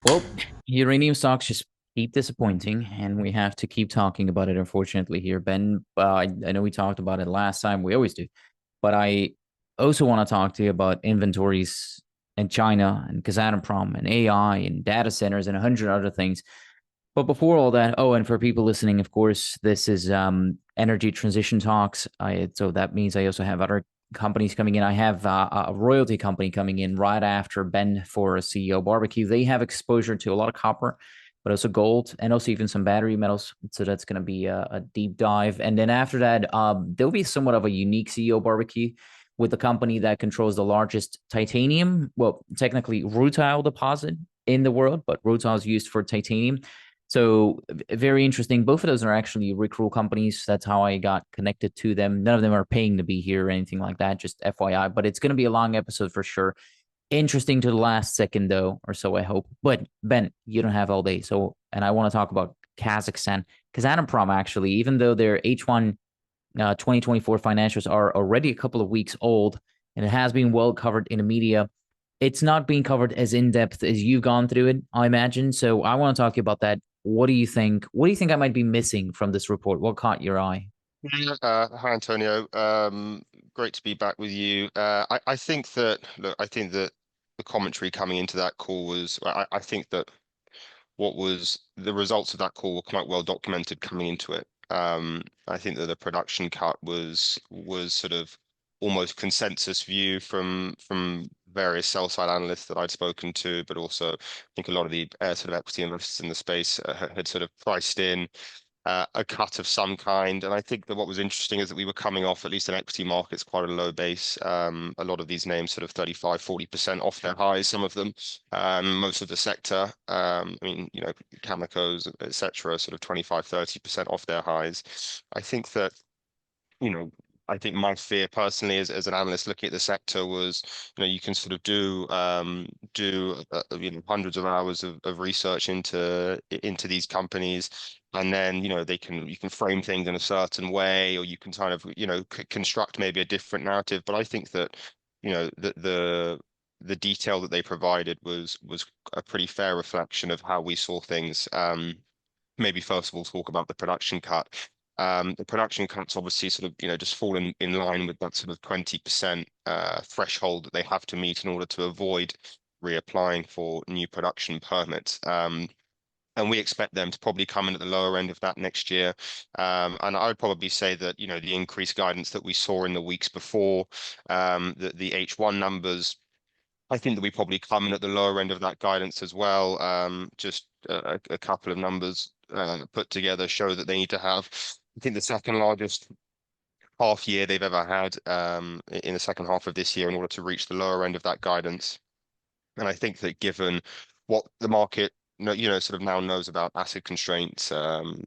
Well, uranium stocks just keep disappointing, and we have to keep talking about it, unfortunately, here, Ben. I know we talked about it last time. We always do. But I also want to talk to you about inventories in China and Kazatomprom and AI and data centers and 100 other things. But before all that, oh, and for people listening, of course, this is energy transition talks. So that means I also have other companies coming in. I have a royalty company coming in right after Ben for a CEO barbecue. They have exposure to a lot of copper, but also gold and also even some battery metals. So that's going to be a deep dive. And then after that, there'll be somewhat of a unique CEO barbecue with the company that controls the largest titanium, well, technically rutile deposit in the world, but rutile is used for titanium. So very interesting. Both of those are actually recruit companies. That's how I got connected to them. None of them are paying to be here or anything like that. Just FYI. But it's going to be a long episode for sure. Interesting to the last second though, or so I hope. But Ben, you don't have all day. So, and I want to talk about Kazakhstan. Kazatomprom actually, even though their H1 2024 financials are already a couple of weeks old, and it has been well covered in the media. It's not being covered as in depth as you've gone through it, I imagine. So I want to talk to you about that. What do you think? What do you think I might be missing from this report? What caught your eye? Yeah, hi Antonio. Great to be back with you. I think that look, I think that the commentary coming into that call was I think that what was the results of that call were quite well documented coming into it. I think that the production cut was sort of almost consensus view from various sell side analysts that I'd spoken to, but also I think a lot of the sort of equity investors in the space had sort of priced in a cut of some kind. And I think that what was interesting is that we were coming off, at least in equity markets, quite a low base. A lot of these names sort of 35, 40% off their highs, some of them, most of the sector. I mean, Cameco's, etc., sort of 25, 30% off their highs. I think that you know, I think my fear personally as an analyst looking at the sector was, you can sort of do hundreds of hours of research into these companies, and then you can frame things in a certain way, or you can kind of construct maybe a different narrative. But I think that the detail that they provided was a pretty fair reflection of how we saw things. Maybe first of all talk about the production cut. The production cuts obviously sort of, just fall in line with that sort of 20% threshold that they have to meet in order to avoid reapplying for new production permits. And we expect them to probably come in at the lower end of that next year. And I would probably say that, the increased guidance that we saw in the weeks before, the H1 numbers, I think that we probably come in at the lower end of that guidance as well. Just a couple of numbers put together show that they need to have, I think, the second largest half year they've ever had in the second half of this year in order to reach the lower end of that guidance. And I think that given what the market sort of now knows about acid constraints and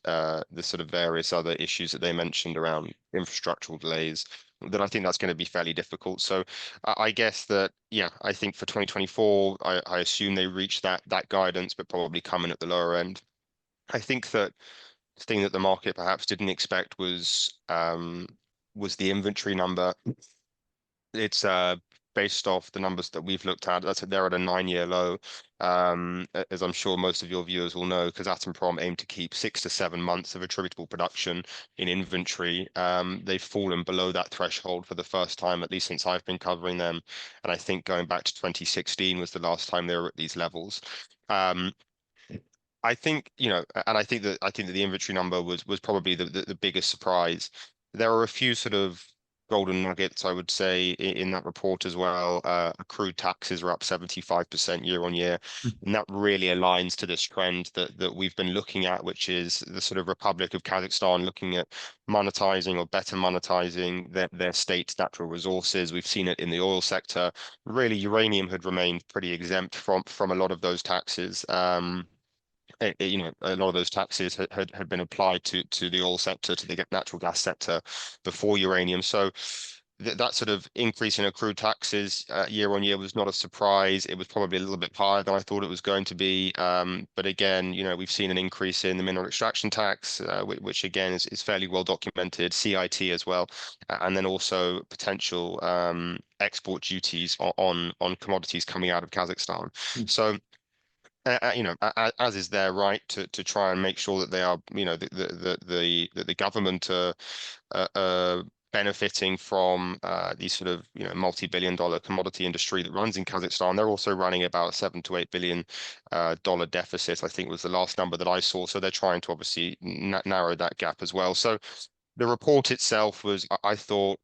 the sort of various other issues that they mentioned around infrastructural delays, then I think that's going to be fairly difficult. So I guess that, yeah, I think for 2024, I assume they reach that guidance, but probably come in at the lower end. I think that the thing that the market perhaps didn't expect was the inventory number. It's based off the numbers that we've looked at. They're at a 9-year low. As I'm sure most of your viewers will know, because Kazatomprom aim to keep 6 to 7 months of attributable production in inventory. They've fallen below that threshold for the first time, at least since I've been covering them. And I think going back to 2016 was the last time they were at these levels. Um, I think, and I think that the inventory number was probably the biggest surprise. There are a few sort of golden nuggets, I would say, in that report as well. Accrued taxes are up 75% year on year, and that really aligns to this trend that we've been looking at, which is the sort of Republic of Kazakhstan looking at monetizing or better monetizing their state's natural resources. We've seen it in the oil sector. Really, uranium had remained pretty exempt from a lot of those taxes. A lot of those taxes had been applied to the oil sector, to the natural gas sector before uranium. So that sort of increase in accrued taxes year on year was not a surprise. It was probably a little bit higher than I thought it was going to be. But again, we've seen an increase in the mineral extraction tax, which again is fairly well documented, CIT as well, and then also potential export duties on commodities coming out of Kazakhstan. So as is their right to try and make sure that they are, the government benefiting from these sort of multi-billion-dollar commodity industry that runs in Kazakhstan. They're also running about $7 to $8 billion deficit, I think was the last number that I saw. So they're trying to obviously narrow that gap as well. So the report itself was, I thought,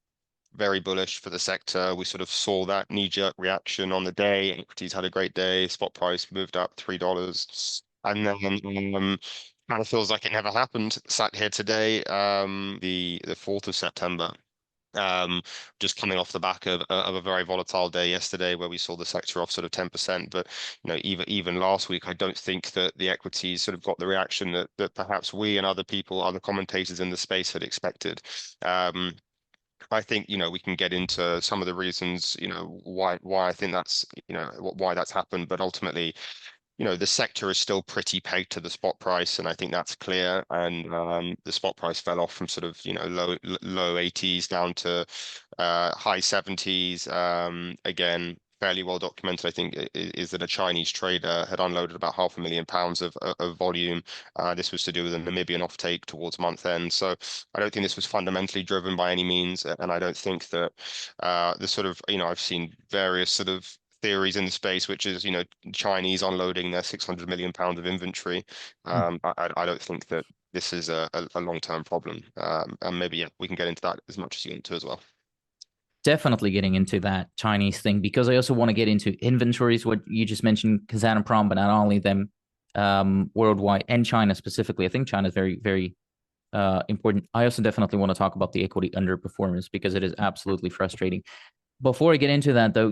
very bullish for the sector. We sort of saw that knee-jerk reaction on the day. Equities had a great day. Spot price moved up $3. And then kind of feels like it never happened. Sat here today, the 4th of September. Just coming off the back of a very volatile day yesterday where we saw the sector off sort of 10%. But even last week, I don't think that the equities sort of got the reaction that perhaps we and other people, other commentators in the space had expected. I think we can get into some of the reasons why I think that's why that's happened, but ultimately the sector is still pretty pegged to the spot price, and I think that's clear. And the spot price fell off from sort of low 80s down to high 70s. Again, fairly well documented, I think, is that a Chinese trader had unloaded about £500,000 of volume. This was to do with a Namibian offtake towards month end. So I don't think this was fundamentally driven by any means, and I don't think that the sort of I've seen various sort of theories in the space, which is Chinese unloading their £600 million of inventory. I don't think that this is a long-term problem, and maybe we can get into that as much as you want to as well. Definitely getting into that Chinese thing, because I also want to get into inventories, what you just mentioned, Kazatomprom, but not only them, worldwide and China specifically. I think China is very, very important. I also definitely want to talk about the equity underperformance because it is absolutely frustrating. Before I get into that, though,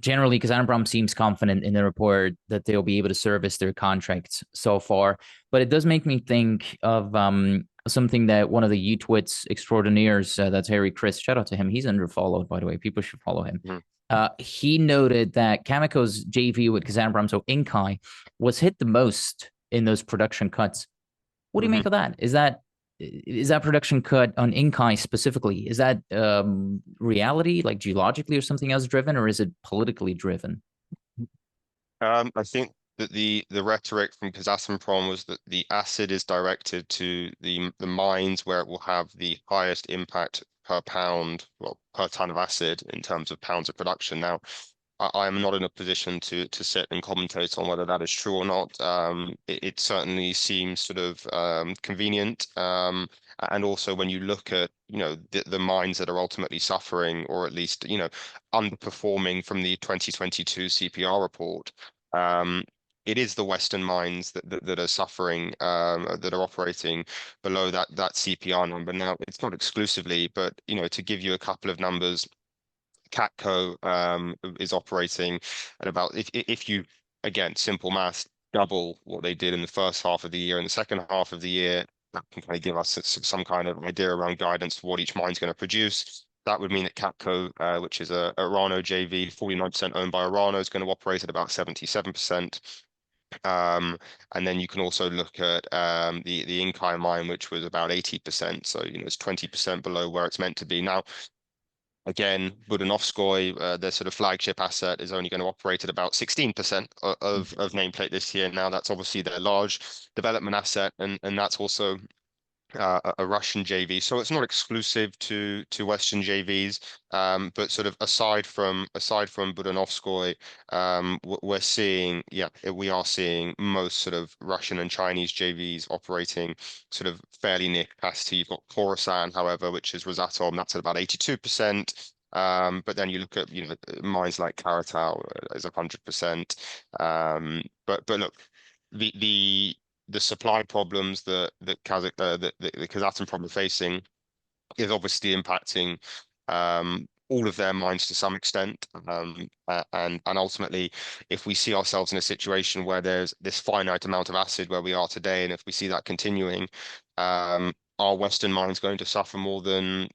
generally, Kazatomprom seems confident in the report that they'll be able to service their contracts so far, but it does make me think of something that one of the UTwits extraordinaires, that's Harry Chris, shout out to him. He's underfollowed, by the way. People should follow him. He noted that Cameco's JV with Kazatomprom, so Inkai, was hit the most in those production cuts. What do you make of that? Is that production cut on Inkai specifically? Is that reality, like geologically or something else driven, or is it politically driven? I think that the rhetoric from Kazatomprom was that the acid is directed to the mines where it will have the highest impact per pound, well, per ton of acid in terms of pounds of production. Now, I am not in a position to sit and commentate on whether that is true or not. It certainly seems sort of convenient. And also when you look at, the mines that are ultimately suffering, or at least, underperforming from the 2022 CPR report, it is the Western mines that are suffering, that are operating below that CPR number. Now, it's not exclusively, but, to give you a couple of numbers, Catco is operating at about, if you, again, simple math, double what they did in the first half of the year and the second half of the year, that can kind of give us some kind of idea around guidance for what each mine's going to produce. That would mean that Catco, which is a Orano JV, 49% owned by Orano, is going to operate at about 77%. And then you can also look at the Inkai mine, which was about 80%. So, it's 20% below where it's meant to be. Now, again, Budanovskoy, their sort of flagship asset, is only going to operate at about 16% of nameplate this year. Now, that's obviously their large development asset, and that's also a Russian JV. So it's not exclusive to Western JVs, but sort of aside from Budanovskoy, we are seeing most sort of Russian and Chinese JVs operating sort of fairly near capacity. You've got Khorasan, however, which is Rosatom, that's at about 82%. But then you look at mines like Karatau is 100%. But look, the supply problems that the Kazatomprom are facing is obviously impacting all of their mines to some extent. And ultimately, if we see ourselves in a situation where there's this finite amount of acid where we are today, and if we see that continuing, are Western mines going to suffer more than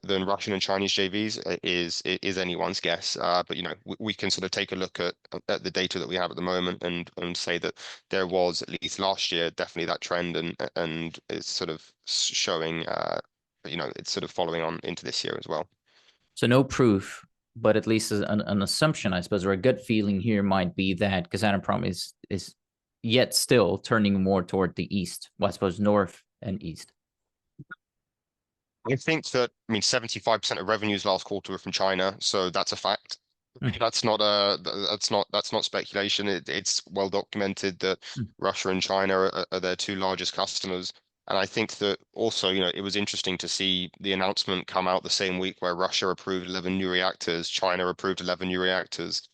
Russian and Chinese JVs is anyone's guess. But we can sort of take a look at the data that we have at the moment and say that there was at least last year definitely that trend, and it's sort of showing it's sort of following on into this year as well. So no proof, but at least an assumption, I suppose, or a gut feeling here might be that Kazatomprom is yet still turning more toward the east. Well, I suppose north and east. I think that, I mean, 75% of revenues last quarter were from China, so that's a fact. Mm, That's not speculation. It's well documented that mm, Russia and China are their two largest customers. And I think that also, it was interesting to see the announcement come out the same week where Russia approved 11 new reactors, China approved 11 new reactors.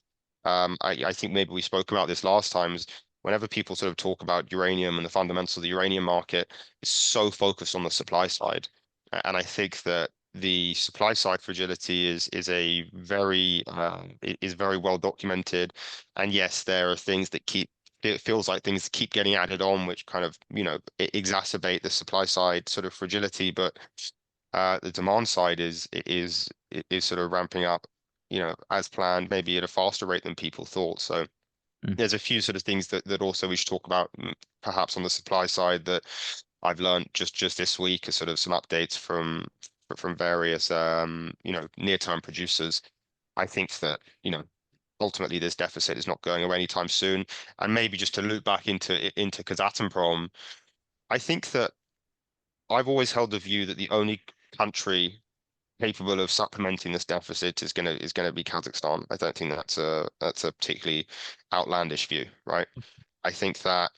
I think maybe we spoke about this last time. Is whenever people sort of talk about uranium and the fundamentals of the uranium market, it's so focused on the supply side. And I think that the supply side fragility is very well documented. And yes, there are things that it feels like things keep getting added on, which kind of, exacerbate the supply side sort of fragility. But the demand side is sort of ramping up, as planned, maybe at a faster rate than people thought. So mm. there's a few sort of things that also we should talk about, perhaps on the supply side, that I've learned just this week, are sort of some updates from various near-term producers. I think that, ultimately this deficit is not going away anytime soon. And maybe just to loop back into Kazatomprom, I think that I've always held the view that the only country capable of supplementing this deficit is gonna be Kazakhstan. I don't think that's a particularly outlandish view, right? I think that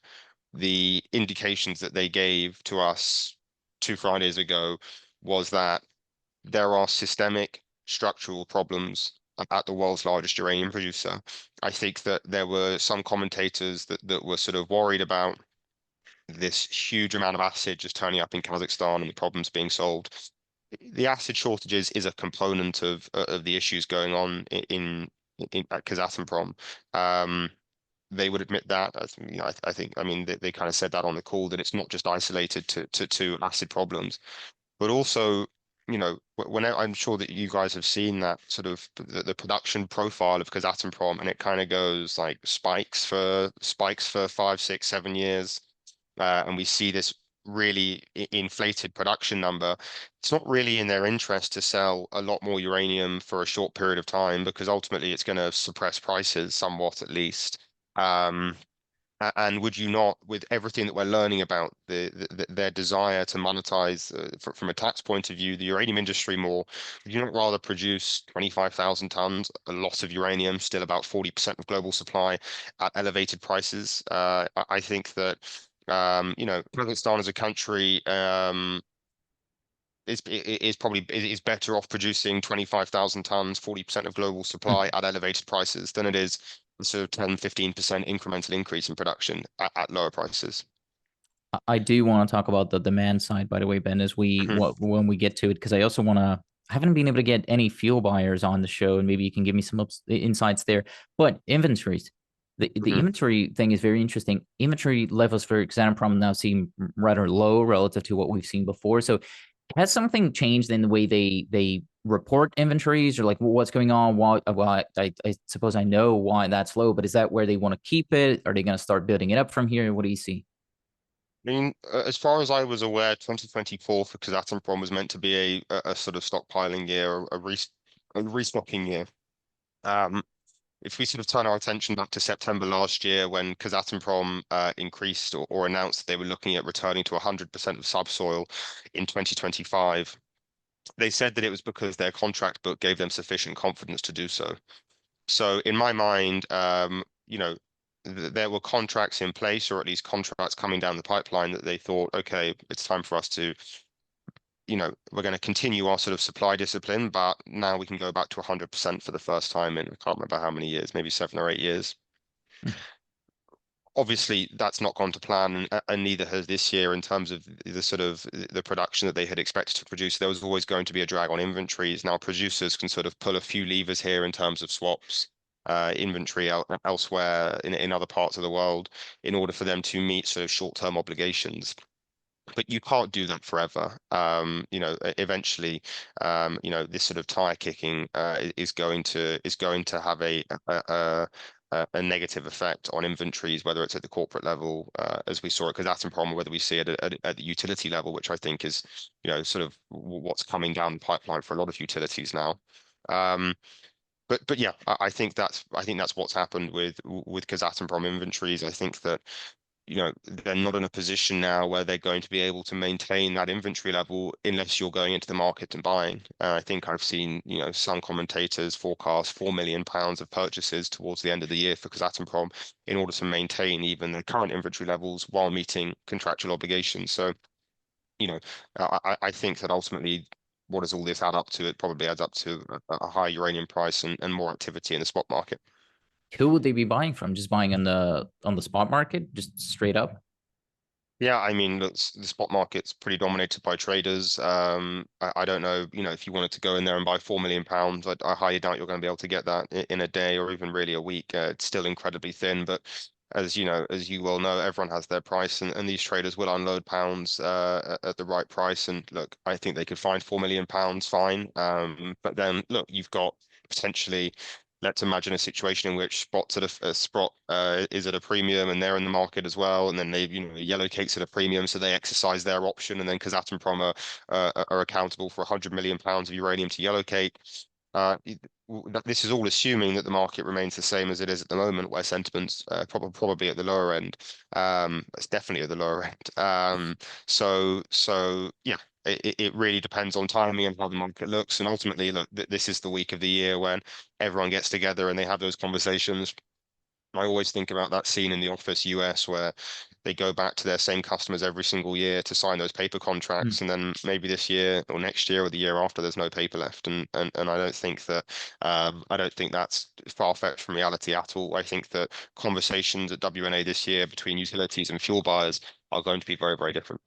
the indications that they gave to us 2 Fridays ago was that there are systemic structural problems at the world's largest uranium producer. I think that there were some commentators that were sort of worried about this huge amount of acid just turning up in Kazakhstan and the problems being solved. The acid shortages is a component of the issues going on in at Kazatomprom. They would admit that. I think, I mean, they kind of said that on the call, that it's not just isolated to acid problems, but also, when I'm sure that you guys have seen that sort of the production profile of Kazatomprom, and it kind of goes like spikes for 5, 6, 7 years, and we see this really inflated production number. It's not really in their interest to sell a lot more uranium for a short period of time, because ultimately it's going to suppress prices somewhat, at least. Um, and would you not, with everything that we're learning about their desire to monetize, from a tax point of view, the uranium industry more, would you not rather produce 25,000 tons, a lot of uranium, still about 40% of global supply, at elevated prices? I think that, Kazakhstan as a country, is better off producing 25,000 tons, 40% of global supply at elevated prices, than it is a sort of 10, 15% incremental increase in production at lower prices. I do want to talk about the demand side, by the way, Ben, as Mhm, when we get to it, because I also want to. I haven't been able to get any fuel buyers on the show, and maybe you can give me some insights there. But inventories, the mhm. inventory thing is very interesting. Inventory levels for Xanoprom now seem rather low relative to what we've seen before. So has something changed in the way they report inventories, or like what's going on? I suppose I know why that's low, but is that where they want to keep it? Are they going to start building it up from here? What do you see? I mean, as far as I was aware, 2024 for Kazatomprom was meant to be a sort of stockpiling year, a restocking year. Um, if we sort of turn our attention back to September last year, when Kazatomprom increased, or announced that they were looking at returning to 100% of subsoil in 2025, they said that it was because their contract book gave them sufficient confidence to do so. So in my mind, there were contracts in place, or at least contracts coming down the pipeline, that they thought, okay, it's time for us to, we're going to continue our sort of supply discipline, but now we can go back to 100% for the first time in, I can't remember how many years, maybe 7 or 8 years. Obviously, that's not gone to plan, and neither has this year, in terms of the sort of the production that they had expected to produce. There was always going to be a drag on inventories. Now producers can sort of pull a few levers here in terms of swaps, inventory elsewhere in other parts of the world, in order for them to meet sort of short-term obligations. But you can't do that forever. Eventually, this sort of tire kicking is going to have a negative effect on inventories, whether it's at the corporate level, as we saw it, because that's a problem, whether we see it at the utility level, which I think is, sort of what's coming down the pipeline for a lot of utilities now. Um, but yeah, I think that's what's happened with Kazatomprom inventories. I think that they're not in a position now where they're going to be able to maintain that inventory level unless you're going into the market and buying. I think I've seen, some commentators forecast £4 million of purchases towards the end of the year for Kazatomprom in order to maintain even the current inventory levels while meeting contractual obligations. So, you know, I think that ultimately, what does all this add up to? It probably adds up to a high uranium price and more activity in the spot market. Who would they be buying from? Just buying on the spot market, just straight up? Yeah, I mean, look, the spot market's pretty dominated by traders. I don't know, if you wanted to go in there and buy £4 million, I highly doubt you're going to be able to get that in a day or even really a week. It's still incredibly thin, but as you well know, everyone has their price, and these traders will unload pounds at the right price. And look, I think they could find £4 million fine. But then look, you've got potentially, let's imagine a situation in which spots at a spot is at a premium and they're in the market as well, and then they, yellow cake's at a premium, so they exercise their option, and then Kazatomprom are accountable for £100 million of uranium to yellow cake. Uh, this is all assuming that the market remains the same as it is at the moment, where sentiment's probably at the lower end. It's definitely at the lower end. So yeah, it really depends on timing and how the market looks. And ultimately, look, this is the week of the year when everyone gets together and they have those conversations. I always think about that scene in The Office US where they go back to their same customers every single year to sign those paper Hmm. contracts, and then maybe this year or next year or the year after, there's no paper left. And I don't think that's far-fetched from reality at all. I think that conversations at WNA this year between utilities and fuel buyers are going to be very, very different.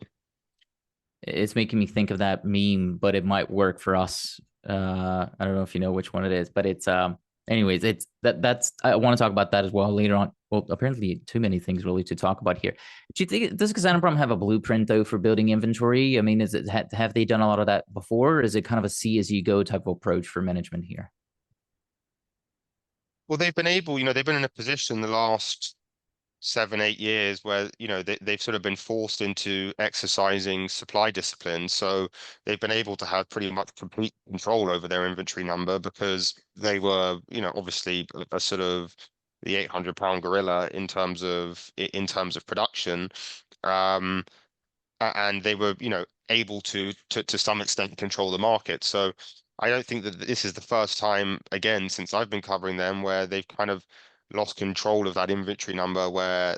It's making me think of that meme, but it might work for us. I don't know if you know which one it is, but it's anyways, it's that's I want to talk about that as well later on. Well, apparently too many things really to talk about here. Do you think does Kazatomprom have a blueprint though for building inventory? I mean, is it have they done a lot of that before? Or is it kind of a see as you go type of approach for management here? Well, they've been in a position the last 7, 8 years where they've sort of been forced into exercising supply discipline, so they've been able to have pretty much complete control over their inventory number because they were obviously a sort of the 800-pound gorilla in terms of production. um and they were able to some extent control the market. So I don't think that this is the first time again since I've been covering them where they've kind of lost control of that inventory number where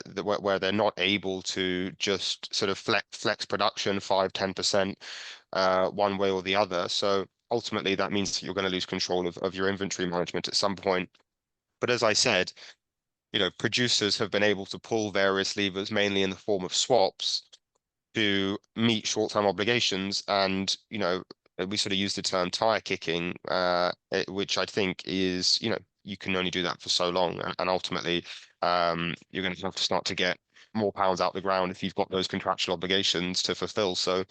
they're not able to just sort of flex production 5-10% one way or the other. So ultimately that means that you're going to lose control of your inventory management at some point. But as I said, producers have been able to pull various levers, mainly in the form of swaps, to meet short-term obligations. And we sort of use the term tire kicking, which I think is you can only do that for so long, and ultimately you're going to have to start to get more pounds out the ground if you've got those contractual obligations to fulfill. So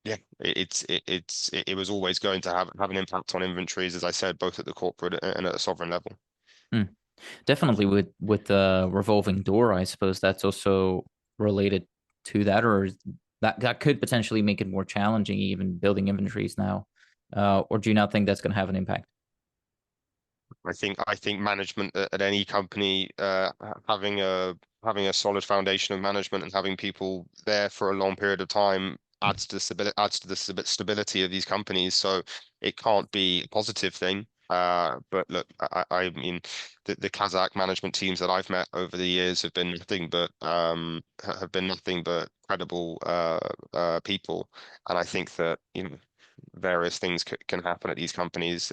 yeah, it was always going to have an impact on inventories, as I said, both at the corporate and at a sovereign level. Hmm. Definitely with the revolving door, I suppose that's also related to that, or that could potentially make it more challenging, even building inventories now. Or do you not think that's going to have an impact? I think management at any company, having a solid foundation of management and having people there for a long period of time adds to the stability of these companies. So it can't be a positive thing. But look, I mean, the Kazakh management teams that I've met over the years have been nothing but credible people, and I think that various things can happen at these companies.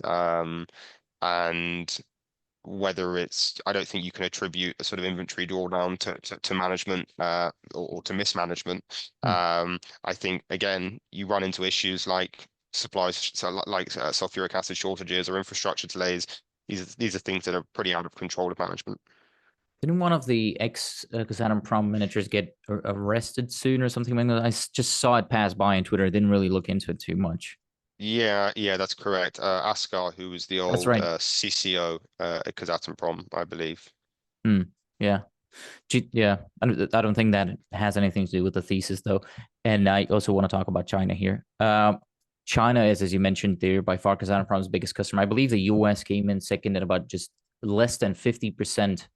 And whether I don't think you can attribute a sort of inventory drawdown to management, or to mismanagement. Hmm. I think again you run into issues like supplies, so like sulfuric acid shortages or infrastructure delays. These are things that are pretty out of control of management. Didn't one of the ex Kazatomprom managers get arrested soon or something like that? Just saw it pass by on Twitter. Didn't really look into it too much. Yeah, yeah, that's correct. Askar, who was the That's old right. CCO at Kazatomprom, I believe. Hmm. Yeah. Yeah. I don't think that has anything to do with the thesis, though. And I also want to talk about China here. China is, as you mentioned, they're by far Kazatomprom's biggest customer. I believe the US came in second at about just less than 50%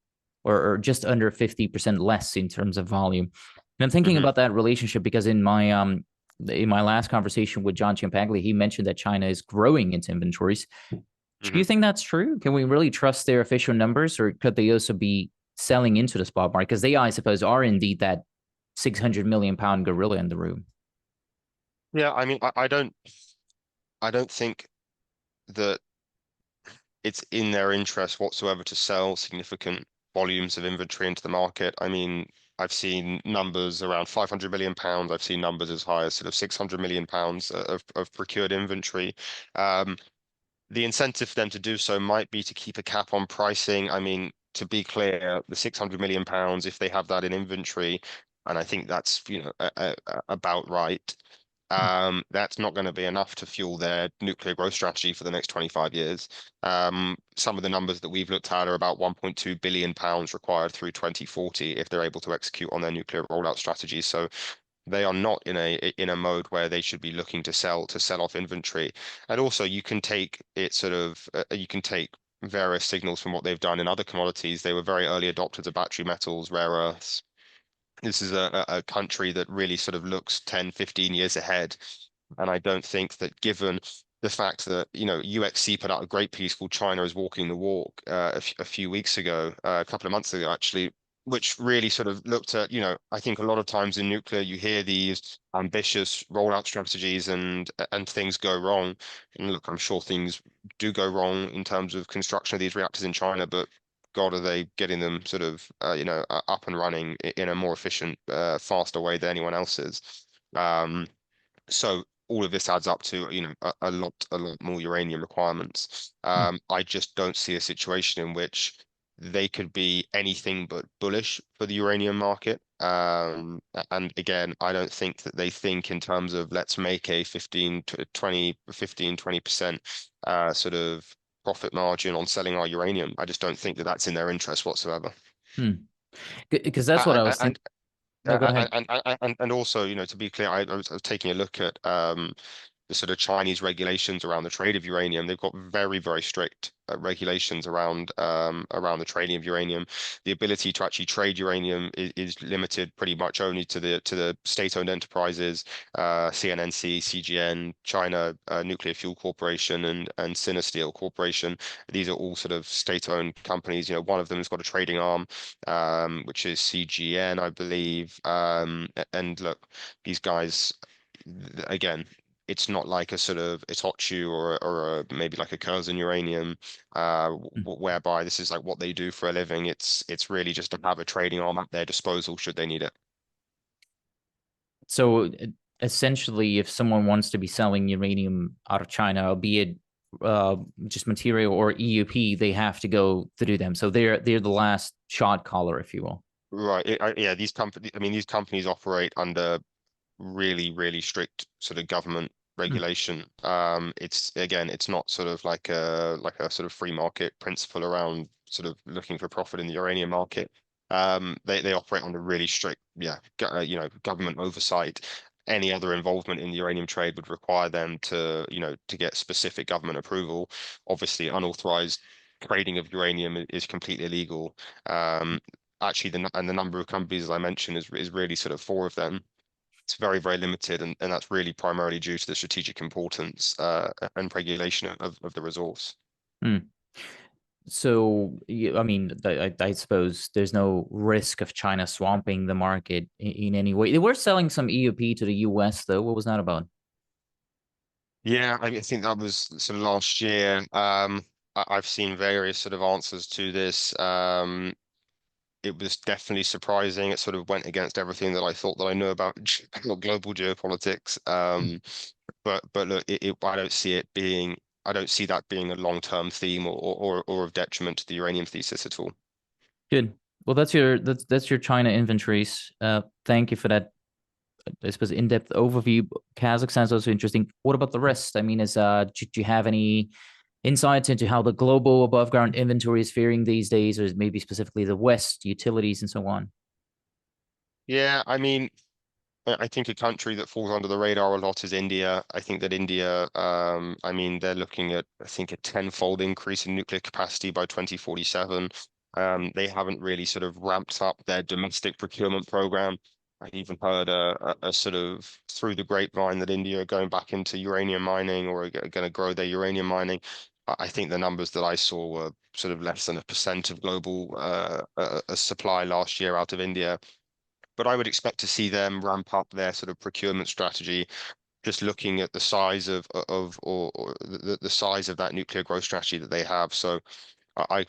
or just under 50% less in terms of volume. And I'm thinking Hmm. about that relationship because in my last conversation with John Ciampagli, he mentioned that China is growing its inventories. Do you Hmm. think that's true? Can we really trust their official numbers, or could they also be selling into the spot market? Because they, I suppose, are indeed that 600 million pound gorilla in the room. Yeah, I mean, I don't think that it's in their interest whatsoever to sell significant volumes of inventory into the market. I mean, I've seen numbers around 500 million pounds. I've seen numbers as high as sort of 600 million pounds of procured inventory. Um, the incentive for them to do so might be to keep a cap on pricing. I mean, to be clear, the 600 million pounds, if they have that in inventory, and I think that's, about right, that's not going to be enough to fuel their nuclear growth strategy for the next 25 years. Some of the numbers that we've looked at are about 1.2 billion pounds required through 2040 if they're able to execute on their nuclear rollout strategy. So they are not in a mode where they should be looking to sell off inventory. And also, you can take it sort of you can take various signals from what they've done in other commodities. They were very early adopters of battery metals, rare earths. This is a country that really sort of looks 10, 15 years ahead. And I don't think that given the fact that, UXC put out a great piece called China is Walking the Walk a few weeks ago, a couple of months ago, actually, which really sort of looked at, I think a lot of times in nuclear, you hear these ambitious rollout strategies and things go wrong. And look, I'm sure things do go wrong in terms of construction of these reactors in China, but God, are they getting them sort of, up and running in a more efficient, faster way than anyone else is. Um, so all of this adds up to, a lot more uranium requirements. Hmm. I just don't see a situation in which they could be anything but bullish for the uranium market. And again, I don't think that they think in terms of let's make a 20% sort of profit margin on selling our uranium. I just don't think that that's in their interest whatsoever. Hmm. Because that's what I was thinking. And No, go ahead. and also, to be clear, I was taking a look at the sort of Chinese regulations around the trade of uranium. They've got very, very strict regulations around the trading of uranium. The ability to actually trade uranium is limited pretty much only to the state-owned enterprises, CNNC, CGN, China Nuclear Fuel Corporation, and Sinosteel Corporation. These are all sort of state-owned companies. One of them has got a trading arm, which is CGN, I believe. And look, these guys, again, it's not like a sort of Itochu or maybe like a Curzon uranium, Hmm. whereby this is like what they do for a living. It's really just to have a trading arm at their disposal should they need it. So essentially, if someone wants to be selling uranium out of China, be it just material or EUP, they have to go through them. So they're the last shot caller, if you will. Right. Yeah, these companies, I mean, these companies operate under really, really strict sort of government Hmm. regulation. It's again, it's not sort of like a sort of free market principle around sort of looking for profit in the uranium market. They operate under really strict, yeah, government oversight. Any other involvement in the uranium trade would require them to, to get specific government approval. Obviously, unauthorized trading of uranium is completely illegal. Actually, the number of companies, as I mentioned, is really sort of four of them. It's very, very limited, and that's really primarily due to the strategic importance and regulation of the resource. Hmm. So, I mean, I suppose there's no risk of China swamping the market in any way. They were selling some EUP to the US, though. What was that about? Yeah, I think that was sort of last year. I've seen various sort of answers to this. It was definitely surprising. It sort of went against everything that I thought that I knew about global geopolitics. But look, I don't see that being a long-term theme or of detriment to the uranium thesis at all. Good. Well, that's your China inventories. Thank you for that, I suppose, in-depth overview. Kazakhstan's also interesting. What about the rest? I mean, do you have any insights into how the global above ground inventory is faring these days, or maybe specifically the West, utilities and so on? Yeah, I mean, I think a country that falls under the radar a lot is India. I think that India, I mean, they're looking at, I think, a tenfold increase in nuclear capacity by 2047. They haven't really sort of ramped up their domestic procurement program. I even heard a sort of through the grapevine that India are going back into uranium mining or are going to grow their uranium mining. I think the numbers that I saw were sort of less than 1% of global supply last year out of India, but I would expect to see them ramp up their sort of procurement strategy, just looking at the size or the size of that nuclear growth strategy that they have. So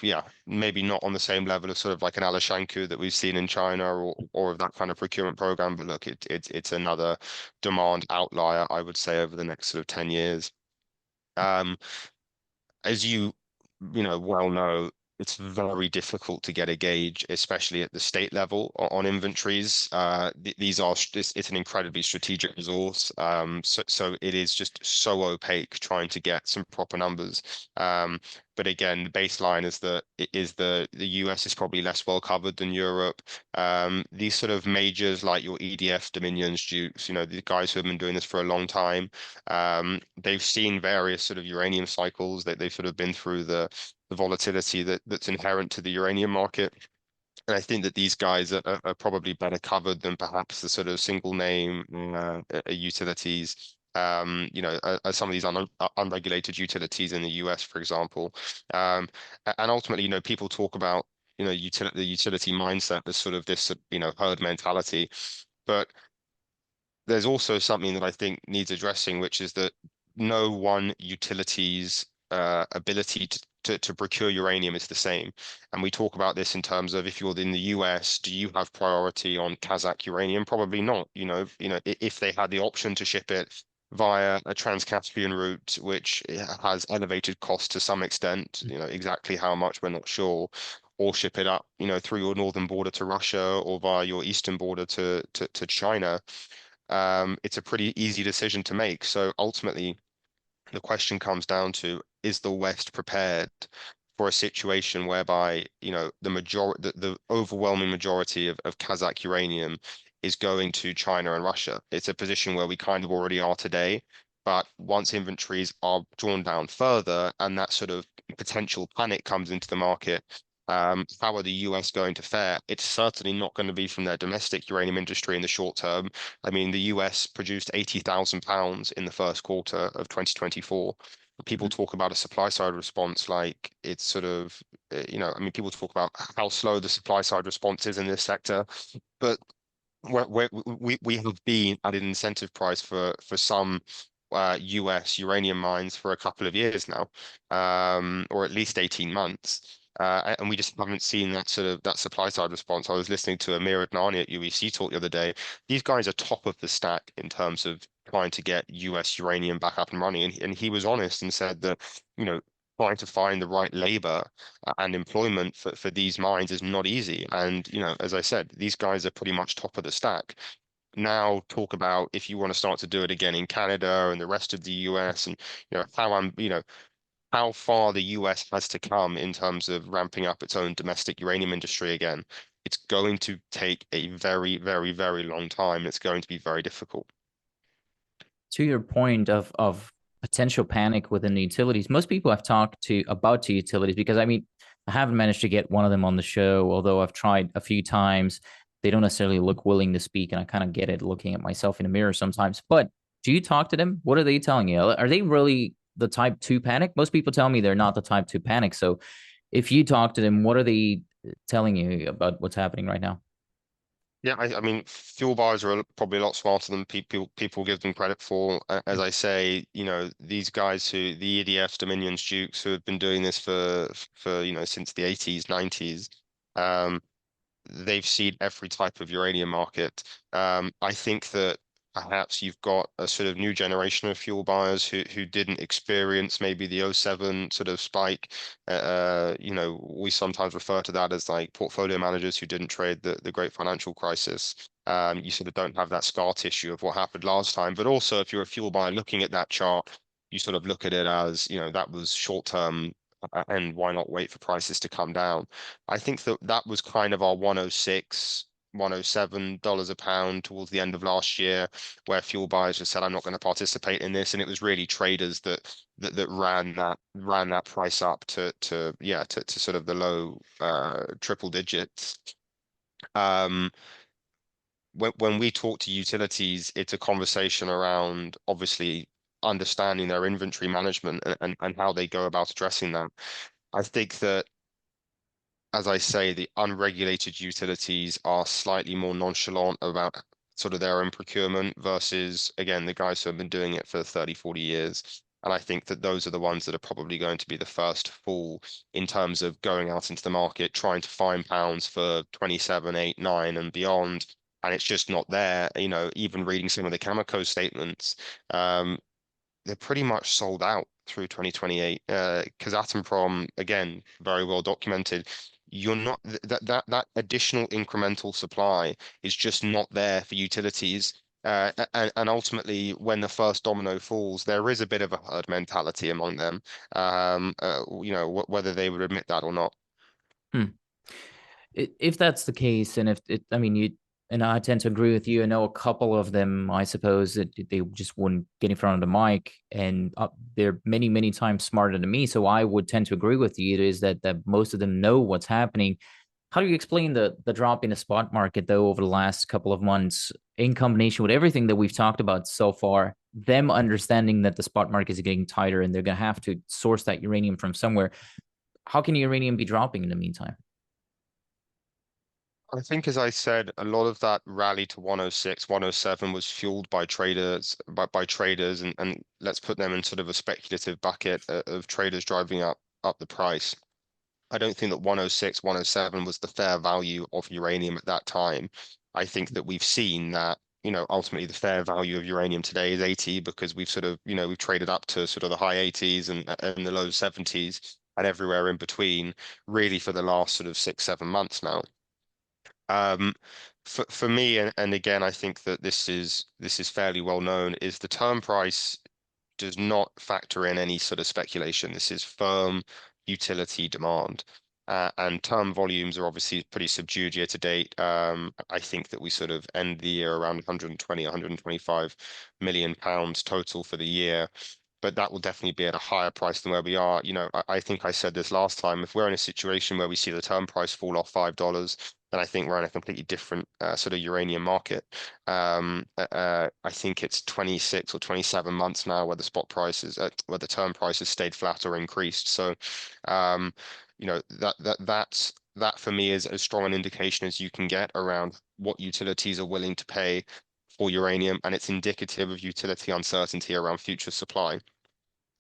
yeah, maybe not on the same level of sort of like an Alashanku that we've seen in China or of that kind of procurement program, but look, it's another demand outlier, I would say, over the next sort of 10 years. Um, as you well know, it's very difficult to get a gauge, especially at the state level on inventories. These are it's an incredibly strategic resource. So it is just so opaque trying to get some proper numbers. But again, the baseline is that the US is probably less well covered than Europe. These sort of majors like your EDF, Dominions, Dukes, the guys who have been doing this for a long time, they've seen various sort of uranium cycles that they've sort of been through the volatility that's inherent to the uranium market. And I think that these guys are probably better covered than perhaps the sort of single name utilities. Some of these unregulated utilities in the US, for example. And ultimately, people talk about, the utility mindset as sort of this, herd mentality. But there's also something that I think needs addressing, which is that no one utility's ability to procure uranium is the same. And we talk about this in terms of if you're in the US, do you have priority on Kazakh uranium? Probably not. If they had the option to ship it via a Trans-Caspian route, which has elevated costs to some extent, exactly how much we're not sure, or ship it up, through your northern border to Russia or via your eastern border to China, it's a pretty easy decision to make. So ultimately, the question comes down to, is the West prepared for a situation whereby, the overwhelming majority of Kazakh uranium is going to China and Russia? It's a position where we kind of already are today. But once inventories are drawn down further and that sort of potential panic comes into the market, how are the US going to fare? It's certainly not going to be from their domestic uranium industry in the short term. I mean, the US produced 80,000 pounds in the first quarter of 2024. People talk about a supply side response like it's sort of, I mean, people talk about how slow the supply side response is in this sector, but we have been at an incentive price for some US uranium mines for a couple of years now, or at least 18 months. And we just haven't seen that sort of that supply side response. I was listening to Amir Adnani at UEC talk the other day. These guys are top of the stack in terms of trying to get US uranium back up and running. And he was honest and said that, trying to find the right labor and employment for these mines is not easy. And, as I said, these guys are pretty much top of the stack. Now talk about if you want to start to do it again in Canada and the rest of the US, and how far the US has to come in terms of ramping up its own domestic uranium industry again. It's going to take a very, very, very long time. It's going to be very difficult. To your point of potential panic within the utilities, most people I've talked to about to utilities, because I mean, I haven't managed to get one of them on the show, although I've tried a few times. They don't necessarily look willing to speak, and I kind of get it looking at myself in the mirror sometimes. But do you talk to them? What are they telling you? Are they really the type two panic? Most people tell me they're not the type two panic. So if you talk to them, what are they telling you about what's happening right now? Yeah, I mean, fuel buyers are probably a lot smarter than people give them credit for. As I say, these guys the EDF, Dominions, Dukes, who have been doing this for since the 80s, 90s, they've seen every type of uranium market. I think that Perhaps you've got a sort of new generation of fuel buyers who didn't experience maybe the '07 sort of spike. We sometimes refer to that as like portfolio managers who didn't trade the great financial crisis. You sort of don't have that scar tissue of what happened last time. But also, if you're a fuel buyer looking at that chart, you sort of look at it as, that was short term, and why not wait for prices to come down? I think that that was kind of our 106, $107 a pound towards the end of last year, where fuel buyers just said, I'm not going to participate in this. And it was really traders that ran that price up to sort of the low triple digits. Um, when we talk to utilities, it's a conversation around obviously understanding their inventory management and how they go about addressing that. I think that, as I say, the unregulated utilities are slightly more nonchalant about sort of their own procurement versus, again, the guys who have been doing it for 30, 40 years. And I think that those are the ones that are probably going to be the first to fall in terms of going out into the market, trying to find pounds for 27, 8, 9 and beyond. And it's just not there. Even reading some of the Cameco statements, they're pretty much sold out through 2028. Because Atomprom, again, very well documented. You're not that additional incremental supply is just not there for utilities. And ultimately, when the first domino falls, there is a bit of a herd mentality among them. Whether they would admit that or not. Hmm. If that's the case, and if it, I mean, you and I tend to agree with you. I know a couple of them, I suppose, that they just wouldn't get in front of the mic, and they're many, many times smarter than me. So I would tend to agree with you. It is that most of them know what's happening. How do you explain the drop in the spot market though over the last couple of months, in combination with everything that we've talked about so far? Them understanding that the spot market is getting tighter and they're going to have to source that uranium from somewhere. How can uranium be dropping in the meantime? I think, as I said, a lot of that rally to 106, 107 was fueled by traders, and let's put them in sort of a speculative bucket of traders driving up the price. I don't think that 106, 107 was the fair value of uranium at that time. I think that we've seen that, ultimately the fair value of uranium today is 80 because we've sort of, we've traded up to sort of the high 80s and the low 70s and everywhere in between, really for the last sort of 6, 7 months now. Um, for me, and again, I think that this is fairly well known, is the term price does not factor in any sort of speculation. This is firm utility demand. And term volumes are obviously pretty subdued year to date. I think that we sort of end the year around 120, 125 million pounds total for the year. But that will definitely be at a higher price than where we are. I think I said this last time. If we're in a situation where we see the term price fall off $5, then I think we're in a completely different sort of uranium market. I think it's 26 or 27 months now where the spot prices, where the term prices stayed flat or increased. So, um, that for me is as strong an indication as you can get around what utilities are willing to pay for uranium, and it's indicative of utility uncertainty around future supply.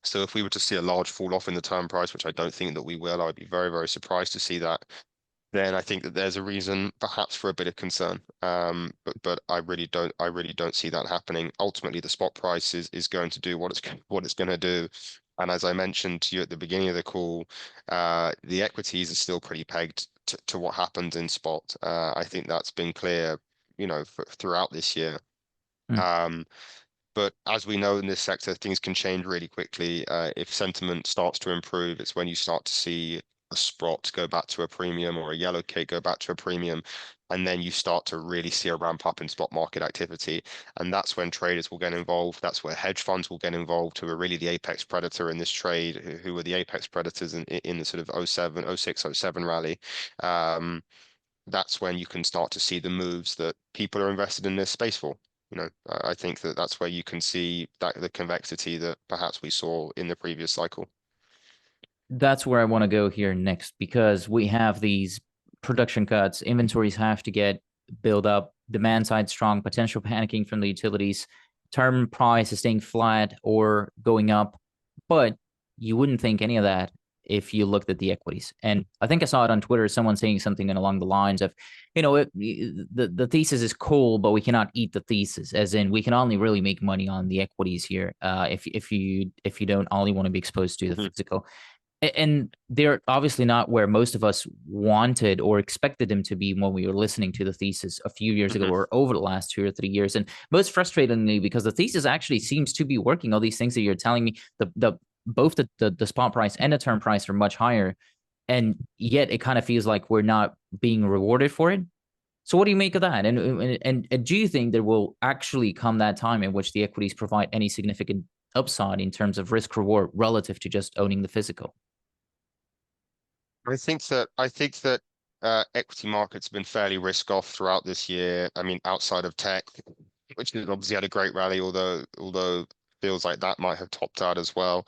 So if we were to see a large fall off in the term price, which I don't think that we will, I'd be very, very surprised to see that, then I think that there's a reason perhaps for a bit of concern. But I really don't see that happening. Ultimately, the spot price is going to do what it's going to do. And as I mentioned to you at the beginning of the call, the equities are still pretty pegged to what happened in spot. I think that's been clear, throughout this year. Hmm. Um, but as we know in this sector, things can change really quickly. If sentiment starts to improve, it's when you start to see a Sprott go back to a premium or a yellow cake go back to a premium. And then you start to really see a ramp up in spot market activity. And that's when traders will get involved. That's where hedge funds will get involved, who are really the apex predator in this trade, who were the apex predators in the sort of '07, '06, '07 rally. Um, that's when you can start to see the moves that people are invested in this space for. I think that that's where you can see that the convexity that perhaps we saw in the previous cycle. That's where I want to go here next, because we have these production cuts, inventories have to get built up, demand side strong, potential panicking from the utilities, term price is staying flat or going up. But you wouldn't think any of that if you looked at the equities. And I think I saw it on Twitter, someone saying something along the lines of, the thesis is cool, but we cannot eat the thesis, as in we can only really make money on the equities here, if you don't only want to be exposed to the Mhm. physical. And they're obviously not where most of us wanted or expected them to be when we were listening to the thesis a few years ago Mhm. or over the last 2 or 3 years. And most frustratingly, because the thesis actually seems to be working, all these things that you're telling me, the both the spot price and the term price are much higher, and yet it kind of feels like we're not being rewarded for it. So what do you make of that? And do you think there will actually come that time in which the equities provide any significant upside in terms of risk reward relative to just owning the physical? I think that equity markets have been fairly risk off throughout this year. I mean, outside of tech, which has obviously had a great rally, although feels like that might have topped out as well.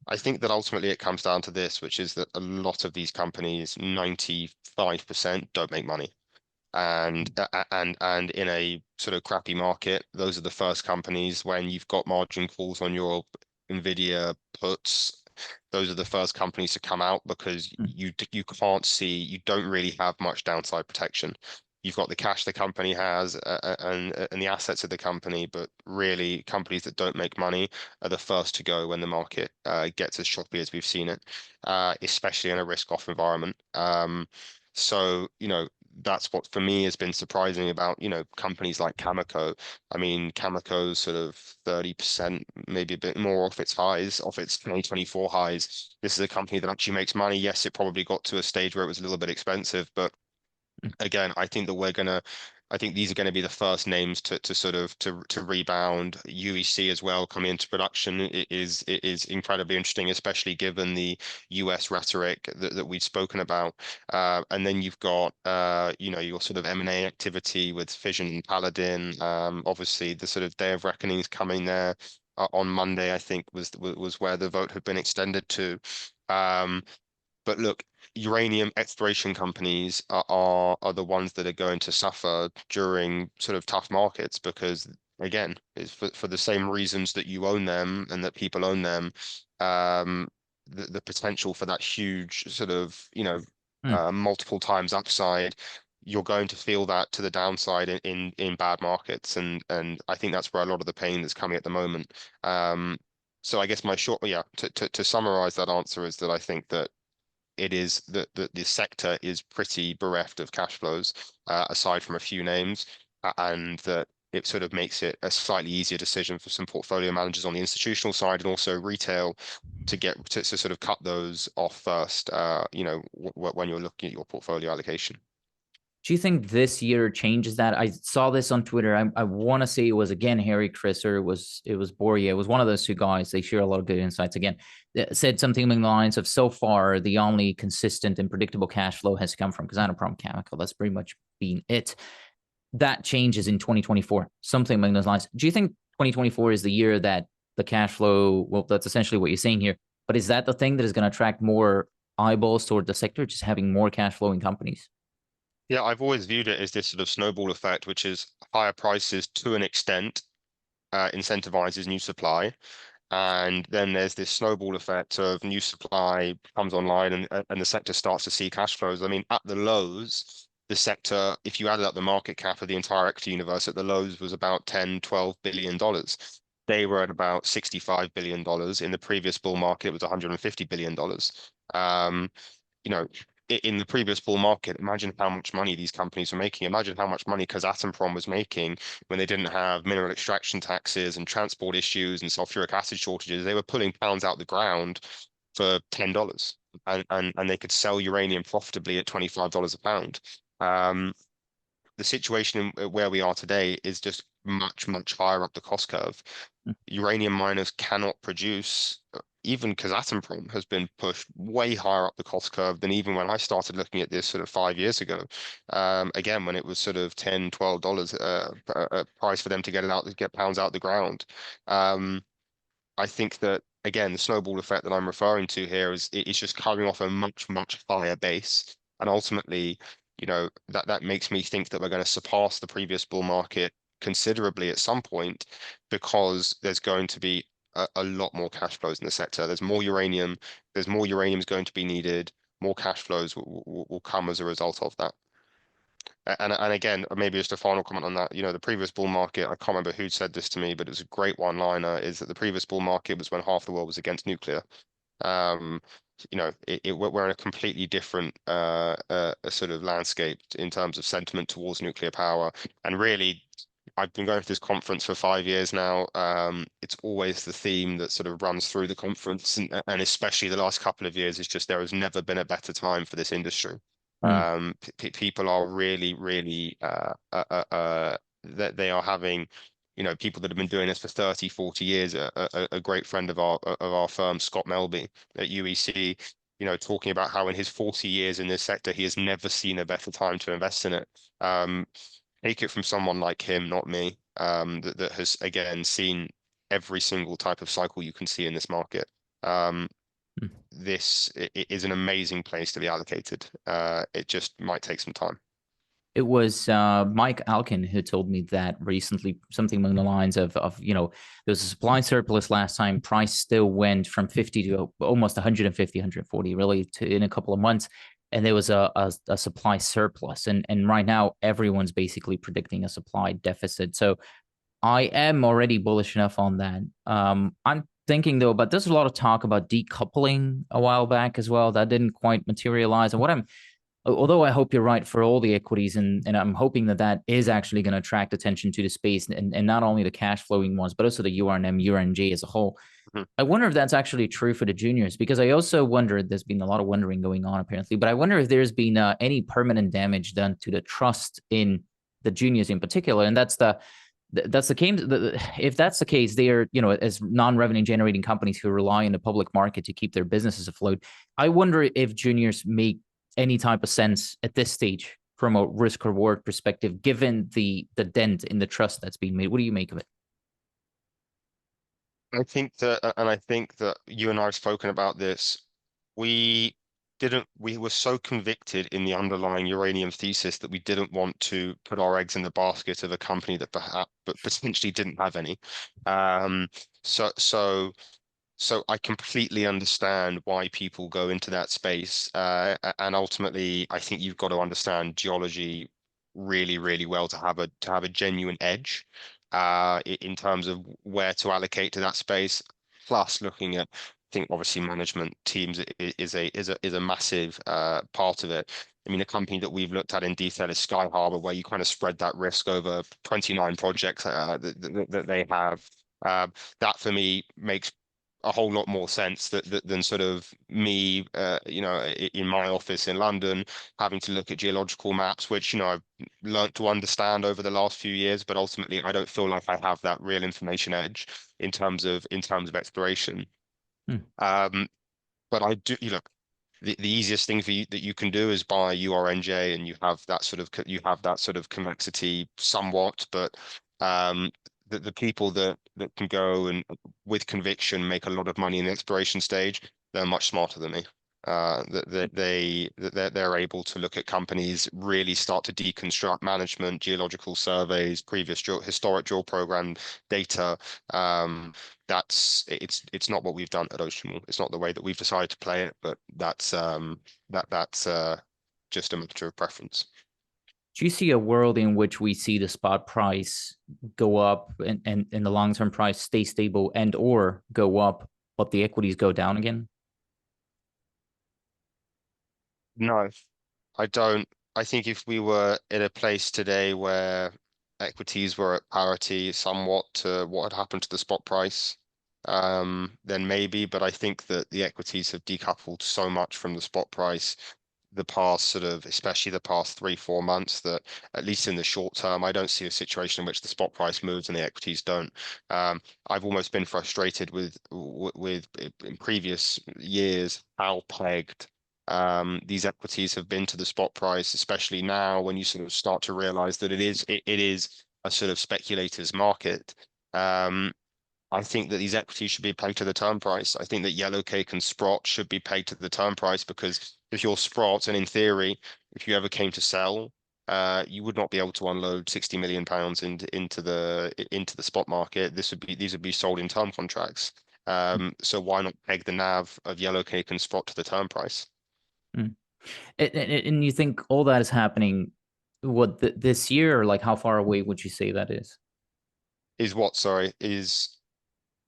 I think that ultimately it comes down to this, which is that a lot of these companies, 95%, don't make money. And in a sort of crappy market, those are the first companies when you've got margin calls on your Nvidia puts. Those are the first companies to come out because you can't see, you don't really have much downside protection. You've got the cash the company has and the assets of the company, but really companies that don't make money are the first to go when the market gets as choppy as we've seen it, especially in a risk-off environment. So, that's what for me has been surprising about, companies like Cameco. I mean, Cameco's sort of 30%, maybe a bit more off its highs, off its 2024 highs. This is a company that actually makes money. Yes, it probably got to a stage where it was a little bit expensive, but again, I think these are going to be the first names to sort of to rebound. UEC as well coming into production it is incredibly interesting, especially given the US rhetoric that we've spoken about. And then you've got your sort of M&A activity with Fission and Paladin. Obviously the sort of day of reckoning is coming there on Monday, I think was where the vote had been extended to. Um, but look, uranium exploration companies are the ones that are going to suffer during sort of tough markets because, again, it's for the same reasons that you own them and that people own them. Um, the potential for that huge sort of, Mm. multiple times upside, you're going to feel that to the downside in bad markets, and I think that's where a lot of the pain is coming at the moment. So I guess my short, yeah, to summarize that answer is that I think that it is that the sector is pretty bereft of cash flows, aside from a few names, and that it sort of makes it a slightly easier decision for some portfolio managers on the institutional side and also retail to sort of cut those off first, when you're looking at your portfolio allocation. Do you think this year changes that? I saw this on Twitter. I want to say it was again Harry Chris, or it was Boria. It was one of those two guys. They share a lot of good insights. Again, that said something along the lines of, so far the only consistent and predictable cash flow has come from Kazatomprom Chemical. That's pretty much been it. That changes in 2024. Something along those lines. Do you think 2024 is the year that the cash flow? Well, that's essentially what you're saying here. But is that the thing that is going to attract more eyeballs toward the sector, just having more cash flowing companies? Yeah, I've always viewed it as this sort of snowball effect, which is higher prices to an extent incentivizes new supply. And then there's this snowball effect of new supply comes online and the sector starts to see cash flows. I mean, at the lows, the sector, if you added up the market cap of the entire equity universe at the lows, was about 10, $12 billion. They were at about $65 billion. In the previous bull market, it was $150 billion. Um, you know, in the previous bull market, imagine how much money these companies were making. Imagine how much money Kazatomprom was making when they didn't have mineral extraction taxes and transport issues and sulfuric acid shortages. They were pulling pounds out the ground for $10, and they could sell uranium profitably at $25 a pound. The situation where we are today is just much, much higher up the cost curve. Uranium miners cannot produce. Even Kazatomprom has been pushed way higher up the cost curve than even when I started looking at this sort of 5 years ago. Again, when it was sort of $10, $12 price for them to get it out, to get pounds out the ground. I think that again, the snowball effect that I'm referring to here is it's just coming off a much, much higher base. And ultimately, that makes me think that we're going to surpass the previous bull market considerably at some point because there's going to be a lot more cash flows in the sector. There's more uranium. There's more uranium is going to be needed. More cash flows will come as a result of that. And again, maybe just a final comment on that. The previous bull market, I can't remember who said this to me, but it was a great one-liner, is that the previous bull market was when half the world was against nuclear. Um, we're in a completely different sort of landscape in terms of sentiment towards nuclear power. And really, I've been going to this conference for 5 years now. It's always the theme that sort of runs through the conference, and especially the last couple of years, is just there has never been a better time for this industry. Mm, People are really, really that they are having, people that have been doing this for 30, 40 years. A great friend of our firm, Scott Melby at UEC, talking about how in his 40 years in this sector, he has never seen a better time to invest in it. Take it from someone like him, not me, that has again seen every single type of cycle you can see in this market. Um, mm. this is an amazing place to be allocated. It just might take some time. It was Mike Alkin who told me that recently, something along the lines of there was a supply surplus last time. Price still went from 50 to almost 150, 140, really, in a couple of months. And there was a supply surplus. And right now, everyone's basically predicting a supply deficit. So I am already bullish enough on that. I'm thinking though, but there's a lot of talk about decoupling a while back as well. That didn't quite materialize. And although I hope you're right for all the equities, and I'm hoping that that is actually going to attract attention to the space, and not only the cash flowing ones, but also the URNM, URNJ as a whole. Mhm. I wonder if that's actually true for the juniors, because I also wonder, there's been a lot of wondering going on apparently, but I wonder if there's been any permanent damage done to the trust in the juniors in particular. And that's the case. If that's the case, they are, as non-revenue generating companies who rely on the public market to keep their businesses afloat. I wonder if juniors make any type of sense at this stage from a risk reward perspective, given the dent in the trust that's being made. What do you make of it? I think that you and I have spoken about this. We we were so convicted in the underlying uranium thesis that we didn't want to put our eggs in the basket of a company that perhaps, but potentially didn't have any. Um, so, so So I completely understand why people go into that space. And ultimately, I think you've got to understand geology really, really well to have a genuine edge in terms of where to allocate to that space. Plus, looking at, I think obviously management teams is a massive part of it. I mean, a company that we've looked at in detail is Sky Harbor, where you kind of spread that risk over 29 projects that they have. That for me makes a whole lot more sense than sort of me, in my office in London, having to look at geological maps, which, I've learned to understand over the last few years, but ultimately I don't feel like I have that real information edge in terms of exploration. Hmm. Um, but I do, the easiest thing for you that you can do is buy URNJ, and you have that sort of convexity somewhat, but the people that can go and with conviction make a lot of money in the exploration stage, they're much smarter than me. They're able to look at companies, really start to deconstruct management, geological surveys, historic drill program data. It's not what we've done at Oceanwall. It's not the way that we've decided to play it, but that's just a matter of preference. Do you see a world in which we see the spot price go up and the long-term price stay stable and or go up, but the equities go down again? No, I don't. I think if we were in a place today where equities were at parity somewhat to what had happened to the spot price, then maybe. But I think that the equities have decoupled so much from the spot price the past sort of, especially the past 3, 4 months, that at least in the short term, I don't see a situation in which the spot price moves and the equities don't. I've almost been frustrated with in previous years how pegged these equities have been to the spot price, especially now when you sort of start to realize that it is a sort of speculator's market. Um, I think that these equities should be pegged to the term price. I think that Yellowcake and Sprott should be pegged to the term price, because if you're Sprott, and in theory, if you ever came to sell, you would not be able to unload 60 million pounds into the spot market. These would be sold in term contracts. So why not peg the NAV of Yellowcake and Sprott to the term price? Mm. And you think all that is happening what this year, or like how far away would you say that is? Is what, sorry, is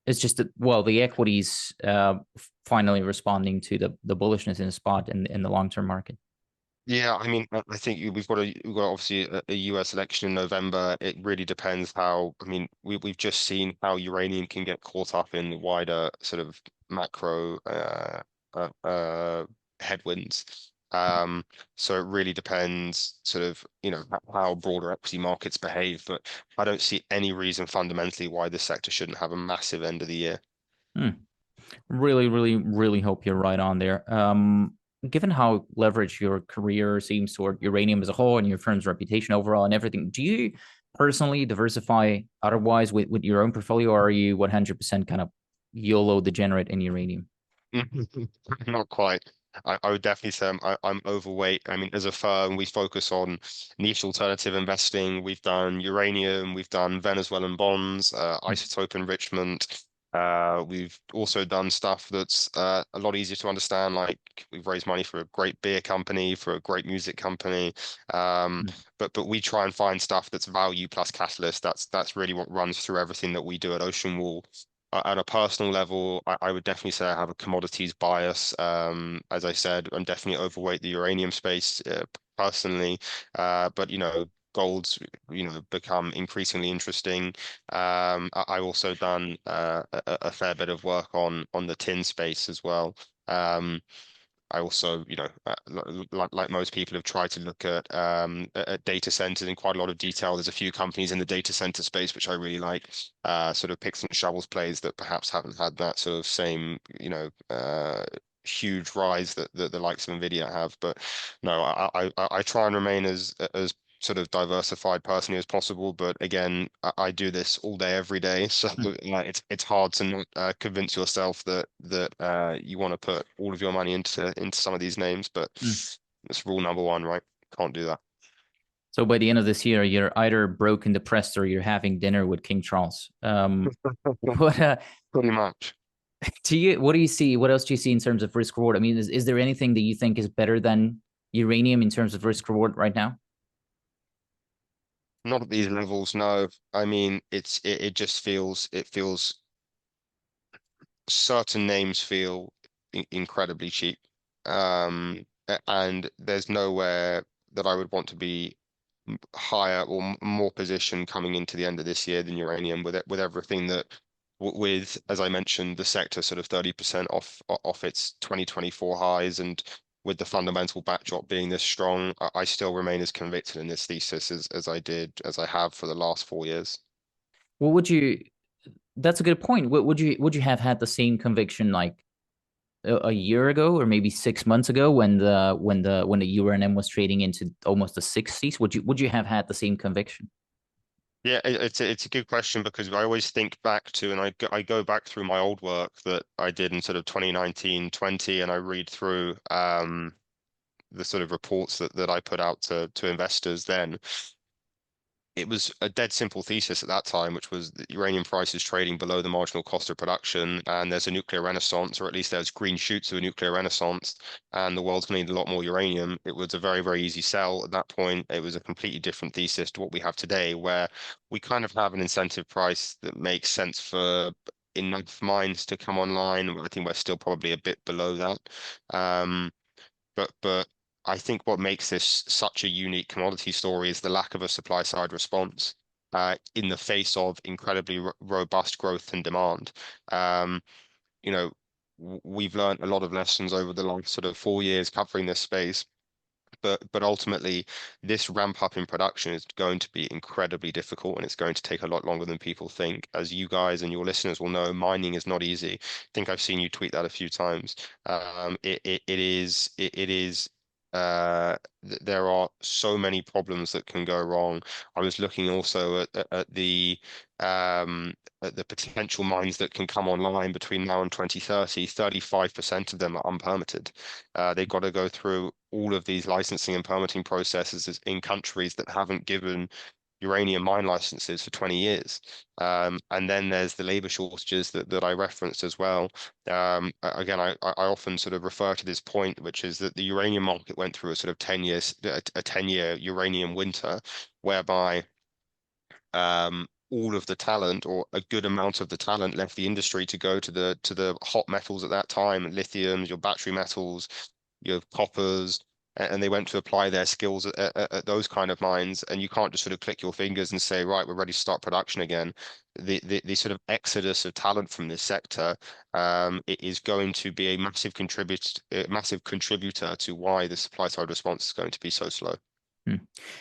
It's just that, well, the equities finally responding to the bullishness in the spot in the long term market. yeah, I mean, I think we've got obviously a US election in November. It really depends how, I mean, we've just seen how uranium can get caught up in wider sort of macro uh, uh, headwinds. So it really depends sort of, how broader equity markets behave, but I don't see any reason fundamentally why this sector shouldn't have a massive end of the year. Hmm. Really, really, really hope you're right on there. Given how leveraged your career seems toward uranium as a whole and your firm's reputation overall and everything, do you personally diversify otherwise with your own portfolio, or are you 100% kind of YOLO degenerate in uranium? Not quite. I would definitely say I'm overweight. I mean, as a firm, we focus on niche alternative investing. We've done uranium, we've done Venezuelan bonds, isotope enrichment. We've also done stuff that's a lot easier to understand. Like we've raised money for a great beer company, for a great music company. Um, Mm, but we try and find stuff that's value plus catalyst. That's really what runs through everything that we do at Ocean Wall. At a personal level, I would definitely say I have a commodities bias. As I said, I'm definitely overweight the uranium space personally, but gold's become increasingly interesting. I also done a fair bit of work on the tin space as well. I also, like most people, have tried to look at data centers in quite a lot of detail. There's a few companies in the data center space which I really like, sort of picks and shovels plays that perhaps haven't had that sort of same, huge rise that the likes of Nvidia have. But no, I try and remain as sort of diversified personally as possible. But again, I do this all day, every day. So mm, it's hard to not convince yourself that you want to put all of your money into some of these names. But mm. it's rule number one, right? Can't do that. So by the end of this year, you're either broke and depressed or you're having dinner with King Charles. What Pretty much. what do you see? What else do you see in terms of risk reward? I mean, is there anything that you think is better than uranium in terms of risk reward right now? Not at these levels, no. I mean, it just feels certain names feel incredibly cheap. And there's nowhere that I would want to be higher or more position coming into the end of this year than uranium with everything that with, as I mentioned, the sector sort of 30% off its 2024 highs, and with the fundamental backdrop being this strong, I still remain as convicted in this thesis as I have for the last 4 years. What would you? That's a good point. Would you have had the same conviction like a year ago or maybe 6 months ago when the URNM was trading into almost the 60s? Would you have had the same conviction? Yeah, it's a good question because I always think back to, and I go back through my old work that I did in sort of 2019, 20, and I read through the sort of reports that I put out to investors then. It was a dead simple thesis at that time, which was that uranium price is trading below the marginal cost of production, and there's a nuclear renaissance, or at least there's green shoots of a nuclear renaissance, and the world's going to need a lot more uranium. It was a very, very easy sell at that point. It was a completely different thesis to what we have today, where we kind of have an incentive price that makes sense for enough mines to come online. I think we're still probably a bit below that. Um, but I think what makes this such a unique commodity story is the lack of a supply side response in the face of incredibly robust growth and demand. Um, you know, we've learned a lot of lessons over the last sort of 4 years covering this space. But ultimately, this ramp up in production is going to be incredibly difficult, and it's going to take a lot longer than people think. As you guys and your listeners will know, mining is not easy. I think I've seen you tweet that a few times. It is. There are so many problems that can go wrong. I was looking also um, at the potential mines that can come online between now and 2030. 35% of them are unpermitted. They've got to go through all of these licensing and permitting processes in countries that haven't given uranium mine licenses for 20 years. And then there's the labor shortages that I referenced as well. Again, I often sort of refer to this point, which is that the uranium market went through a sort of 10 years, a 10-year uranium winter, whereby all of the talent, or a good amount of the talent, left the industry to go to the hot metals at that time, lithiums, your battery metals, your coppers, and they went to apply their skills at those kind of mines. And you can't just sort of click your fingers and say, right, we're ready to start production again. The sort of exodus of talent from this sector, it is going to be a massive contributor to why the supply side response is going to be so slow. Hmm.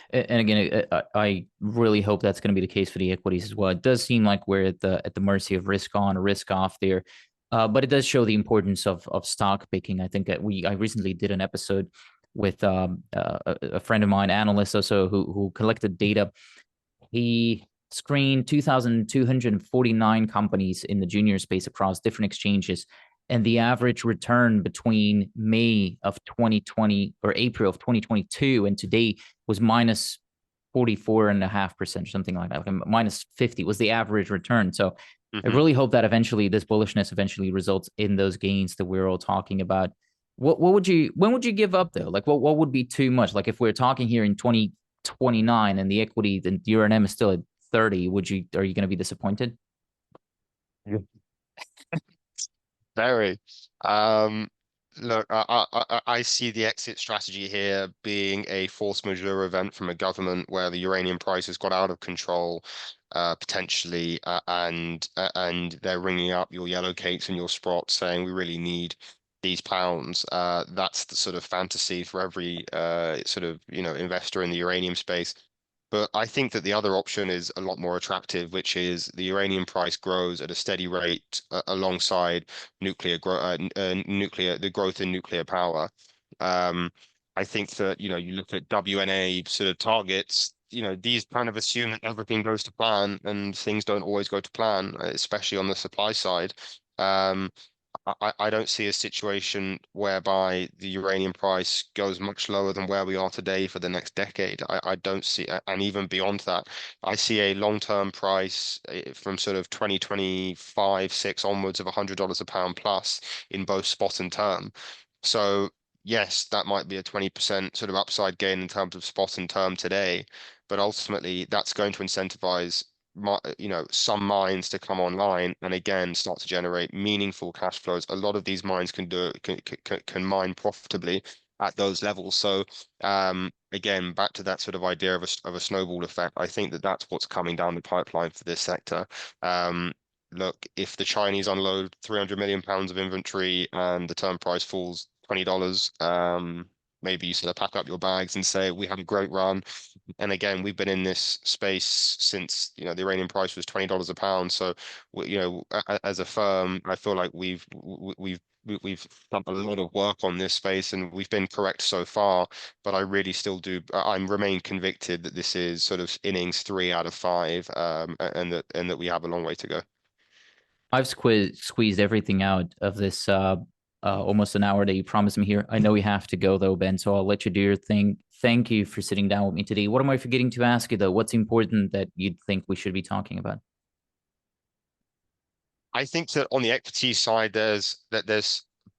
And again, I really hope that's going to be the case for the equities as well. It does seem like we're at the mercy of risk on or risk off there, but it does show the importance of stock picking. I think that I recently did an episode with a friend of mine, analyst also, who collected data. He screened 2,249 companies in the junior space across different exchanges. And the average return between May of 2020 or April of 2022 and today was minus 44.5%, something like that. Minus 50 was the average return. So I Hmm. really hope that eventually this bullishness eventually results in those gains that we're all talking about. What would you, when would you give up though? Like what would be too much? Like if we're talking here in 2029 and the equity, the Uranium is still at 30, are you going to be disappointed? Very. Um, Look, I see the exit strategy here being a force majeure event from a government where the uranium price has got out of control, potentially, and they're ringing up your yellow cakes and your sprots, saying we really need these pounds. That's the sort of fantasy for every sort of investor in the uranium space. But I think that the other option is a lot more attractive, which is the uranium price grows at a steady rate alongside the growth in nuclear power. Um, I think that, you look at WNA sort of targets, these kind of assume that everything goes to plan, and things don't always go to plan, especially on the supply side. Um, I don't see a situation whereby the uranium price goes much lower than where we are today for the next decade. I don't see, and even beyond that, I see a long-term price from sort of 2025, 6 onwards of $100 a pound plus in both spot and term. So yes, that might be a 20% sort of upside gain in terms of spot and term today, but ultimately that's going to incentivize some mines to come online and again start to generate meaningful cash flows. A lot of these mines can mine profitably at those levels. So again, back to that sort of idea of a snowball effect. I think that that's what's coming down the pipeline for this sector. Look, if the Chinese unload 300 million pounds of inventory and the term price falls $20, maybe you sort of pack up your bags and say we had a great run. And again, we've been in this space since, the Iranian price was $20 a pound. So, as a firm, I feel like we've done a lot of work on this space and we've been correct so far. But I really still do. I remain convicted that this is sort of innings 3 out of 5, and that we have a long way to go. I've squeezed everything out of this almost an hour that you promised me here. I know we have to go though, Ben, so I'll let you do your thing. Thank you for sitting down with me today. What am I forgetting to ask you though? What's important that you'd think we should be talking about? I think that on the equity side, there's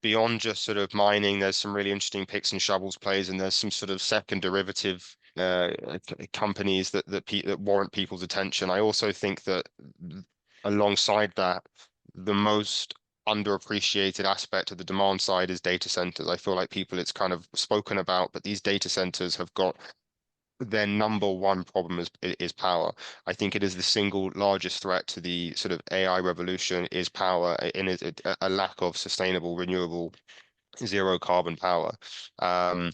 beyond just sort of mining, there's some really interesting picks and shovels plays, and there's some sort of second derivative companies that warrant people's attention. I also think that alongside that, the most underappreciated aspect of the demand side is data centers. I feel like it's kind of spoken about, but these data centers have got their number one problem is power. I think it is the single largest threat to the sort of AI revolution is power, and is a lack of sustainable, renewable, zero carbon power. Um,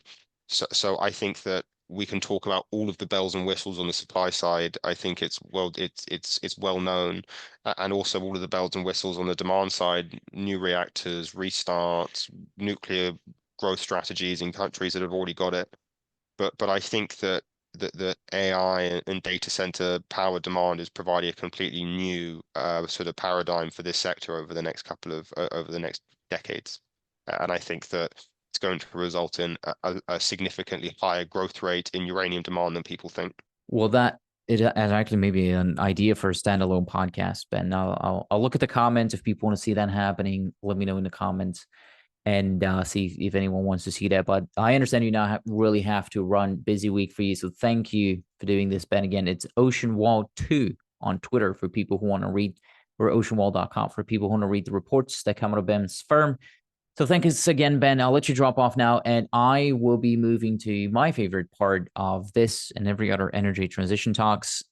so I think that we can talk about all of the bells and whistles on the supply side. I think it's well known, and also all of the bells and whistles on the demand side, new reactors, restarts, nuclear growth strategies in countries that have already got it. But I think that the AI and data center power demand is providing a completely new sort of paradigm for this sector over the next decades, and I think that it's going to result in a significantly higher growth rate in uranium demand than people think. Well, it as actually maybe an idea for a standalone podcast, Ben. I'll look at the comments if people want to see that happening. Let me know in the comments and see if anyone wants to see that. But I understand you now really have to run. Busy week for you, so thank you for doing this, Ben. Again, it's Oceanwall2 on Twitter for people who want to read, or oceanwall.com for people who want to read the reports that come out of Ben's firm. So thanks again, Ben. I'll let you drop off now, and I will be moving to my favorite part of this and every other energy transition talks,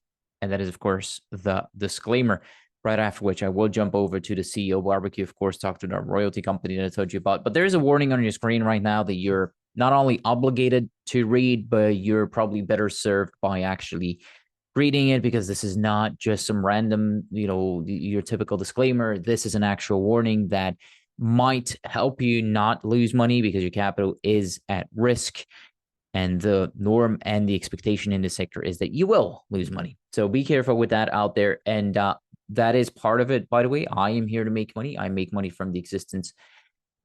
and that is, of course, the disclaimer. Right after which I will jump over to the CEO barbecue, of course, talk to the royalty company that I told you about. But there's a warning on your screen right now that you're not only obligated to read, but you're probably better served by actually reading it, because this is not just some random, your typical disclaimer. This is an actual warning that might help you not lose money because your capital is at risk. And the norm and the expectation in the sector is that you will lose money. So be careful with that out there. And that is part of it. By the way, I am here to make money. I make money from the existence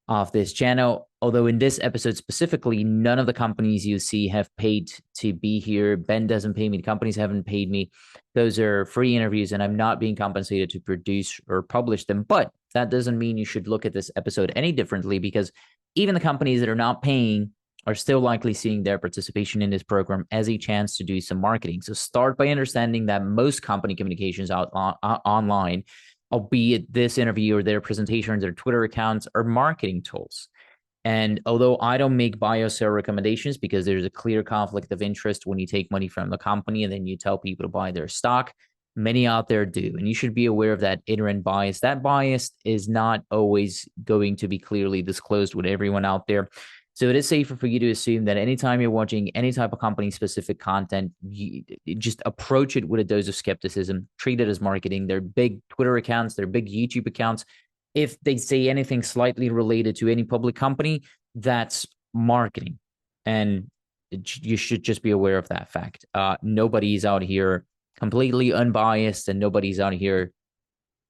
of this channel. Although in this episode specifically, none of the companies you see have paid to be here. Ben doesn't pay me. The companies haven't paid me. Those are free interviews, and I'm not being compensated to produce or publish them. But that doesn't mean you should look at this episode any differently, because even the companies that are not paying are still likely seeing their participation in this program as a chance to do some marketing. So start by understanding that most company communications out online, albeit this interview or their presentation or their Twitter accounts, are marketing tools. And although I don't make buy or sell recommendations, because there's a clear conflict of interest when you take money from the company and then you tell people to buy their stock, many out there do. And you should be aware of that inherent bias. That bias is not always going to be clearly disclosed with everyone out there. So it is safer for you to assume that anytime you're watching any type of company-specific content, you just approach it with a dose of skepticism. Treat it as marketing. They're big Twitter accounts. They're big YouTube accounts. If they say anything slightly related to any public company, that's marketing. And you should just be aware of that fact. Nobody's out here completely unbiased, and nobody's out here,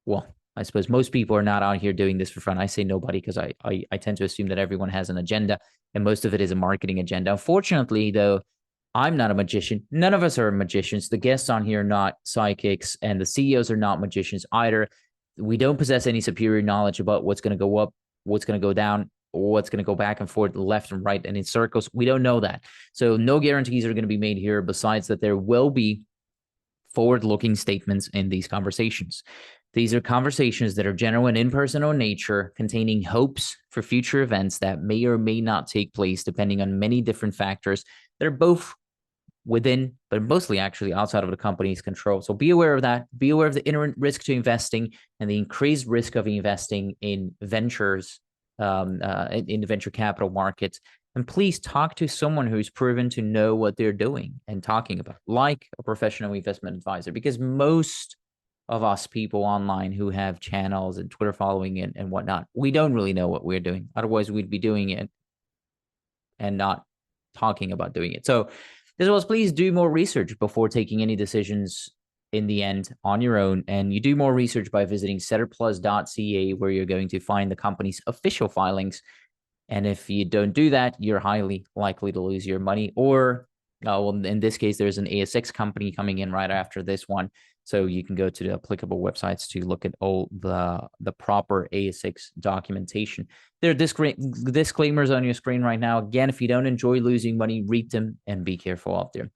well, I suppose most people are not out here doing this for fun. I say nobody because I tend to assume that everyone has an agenda, and most of it is a marketing agenda. Unfortunately, though, I'm not a magician. None of us are magicians. The guests on here are not psychics, and the CEOs are not magicians either. We don't possess any superior knowledge about what's going to go up, what's going to go down, or what's going to go back and forth, left and right, and in circles. We don't know that. So no guarantees are going to be made here, besides that there will be forward-looking statements in these conversations. These are conversations that are general and impersonal in nature, containing hopes for future events that may or may not take place, depending on many different factors that are both within, but mostly actually outside of the company's control. So be aware of that. Be aware of the inherent risk to investing and the increased risk of investing in ventures, in the venture capital markets. And please talk to someone who's proven to know what they're doing and talking about, like a professional investment advisor, because most of us people online who have channels and Twitter following and whatnot, we don't really know what we're doing. Otherwise, we'd be doing it and not talking about doing it. So as well as, please do more research before taking any decisions in the end on your own. And you do more research by visiting setterplus.ca, where you're going to find the company's official filings. And if you don't do that, you're highly likely to lose your money. Or, well, in this case, there's an ASX company coming in right after this one. So you can go to the applicable websites to look at all the proper ASX documentation. There are disclaimers on your screen right now. Again, if you don't enjoy losing money, read them and be careful out there.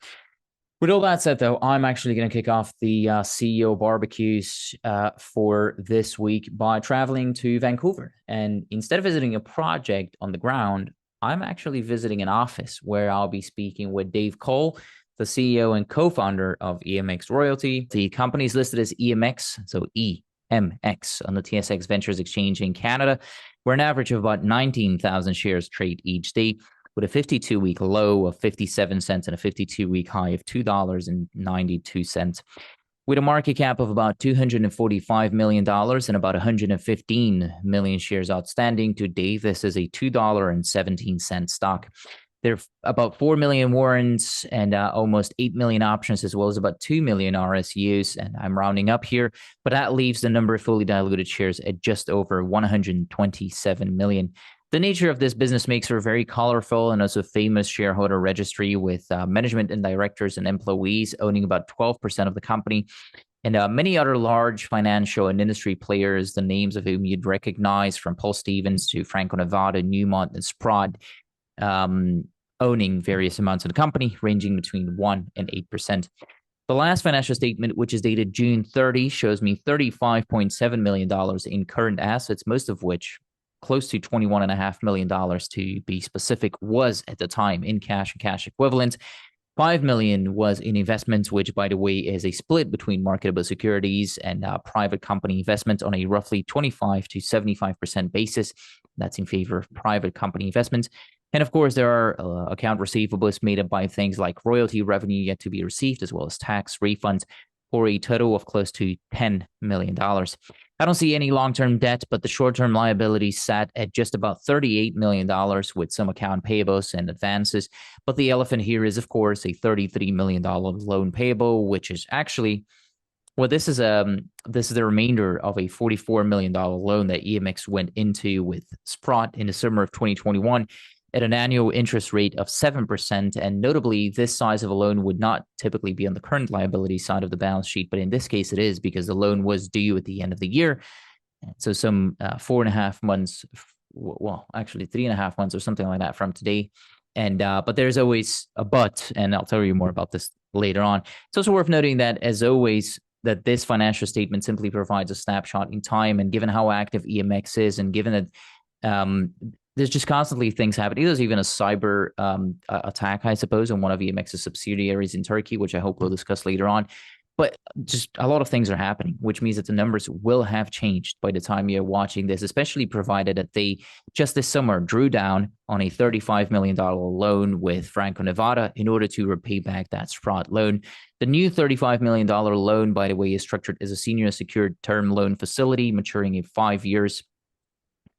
With all that said, though, I'm actually going to kick off the CEO barbecues for this week by traveling to Vancouver. And instead of visiting a project on the ground, I'm actually visiting an office where I'll be speaking with Dave Cole, the CEO and co-founder of EMX Royalty. The company is listed as EMX, so EMX on the TSX Ventures Exchange in Canada, where an average of about 19,000 shares trade each day, with a 52-week low of 57 cents and a 52-week high of $2.92, with a market cap of about $245 million and about 115 million shares outstanding today. This is a $2.17 stock. There are about 4 million warrants and almost 8 million options, as well as about 2 million RSUs. And I'm rounding up here, but that leaves the number of fully diluted shares at just over 127 million. The nature of this business makes her very colorful and also famous shareholder registry with management and directors and employees owning about 12% of the company. And many other large financial and industry players, the names of whom you'd recognize from Paul Stevens to Franco-Nevada, Newmont, and Sprott, owning various amounts of the company, ranging between 1 and 8%. The last financial statement, which is dated June 30, shows me $35.7 million in current assets, most of which, close to $21.5 million to be specific, was at the time in cash and cash equivalents. $5 million was in investments, which, by the way, is a split between marketable securities and private company investments on a roughly 25 to 75% basis. That's in favor of private company investments. And of course, there are account receivables made up by things like royalty revenue yet to be received, as well as tax refunds, for a total of close to $10 million. I don't see any long-term debt, but the short-term liabilities sat at just about $38 million with some account payables and advances. But the elephant here is, of course, a $33 million loan payable, which is actually, well, this is the remainder of a $44 million loan that EMX went into with Sprott in the summer of 2021 at an annual interest rate of 7%. And notably, this size of a loan would not typically be on the current liability side of the balance sheet, but in this case it is, because the loan was due at the end of the year. So some 4.5 months, well, actually 3.5 months or something like that from today. And but there's always a but, and I'll tell you more about this later on. It's also worth noting that, as always, that this financial statement simply provides a snapshot in time, and given how active EMX is, and given that there's just constantly things happening. There's even a cyber attack, I suppose, on one of EMX's subsidiaries in Turkey, which I hope we'll discuss later on. But just a lot of things are happening, which means that the numbers will have changed by the time you're watching this, especially provided that they just this summer drew down on a $35 million loan with Franco-Nevada in order to repay back that Sprott loan. The new $35 million loan, by the way, is structured as a senior secured term loan facility maturing in 5 years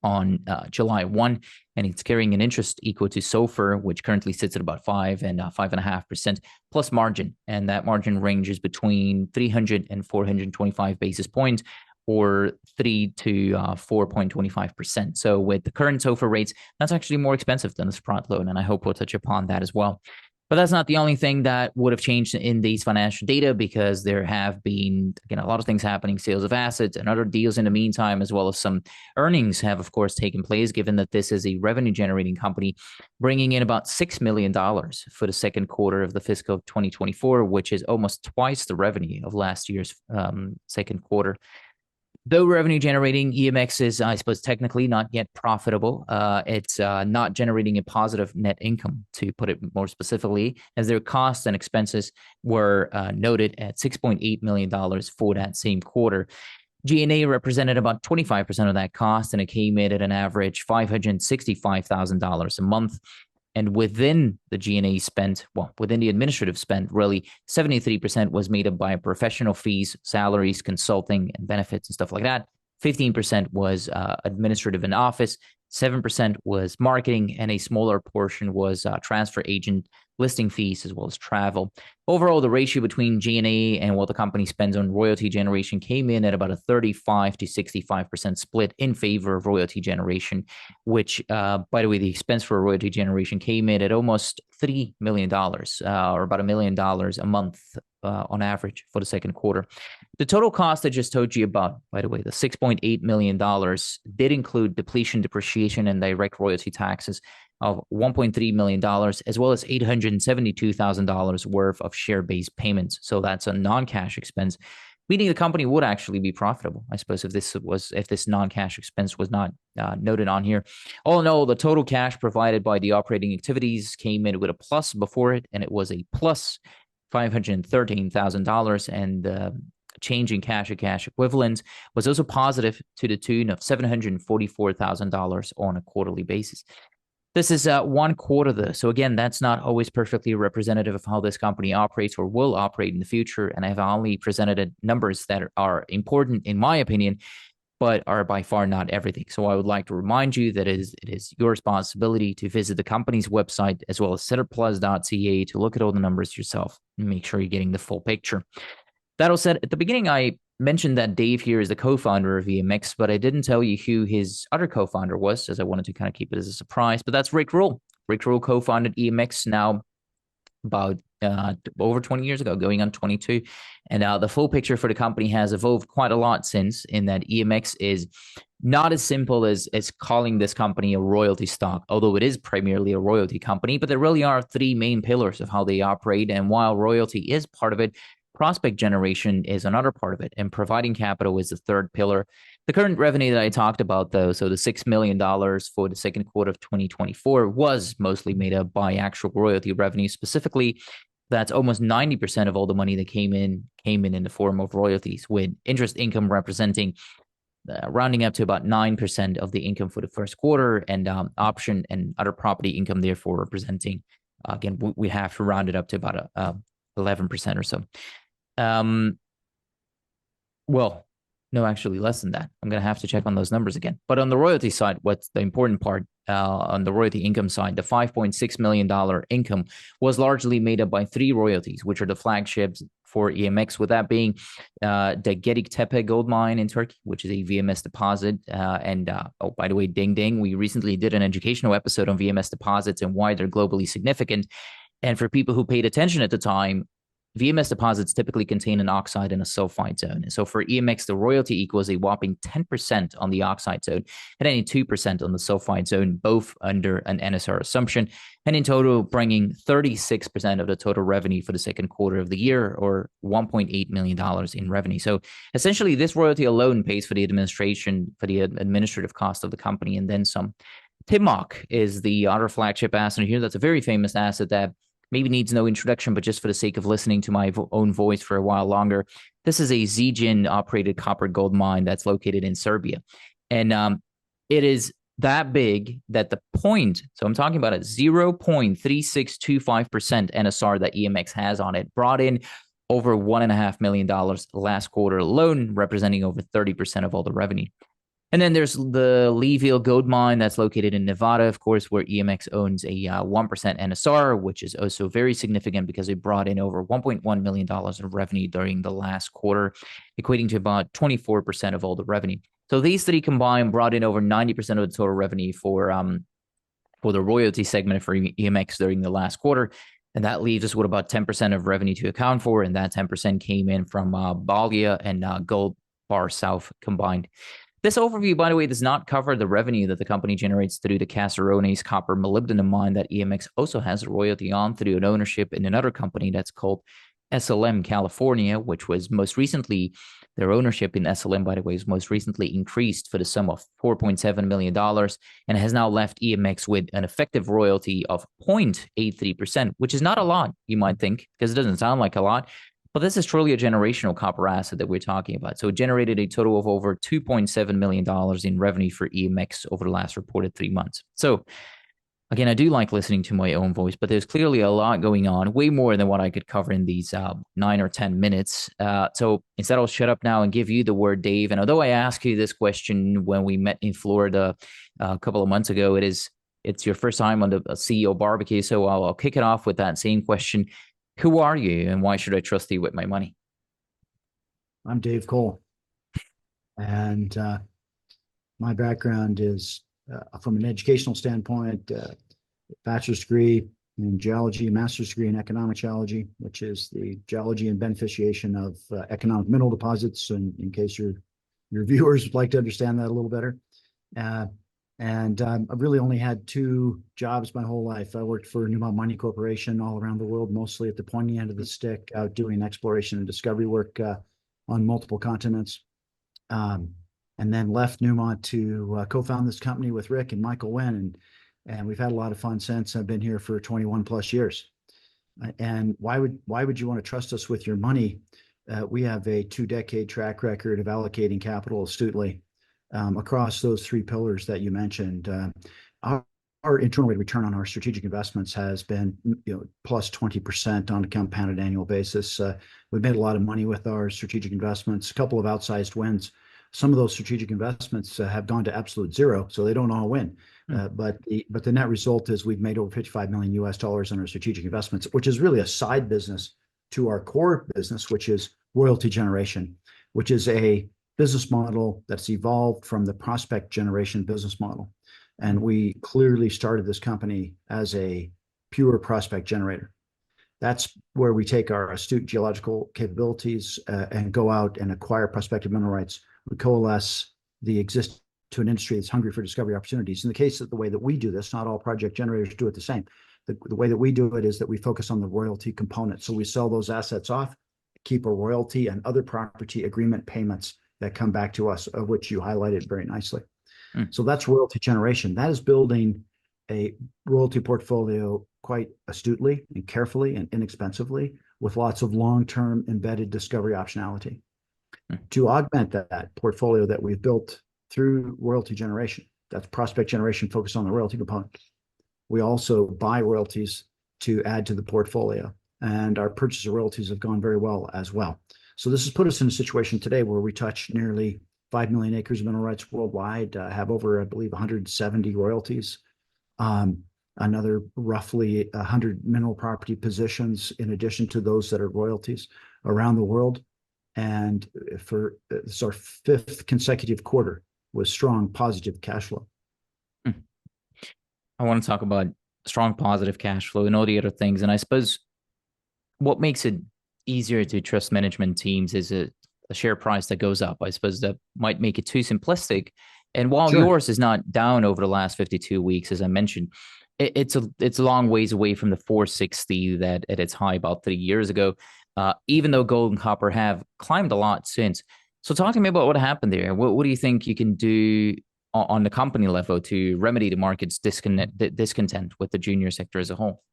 on July 1, and it's carrying an interest equal to SOFR, which currently sits at about 5 and 5.5% plus margin. And that margin ranges between 300 and 425 basis points, or 3 to 4.25%. So with the current SOFR rates, that's actually more expensive than the Sprott loan, and I hope we'll touch upon that as well. But that's not the only thing that would have changed in these financial data, because there have been, again, a lot of things happening, sales of assets and other deals in the meantime, as well as some earnings have, of course, taken place, given that this is a revenue-generating company, bringing in about $6 million for the second quarter of the fiscal 2024, which is almost twice the revenue of last year's second quarter. Though revenue generating, EMX is, I suppose, technically not yet profitable. It's not generating a positive net income, to put it more specifically, as their costs and expenses were noted at $6.8 million for that same quarter. G&A represented about 25% of that cost, and it came in at an average $565,000 a month. And within the G&A spent, well, within the administrative spend, really, 73% was made up by professional fees, salaries, consulting, and benefits and stuff like that. 15% was administrative and office. 7% was marketing, and a smaller portion was transfer agent listing fees, as well as travel. Overall, the ratio between G&A and what the company spends on royalty generation came in at about a 35 to 65% split in favor of royalty generation, which, by the way, the expense for royalty generation came in at almost $3 million, or about $1 million a month on average for the second quarter. The total cost I just told you about, by the way, the $6.8 million, did include depletion, depreciation, and direct royalty taxes of $1.3 million, as well as $872,000 worth of share-based payments. So that's a non-cash expense, meaning the company would actually be profitable, I suppose, if this non-cash expense was not noted on here. All in all, the total cash provided by the operating activities came in with a plus before it, and it was a plus $513,000, and the change in cash and cash equivalents was also positive to the tune of $744,000 on a quarterly basis. This is 1 quarter, though. So again, that's not always perfectly representative of how this company operates or will operate in the future. And I've only presented numbers that are important, in my opinion, but are by far not everything. So I would like to remind you that it is your responsibility to visit the company's website, as well as setupplus.ca, to look at all the numbers yourself and make sure you're getting the full picture. That all said, at the beginning, I mentioned that Dave here is the co-founder of EMX, but I didn't tell you who his other co-founder was, as I wanted to kind of keep it as a surprise. But that's Rick Rule. Rick Rule co-founded EMX now about over 20 years ago, going on 22. And the full picture for the company has evolved quite a lot since, in that EMX is not as simple as calling this company a royalty stock, although it is primarily a royalty company. But there really are three main pillars of how they operate. And while royalty is part of it, prospect generation is another part of it, and providing capital is the third pillar. The current revenue that I talked about, though, so the $6 million for the second quarter of 2024 was mostly made up by actual royalty revenue. Specifically, that's almost 90% of all the money that came in the form of royalties, with interest income representing rounding up to about 9% of the income for the first quarter, and option and other property income therefore representing, again, we have to round it up to about 11% or so. Well, no, actually less than that. I'm going to have to check on those numbers again. But on the royalty side, what's the important part, on the royalty income side, the $5.6 million income was largely made up by three royalties, which are the flagships for EMX, with that being the Gediktepe gold mine in Turkey, which is a VMS deposit. Oh, by the way, ding, ding, we recently did an educational episode on VMS deposits and why they're globally significant. And for people who paid attention at the time, VMS deposits typically contain an oxide and a sulfide zone. And so for EMX, the royalty equals a whopping 10% on the oxide zone and only 2% on the sulfide zone, both under an NSR assumption, and in total bringing 36% of the total revenue for the second quarter of the year, or $1.8 million in revenue. So essentially, this royalty alone pays for the administrative cost of the company and then some. Timok is the other flagship asset here. That's a very famous asset that maybe needs no introduction, but just for the sake of listening to my own voice for a while longer, this is a Zijin-operated copper gold mine that's located in Serbia. And it is that big that the point, so I'm talking about a 0.3625% NSR that EMX has on it, brought in over $1.5 million last quarter alone, representing over 30% of all the revenue. And then there's the Leeville gold mine that's located in Nevada, of course, where EMX owns a 1% NSR, which is also very significant because it brought in over $1.1 million of revenue during the last quarter, equating to about 24% of all the revenue. So these three combined brought in over 90% of the total revenue for the royalty segment for EMX during the last quarter. And that leaves us with about 10% of revenue to account for. And that 10% came in from Balgia and Gold Bar South combined. This overview, by the way, does not cover the revenue that the company generates through the Caserones copper molybdenum mine that EMX also has a royalty on through an ownership in another company that's called SLM California, which was most recently, their ownership in SLM, by the way, is most recently increased for the sum of $4.7 million and has now left EMX with an effective royalty of 0.83%, which is not a lot, you might think, because it doesn't sound like a lot. But this is truly a generational copper asset that we're talking about. So it generated a total of over $2.7 million in revenue for EMX over the last reported 3 months. So again, I do like listening to my own voice, but there's clearly a lot going on, way more than what I could cover in these 9 or 10 minutes. So instead, I'll shut up now and give you the word, Dave. And although I asked you this question when we met in Florida a couple of months ago, it's your first time on the CEO barbecue. So I'll kick it off with that same question. Who are you, and why should I trust you with my money? I'm Dave Cole, and my background is from an educational standpoint, bachelor's degree in geology, master's degree in economic geology, which is the geology and beneficiation of economic mineral deposits, and in case your viewers would like to understand that a little better. And I've really only had 2 jobs my whole life. I worked for Newmont Mining Corporation all around the world, mostly at the pointy end of the stick, out doing exploration and discovery work on multiple continents. And then left Newmont to co-found this company with Rick and Michael Wynn. And we've had a lot of fun since. I've been here for 21 plus years. And why would you want to trust us with your money? We have a 2-decade track record of allocating capital astutely across those 3 pillars that you mentioned. Our internal rate of return on our strategic investments has been, plus 20% on a compounded annual basis. We've made a lot of money with our strategic investments, a couple of outsized wins. Some of those strategic investments have gone to absolute zero, so they don't all win. But the net result is we've made over $55 million on our strategic investments, which is really a side business to our core business, which is royalty generation. which is a business model that's evolved from the prospect generation business model. And we clearly started this company as a pure prospect generator. That's where we take our astute geological capabilities and go out and acquire prospective mineral rights. We coalesce the exist to an industry that's hungry for discovery opportunities. In the case of the way that we do this, not all project generators do it the same. The way that we do it is that we focus on the royalty component. So we sell those assets off, keep a royalty and other property agreement payments that come back to us, of which you highlighted very nicely. So that's royalty generation. That is building a royalty portfolio quite astutely and carefully and inexpensively with lots of long-term embedded discovery optionality. To augment that portfolio that we've built through royalty generation, that's prospect generation focused on the royalty component. We also buy royalties to add to the portfolio, and our purchase of royalties have gone very well as well. So this has put us in a situation today where we touch nearly 5 million acres of mineral rights worldwide, have over, I believe, 170 royalties, another roughly 100 mineral property positions in addition to those that are royalties around the world. And for this is our 5th consecutive quarter with strong positive cash flow. I want to talk about strong positive cash flow and all the other things. And I suppose what makes it easier to trust management teams is a share price that goes up. I suppose that might make it too simplistic. And while yours is not down over the last 52 weeks, as I mentioned, it's a long ways away from the 460 that at its high about 3 years ago, even though gold and copper have climbed a lot since. So talk to me about what happened there. What do you think you can do on the company level to remedy the market's discontent with the junior sector as a whole?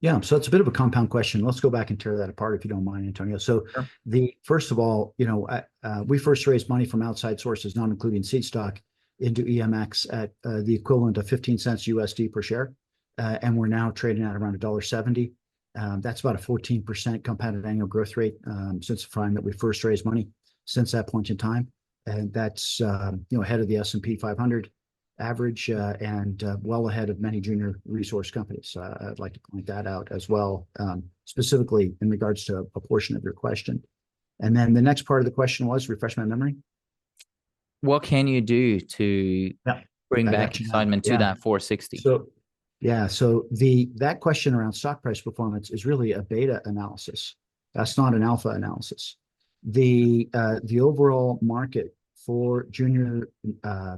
Yeah, so it's a bit of a compound question. Let's go back and tear that apart if you don't mind, Antonio. So first of all, we first raised money from outside sources, not including seed stock, into EMX at the equivalent of 15 cents USD per share. And we're now trading at around $1.70. That's about a 14% compounded annual growth rate since the time that we first raised money since that point in time. And that's ahead of the S&P 500 average and well ahead of many junior resource companies. I'd like to point that out as well, specifically in regards to a portion of your question. And then the next part of the question was, refresh my memory. What can you do to bring back excitement to that 460? So that question around stock price performance is really a beta analysis. That's not an alpha analysis. The overall market for junior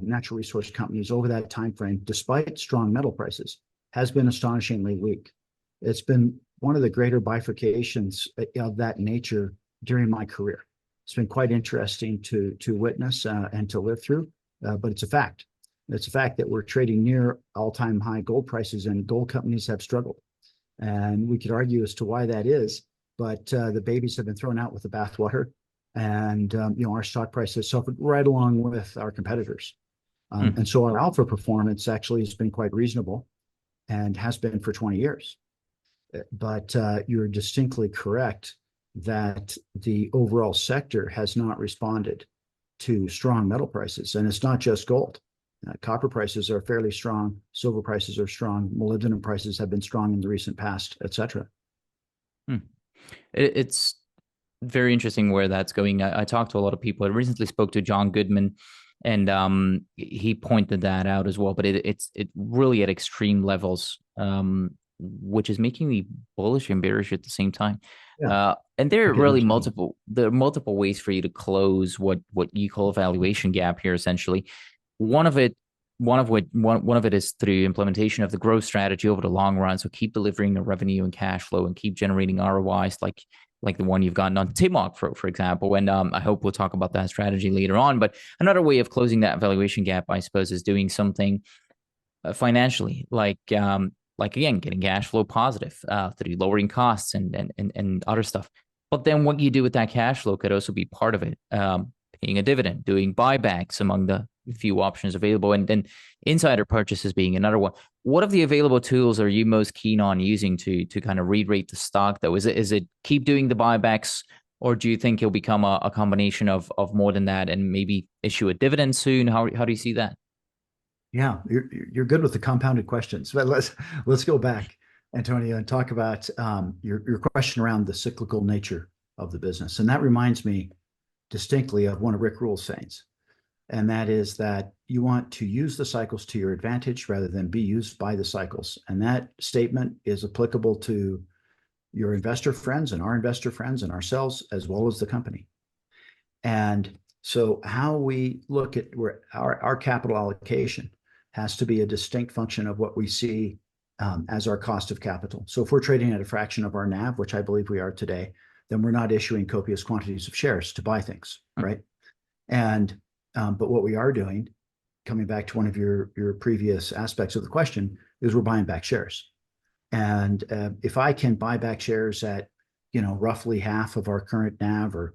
natural resource companies over that time frame, despite strong metal prices, has been astonishingly weak. It's been one of the greater bifurcations of that nature during my career. It's been quite interesting to witness and to live through, but it's a fact. It's a fact that we're trading near all-time high gold prices, and gold companies have struggled. And we could argue as to why that is, but the babies have been thrown out with the bathwater. And our stock price has suffered right along with our competitors. And so our alpha performance actually has been quite reasonable and has been for 20 years. But you're distinctly correct that the overall sector has not responded to strong metal prices. And it's not just gold. Copper prices are fairly strong. Silver prices are strong. Molybdenum prices have been strong in the recent past, et cetera. It's very interesting where that's going. I talked to a lot of people. I recently spoke to John Goodman, and he pointed that out as well. But it's really at extreme levels, which is making me bullish and bearish at the same time. And there are really multiple ways for you to close what you call a valuation gap here. Essentially, one of it is through implementation of the growth strategy over the long run. So keep delivering the revenue and cash flow and keep generating ROIs like the one you've gotten on Timok, for example. And I hope we'll talk about that strategy later on. But another way of closing that valuation gap, I suppose, is doing something financially, like again, getting cash flow positive through lowering costs and other stuff. But then what you do with that cash flow could also be part of it. Paying a dividend, doing buybacks among the few options available, and then insider purchases being another one. What of the available tools are you most keen on using to kind of re-rate the stock, though? Is it keep doing the buybacks, or do you think it'll become a combination of more than that and maybe issue a dividend soon? How do you see that? Yeah, you're good with the compounded questions. But let's go back, Antonio, and talk about your question around the cyclical nature of the business. And that reminds me distinctly of one of Rick Rule's sayings. And that is that you want to use the cycles to your advantage rather than be used by the cycles. And that statement is applicable to your investor friends and our investor friends and ourselves, as well as the company. And so how we look at where our capital allocation has to be a distinct function of what we see as our cost of capital. So if we're trading at a fraction of our NAV, which I believe we are today, then we're not issuing copious quantities of shares to buy things, right? And but what we are doing, coming back to one of your previous aspects of the question, is we're buying back shares. And if I can buy back shares at, roughly half of our current NAV, or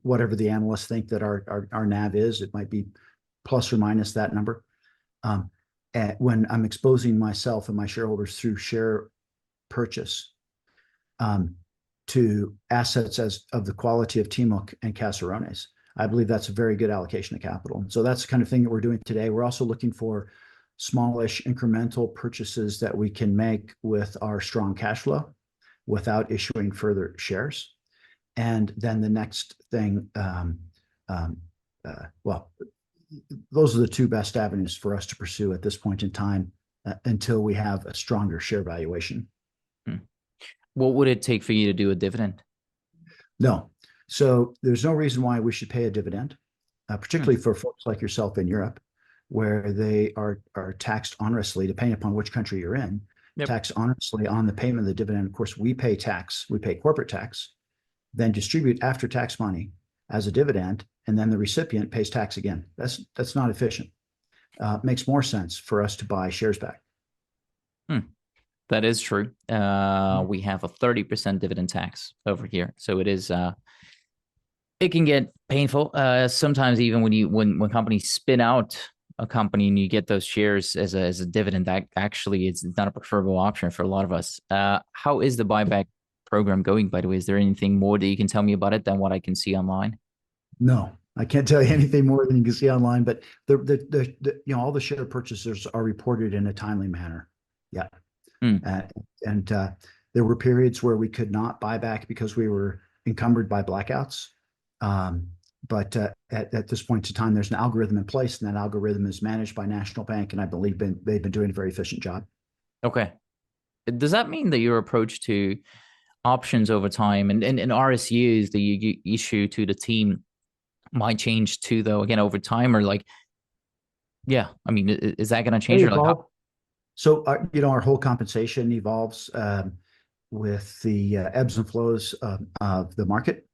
whatever the analysts think that our NAV is, it might be plus or minus that number. When I'm exposing myself and my shareholders through share purchase to assets of the quality of Timok and Caserones, I believe that's a very good allocation of capital. So that's the kind of thing that we're doing today. We're also looking for smallish incremental purchases that we can make with our strong cash flow without issuing further shares. And then the next thing, well, those are the two best avenues for us to pursue at this point in time until we have a stronger share valuation. What would it take for you to do a dividend? No. So there's no reason why we should pay a dividend, particularly for folks like yourself in Europe, where they are taxed onerously, depending upon which country you're in, taxed onerously on the payment of the dividend. Of course, we pay tax, we pay corporate tax, then distribute after-tax money as a dividend, and then the recipient pays tax again. That's not efficient. Makes more sense for us to buy shares back. That is true. We have a 30% dividend tax over here, so it is. It can get painful. Sometimes even when companies spin out a company and you get those shares as a dividend, that actually it's not a preferable option for a lot of us. How is the buyback program going, by the way? Is there anything more that you can tell me about it than what I can see online? No, I can't tell you anything more than you can see online, but all the share purchasers are reported in a timely manner. Yeah. And there were periods where we could not buy back because we were encumbered by blackouts. But at this point in time, there's an algorithm in place, and that algorithm is managed by National Bank, and I believe they've been doing a very efficient job. Okay. Does that mean that your approach to options over time and RSUs that you issue to the team might change too, though, again, over time? Or I mean, is that going to change? So, our whole compensation evolves with the ebbs and flows of the market.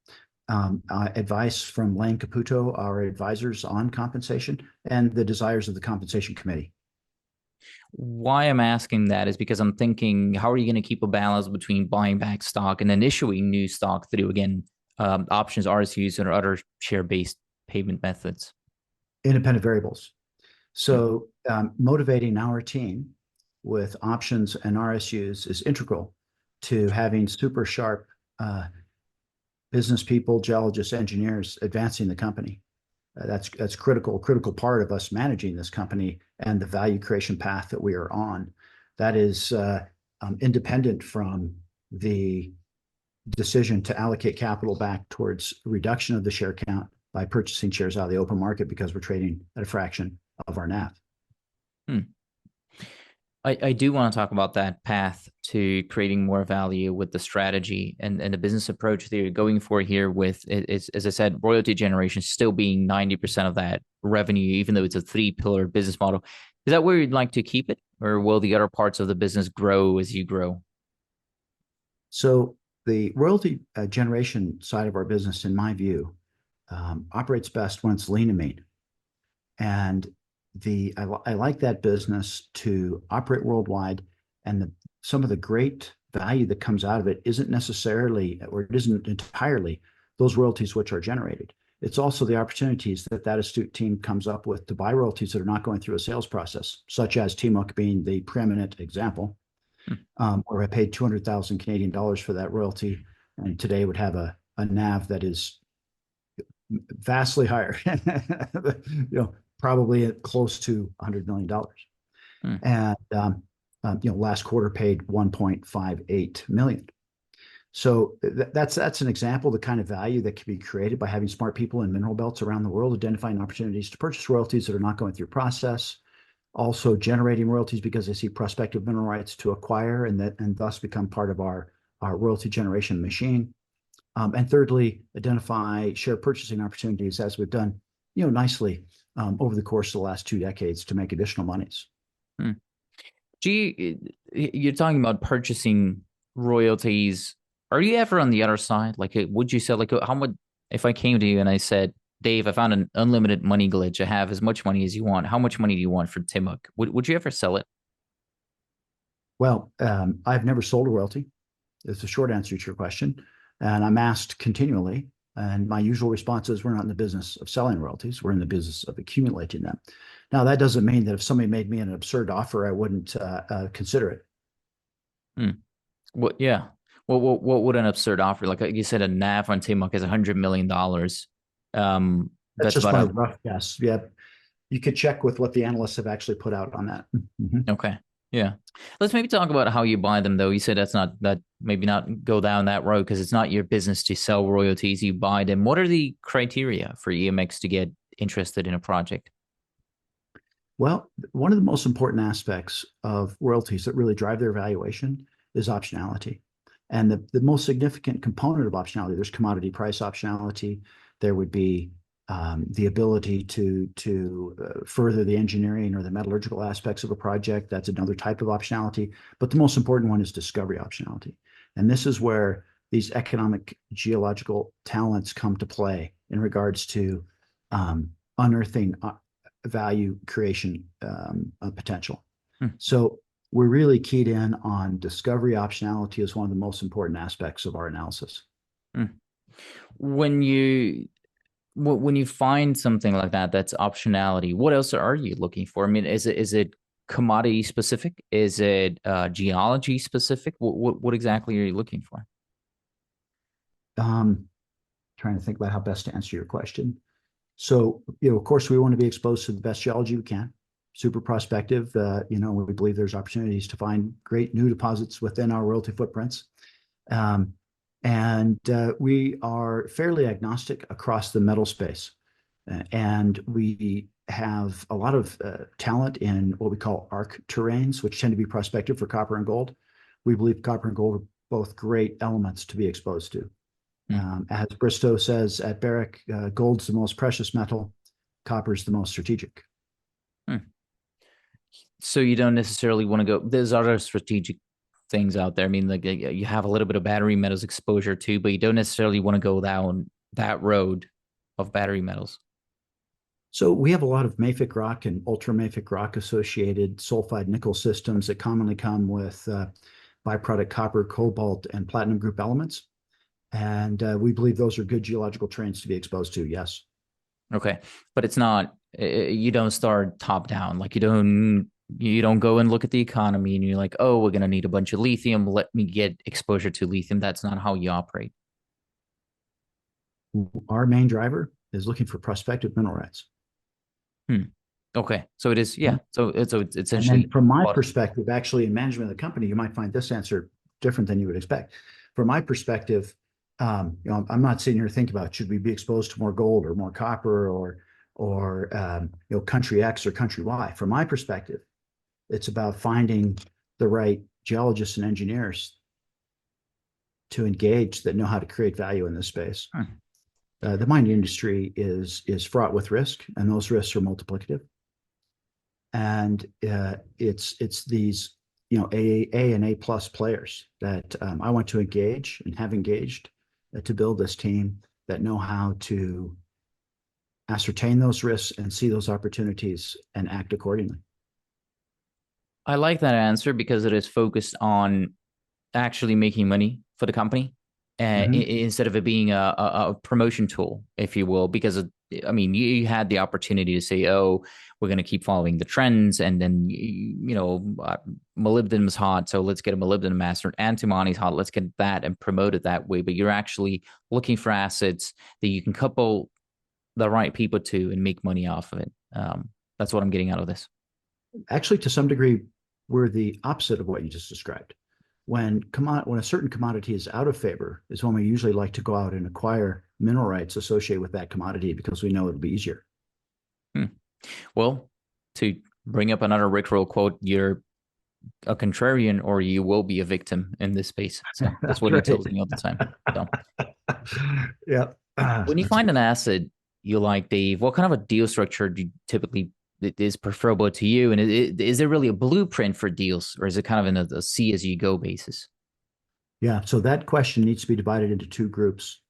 Advice from Lane Caputo, our advisors on compensation, and the desires of the compensation committee. Why I'm asking that is because I'm thinking, how are you going to keep a balance between buying back stock and then issuing new stock through, again, options, RSUs, or other share-based payment methods? Independent variables. So motivating our team with options and RSUs is integral to having super sharp business people, geologists, engineers advancing the company. That's critical part of us managing this company and the value creation path that we are on. That is independent from the decision to allocate capital back towards reduction of the share count by purchasing shares out of the open market because we're trading at a fraction of our NAV. I do want to talk about that path to creating more value with the strategy and the business approach that you're going for here with, as I said, royalty generation still being 90% of that revenue, even though it's a 3-pillar business model. Is that where you'd like to keep it, or will the other parts of the business grow as you grow? So the royalty generation side of our business, in my view, operates best when it's lean and mean. And I like that business to operate worldwide, and some of the great value that comes out of it isn't necessarily, or it isn't entirely, those royalties which are generated. It's also the opportunities that astute team comes up with to buy royalties that are not going through a sales process, such as Timok being the preeminent example, where I paid 200,000 Canadian dollars for that royalty, and today would have a NAV that is vastly higher, probably at close to $100 million. And last quarter paid 1.58 million. So that's an example of the kind of value that can be created by having smart people in mineral belts around the world, identifying opportunities to purchase royalties that are not going through process, also generating royalties because they see prospective mineral rights to acquire and thus become part of our royalty generation machine. And thirdly, identify share purchasing opportunities as we've done, nicely over the course of the last 2 decades to make additional monies. You're talking about purchasing royalties. Are you ever on the other side? Like, would you sell, like, how much, if I came to you and I said, Dave, I found an unlimited money glitch. I have as much money as you want. How much money do you want for Timok? Would you ever sell it? Well, I've never sold a royalty. It's a short answer to your question. And I'm asked continually. And my usual response is we're not in the business of selling royalties. We're in the business of accumulating them. Now, that doesn't mean that if somebody made me an absurd offer, I wouldn't consider it. What? Yeah. What would an absurd offer? Like you said, a NAV on Timok is $100 million. That's That's just about my a rough guess. Yeah. You could check with what the analysts have actually put out on that. okay. Yeah. Let's maybe talk about how you buy them, though. You said maybe not go down that road because it's not your business to sell royalties. You buy them. What are the criteria for EMX to get interested in a project? Well, one of the most important aspects of royalties that really drive their valuation is optionality. And the most significant component of optionality, there's commodity price optionality. There would be the ability to further the engineering or the metallurgical aspects of a project. That's another type of optionality. But the most important one is discovery optionality. And this is where these economic geological talents come to play in regards to unearthing value creation potential. So we're really keyed in on discovery optionality as one of the most important aspects of our analysis. When you find something like that, that's optionality, what else are you looking for? I mean, is it commodity specific? Is it geology specific? What exactly are you looking for? Trying to think about how best to answer your question. So, of course, we want to be exposed to the best geology we can. Super prospective. We believe there's opportunities to find great new deposits within our royalty footprints. And we are fairly agnostic across the metal space. And we have a lot of talent in what we call ARC terrains, which tend to be prospective for copper and gold. We believe copper and gold are both great elements to be exposed to. As Bristow says at Barrick, gold's the most precious metal, copper's the most strategic. So you don't necessarily want to go, there's other strategic things out there. I mean, like you have a little bit of battery metals exposure too, but you don't necessarily want to go down that road of battery metals. So we have a lot of mafic rock and ultramafic rock associated sulfide nickel systems that commonly come with byproduct copper, cobalt, and platinum group elements. And we believe those are good geological terrains to be exposed to, yes. Okay. But it's not, you don't start top down. Like you don't go and look at the economy and you're like, oh, we're going to need a bunch of lithium. Let me get exposure to lithium. That's not how you operate. Our main driver is looking for prospective mineral rights. Okay. So it is, yeah. So it's essentially. And then from my perspective, actually in management of the company, you might find this answer different than you would expect. From my perspective, I'm not sitting here thinking about should we be exposed to more gold or more copper or country X or country Y. From my perspective, it's about finding the right geologists and engineers to engage that know how to create value in this space. The mining industry is fraught with risk, and those risks are multiplicative. And it's these A and A plus players that I want to engage and have engaged to build this team that know how to ascertain those risks and see those opportunities and act accordingly. I like that answer because it is focused on actually making money for the company instead of it being a promotion tool, if you will, because you had the opportunity to say, oh, we're going to keep following the trends. And then, molybdenum is hot. So let's get a molybdenum master. Antimony is hot. Let's get that and promote it that way. But you're actually looking for assets that you can couple the right people to and make money off of it. That's what I'm getting out of this. Actually, to some degree, we're the opposite of what you just described. when a certain commodity is out of favor is when we usually like to go out and acquire mineral rights associated with that commodity because we know it'll be easier. Well, to bring up another Rickroll quote, you're a contrarian or you will be a victim in this space. So that's what he tells me all the time. So yeah. when you find an asset you like, Dave, what kind of a deal structure do you typically is preferable to you? And is there really a blueprint for deals, or is it kind of in a see as you go basis? Yeah, so that question needs to be divided into two groups.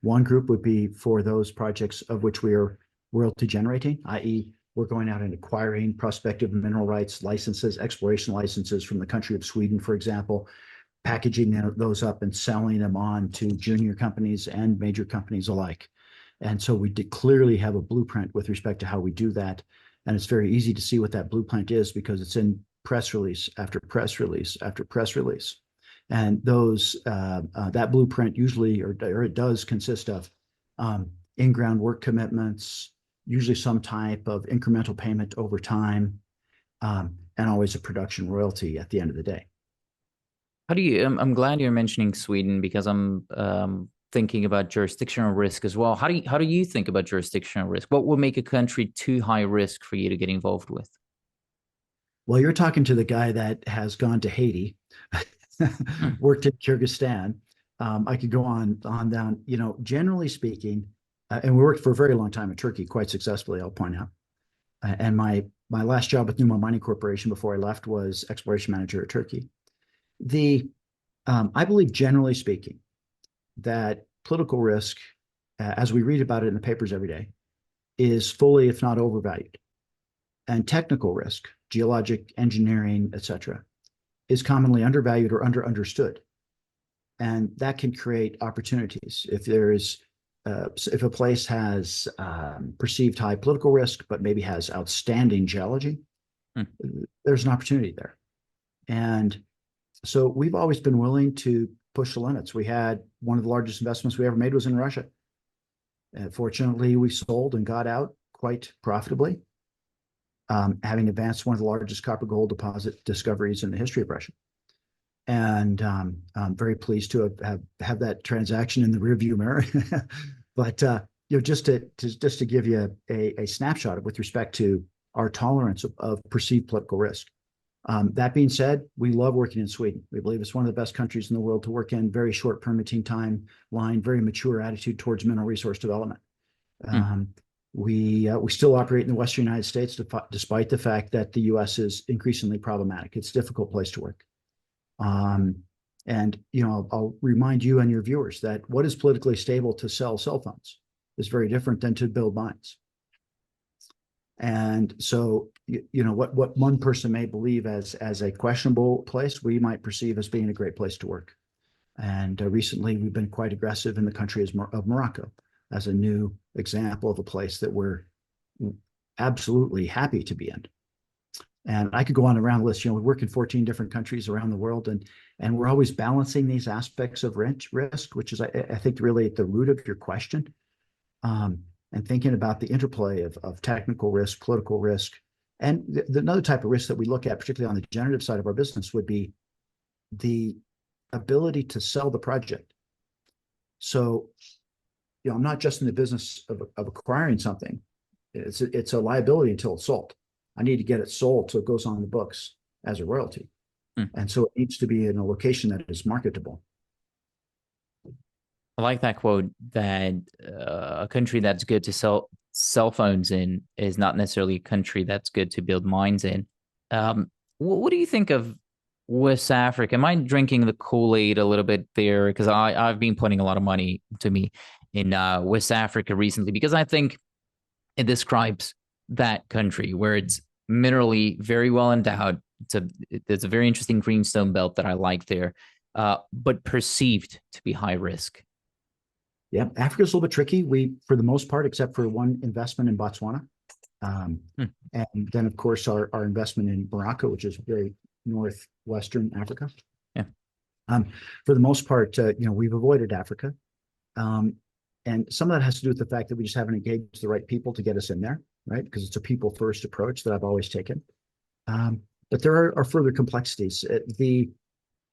One group would be for those projects of which we are royalty generating, i.e., we're going out and acquiring prospective mineral rights licenses, exploration licenses from the country of Sweden, for example, packaging those up and selling them on to junior companies and major companies alike. And so we clearly have a blueprint with respect to how we do that. And it's very easy to see what that blueprint is because it's in press release after press release after press release. And those that blueprint usually, or it does consist of in-ground work commitments, usually some type of incremental payment over time, and always a production royalty at the end of the day. How do you? I'm glad you're mentioning Sweden because I'm thinking about jurisdictional risk as well. How do you think about jurisdictional risk? What would make a country too high risk for you to get involved with? Well, you're talking to the guy that has gone to Haiti, worked in Kyrgyzstan. I could go on down. You know, generally speaking, and we worked for a very long time in Turkey, quite successfully, I'll point out. And my last job with Newmont Mining Corporation before I left was exploration manager at Turkey. I believe, generally speaking, that political risk, as we read about it in the papers every day, is fully, if not overvalued. And technical risk, geologic, engineering, etc., is commonly undervalued or understood. And that can create opportunities. If a place has perceived high political risk, but maybe has outstanding geology, there's an opportunity there. And so we've always been willing to push the limits. We had one of the largest investments we ever made was in Russia. Fortunately, we sold and got out quite profitably, having advanced one of the largest copper gold deposit discoveries in the history of Russia. And I'm very pleased to have that transaction in the rearview mirror. But you know, just to give you a snapshot with respect to our tolerance of perceived political risk. That being said, we love working in Sweden. We believe it's one of the best countries in the world to work in. Very short permitting timeline, very mature attitude towards mineral resource development. We still operate in the Western United States, despite the fact that the U.S. is increasingly problematic. It's a difficult place to work. And you know, I'll remind you and your viewers that what is politically stable to sell cell phones is very different than to build mines. And so, you know, what one person may believe as a questionable place, we might perceive as being a great place to work. And recently, we've been quite aggressive in the country of Morocco as a new example of a place that we're absolutely happy to be in. And I could go on around the list. You know, we work in 14 different countries around the world, and we're always balancing these aspects of risk, which is, I think, really at the root of your question. And thinking about the interplay of technical risk, political risk, and another type of risk that we look at, particularly on the generative side of our business, would be the ability to sell the project. So, you know, I'm not just in the business of acquiring something. It's a liability until it's sold. I need to get it sold so it goes on the books as a royalty. And so it needs to be in a location that is marketable. I like that quote that a country that's good to sell cell phones in is not necessarily a country that's good to build mines in. What do you think of West Africa? Am I drinking the Kool-Aid a little bit there? Because I've been putting a lot of money to me in West Africa recently because I think it describes that country where it's minerally very well endowed. There's a very interesting greenstone belt that I like there, but perceived to be high risk. Yeah, Africa's a little bit tricky. We, for the most part, except for one investment in Botswana. And then, of course, our investment in Morocco, which is very northwestern Africa. Yeah. For the most part, you know, we've avoided Africa. And some of that has to do with the fact that we just haven't engaged the right people to get us in there, right? Because it's a people-first approach that I've always taken. But there are further complexities.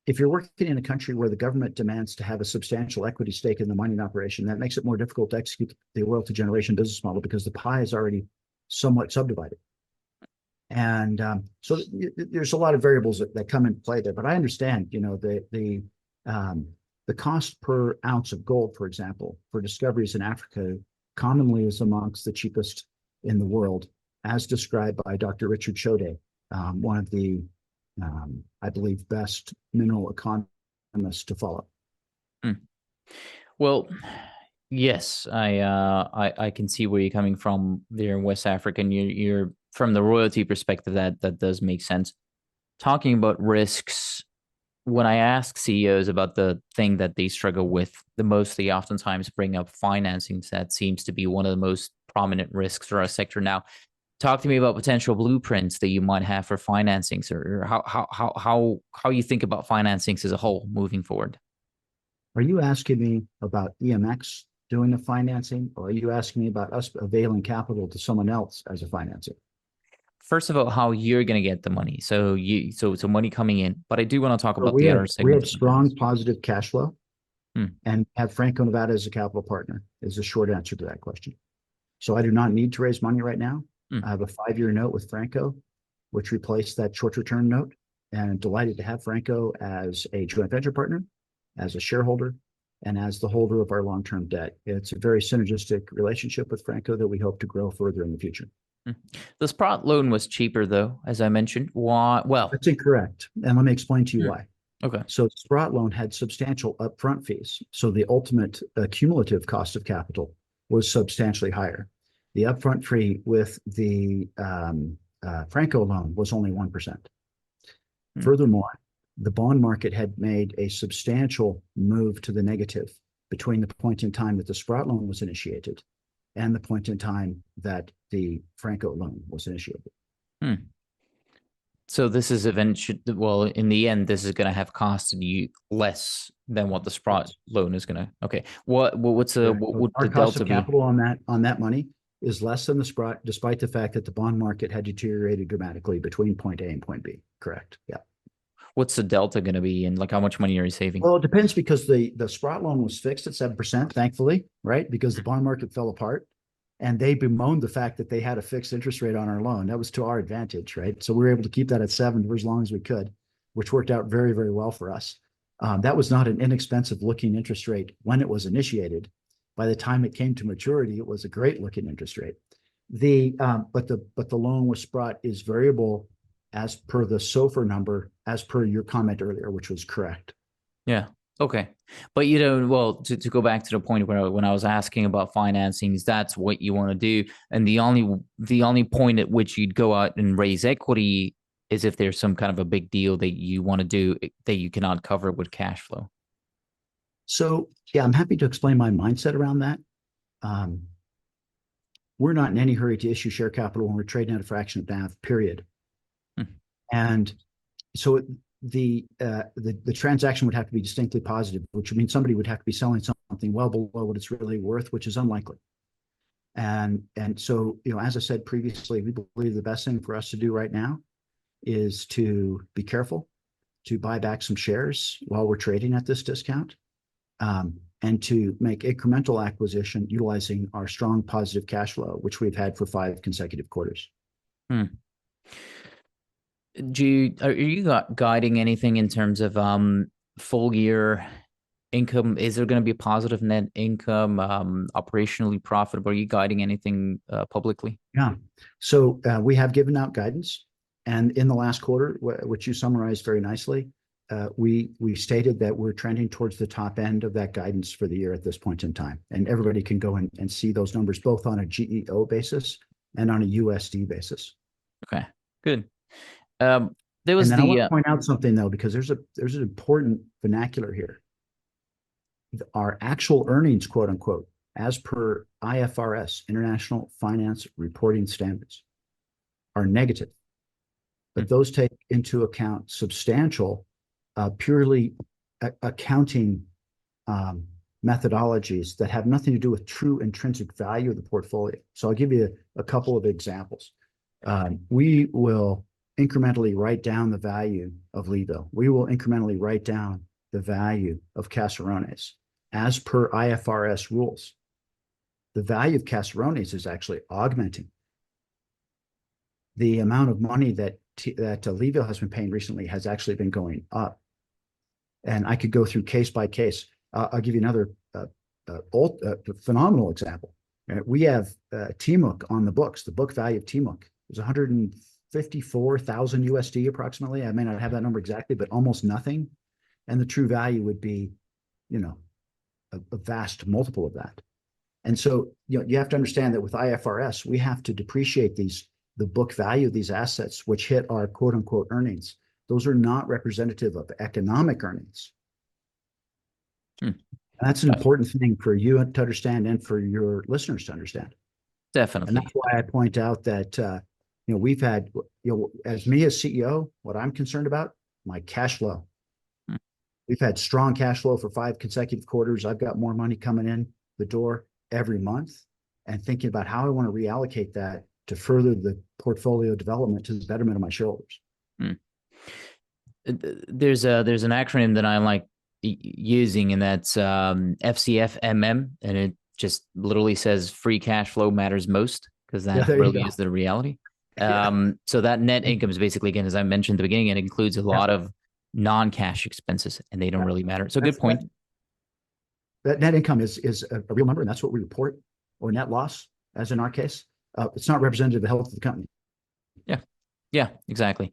if you're working in a country where the government demands to have a substantial equity stake in the mining operation, that makes it more difficult to execute the royalty generation business model because the pie is already somewhat subdivided. And so there's a lot of variables that come into play there. But I understand, the cost per ounce of gold, for example, for discoveries in Africa, commonly is amongst the cheapest in the world, as described by Dr. Richard Chodeh, one of the, I believe, best mineral economists to follow. Well, yes, I can see where you're coming from there in West Africa, and you're from the royalty perspective, that does make sense. Talking about risks, when I ask CEOs about the thing that they struggle with the most, they oftentimes bring up financing. That seems to be one of the most prominent risks for our sector now. Talk to me about potential blueprints that you might have for financings, or how you think about financings as a whole moving forward. Are you asking me about EMX doing the financing, or are you asking me about us availing capital to someone else as a financing? First of all, how you're going to get the money. So money coming in, but I do want to talk about the other segments. We have strong positive cash flow, Hmm. and have Franco-Nevada as a capital partner is the short answer to that question. So I do not need to raise money right now. I have a 5-year note with Franco, which replaced that shorter term note, and I'm delighted to have Franco as a joint venture partner, as a shareholder, and as the holder of our long-term debt. It's a very synergistic relationship with Franco that we hope to grow further in the future. The Sprott loan was cheaper, though, as I mentioned. Why? Well, that's incorrect. And let me explain to you why. Okay. So the Sprott loan had substantial upfront fees. So the ultimate cumulative cost of capital was substantially higher. The upfront fee with the Franco loan was only 1%. Furthermore, the bond market had made a substantial move to the negative between the point in time that the Sprott loan was initiated and the point in time that the Franco loan was initiated. So this is eventually, well, in the end, this is going to have costed you less than what the Sprott loan is going to. Okay, what's the cost delta of capital on that money is less than the Sprott, despite the fact that the bond market had deteriorated dramatically between point A and point B. Correct. Yeah. What's the delta going to be, and like how much money are you saving? Well, it depends, because the Sprott loan was fixed at 7%, thankfully, right? Because the bond market fell apart, and they bemoaned the fact that they had a fixed interest rate on our loan. That was to our advantage, right? So we were able to keep that at 7 for as long as we could, which worked out very, very well for us. That was not an inexpensive looking interest rate when it was initiated. By the time it came to maturity, it was a great looking interest rate. But the loan with Sprott is variable as per the SOFR number, as per your comment earlier, which was correct. Yeah. Okay. But well, to go back to the point where when I was asking about financings, that's what you want to do. And the only point at which you'd go out and raise equity is if there's some kind of a big deal that you want to do that you cannot cover with cash flow. So yeah, I'm happy to explain my mindset around that. We're not in any hurry to issue share capital when we're trading at a fraction of NAV, period. And so the transaction would have to be distinctly positive, which would mean somebody would have to be selling something well below what it's really worth, which is unlikely. And so, as I said previously, we believe the best thing for us to do right now is to be careful, to buy back some shares while we're trading at this discount, and to make incremental acquisition utilizing our strong positive cash flow, which we've had for 5 consecutive quarters. Are you guiding anything in terms of full year income? Is there going to be a positive net income, operationally profitable? Are you guiding anything publicly? Yeah. So we have given out guidance, and in the last quarter, which you summarized very nicely, we stated that we're trending towards the top end of that guidance for the year at this point in time. And everybody can go and see those numbers both on a GEO basis and on a USD basis. Okay, good. I want to point out something though, because there's an important vernacular here. Our actual earnings, quote unquote, as per IFRS, International Finance Reporting Standards, are negative. But those take into account substantial, purely accounting methodologies that have nothing to do with true intrinsic value of the portfolio. So I'll give you a couple of examples. We will incrementally write down the value of Levo. We will incrementally write down the value of Caserones as per IFRS rules. The value of Caserones is actually augmenting. The amount of money that Levo has been paying recently has actually been going up. And I could go through case by case. I'll give you another phenomenal example. We have Timok on the books. The book value of Timok is 154,000 USD approximately. I may not have that number exactly, but almost nothing. And the true value would be, a vast multiple of that. And so, you have to understand that with IFRS, we have to depreciate the book value of these assets, which hit our quote unquote earnings. Those are not representative of economic earnings. That's an important thing for you to understand and for your listeners to understand. Definitely. And that's why I point out that, we've had, as me as CEO, what I'm concerned about, my cash flow. We've had strong cash flow for 5 consecutive quarters. I've got more money coming in the door every month, and thinking about how I want to reallocate that to further the portfolio development to the betterment of my shareholders. There's an acronym that I like using, and that's FCFMM, and it just literally says free cash flow matters most, because that really is the reality. So that net income is basically, again, as I mentioned at the beginning, it includes a lot of non-cash expenses, and they don't really matter. So good point. That net income is a real number, and that's what we report, or net loss, as in our case. It's not representative of the health of the company. Yeah, exactly.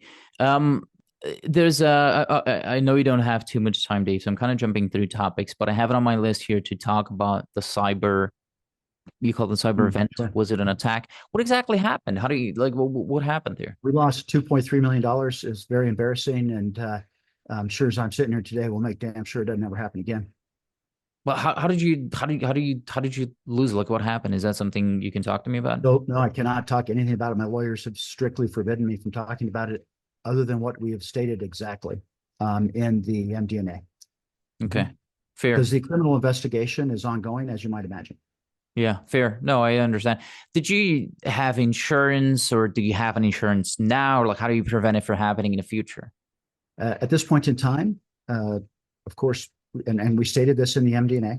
There's I know you don't have too much time, Dave, so I'm kind of jumping through topics, but I have it on my list here to talk about the cyber. You call it the cyber event. Sure. Was it an attack? What exactly happened? How do you what happened there? We lost $2.3 million. It's very embarrassing, and I'm sure as I'm sitting here today, we'll make damn sure it doesn't ever happen again. Well, how did you lose? Like, what happened? Is that something you can talk to me about? No, I cannot talk anything about it. My lawyers have strictly forbidden me from talking about it, other than what we have stated exactly in the MD&A. Okay, fair. Because the criminal investigation is ongoing, as you might imagine. Yeah, fair. No, I understand. Did you have insurance, or do you have an insurance now? Or like, how do you prevent it from happening in the future? At this point in time, of course, and we stated this in the MD&A,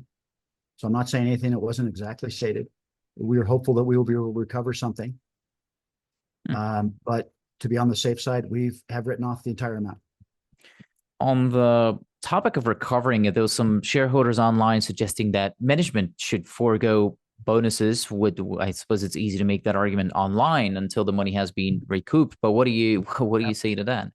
so I'm not saying anything that wasn't exactly stated. We are hopeful that we will be able to recover something. But to be on the safe side, we have written off the entire amount. On the topic of recovering it, there was some shareholders online suggesting that management should forego bonuses. I suppose it's easy to make that argument online until the money has been recouped. But what do you say to that?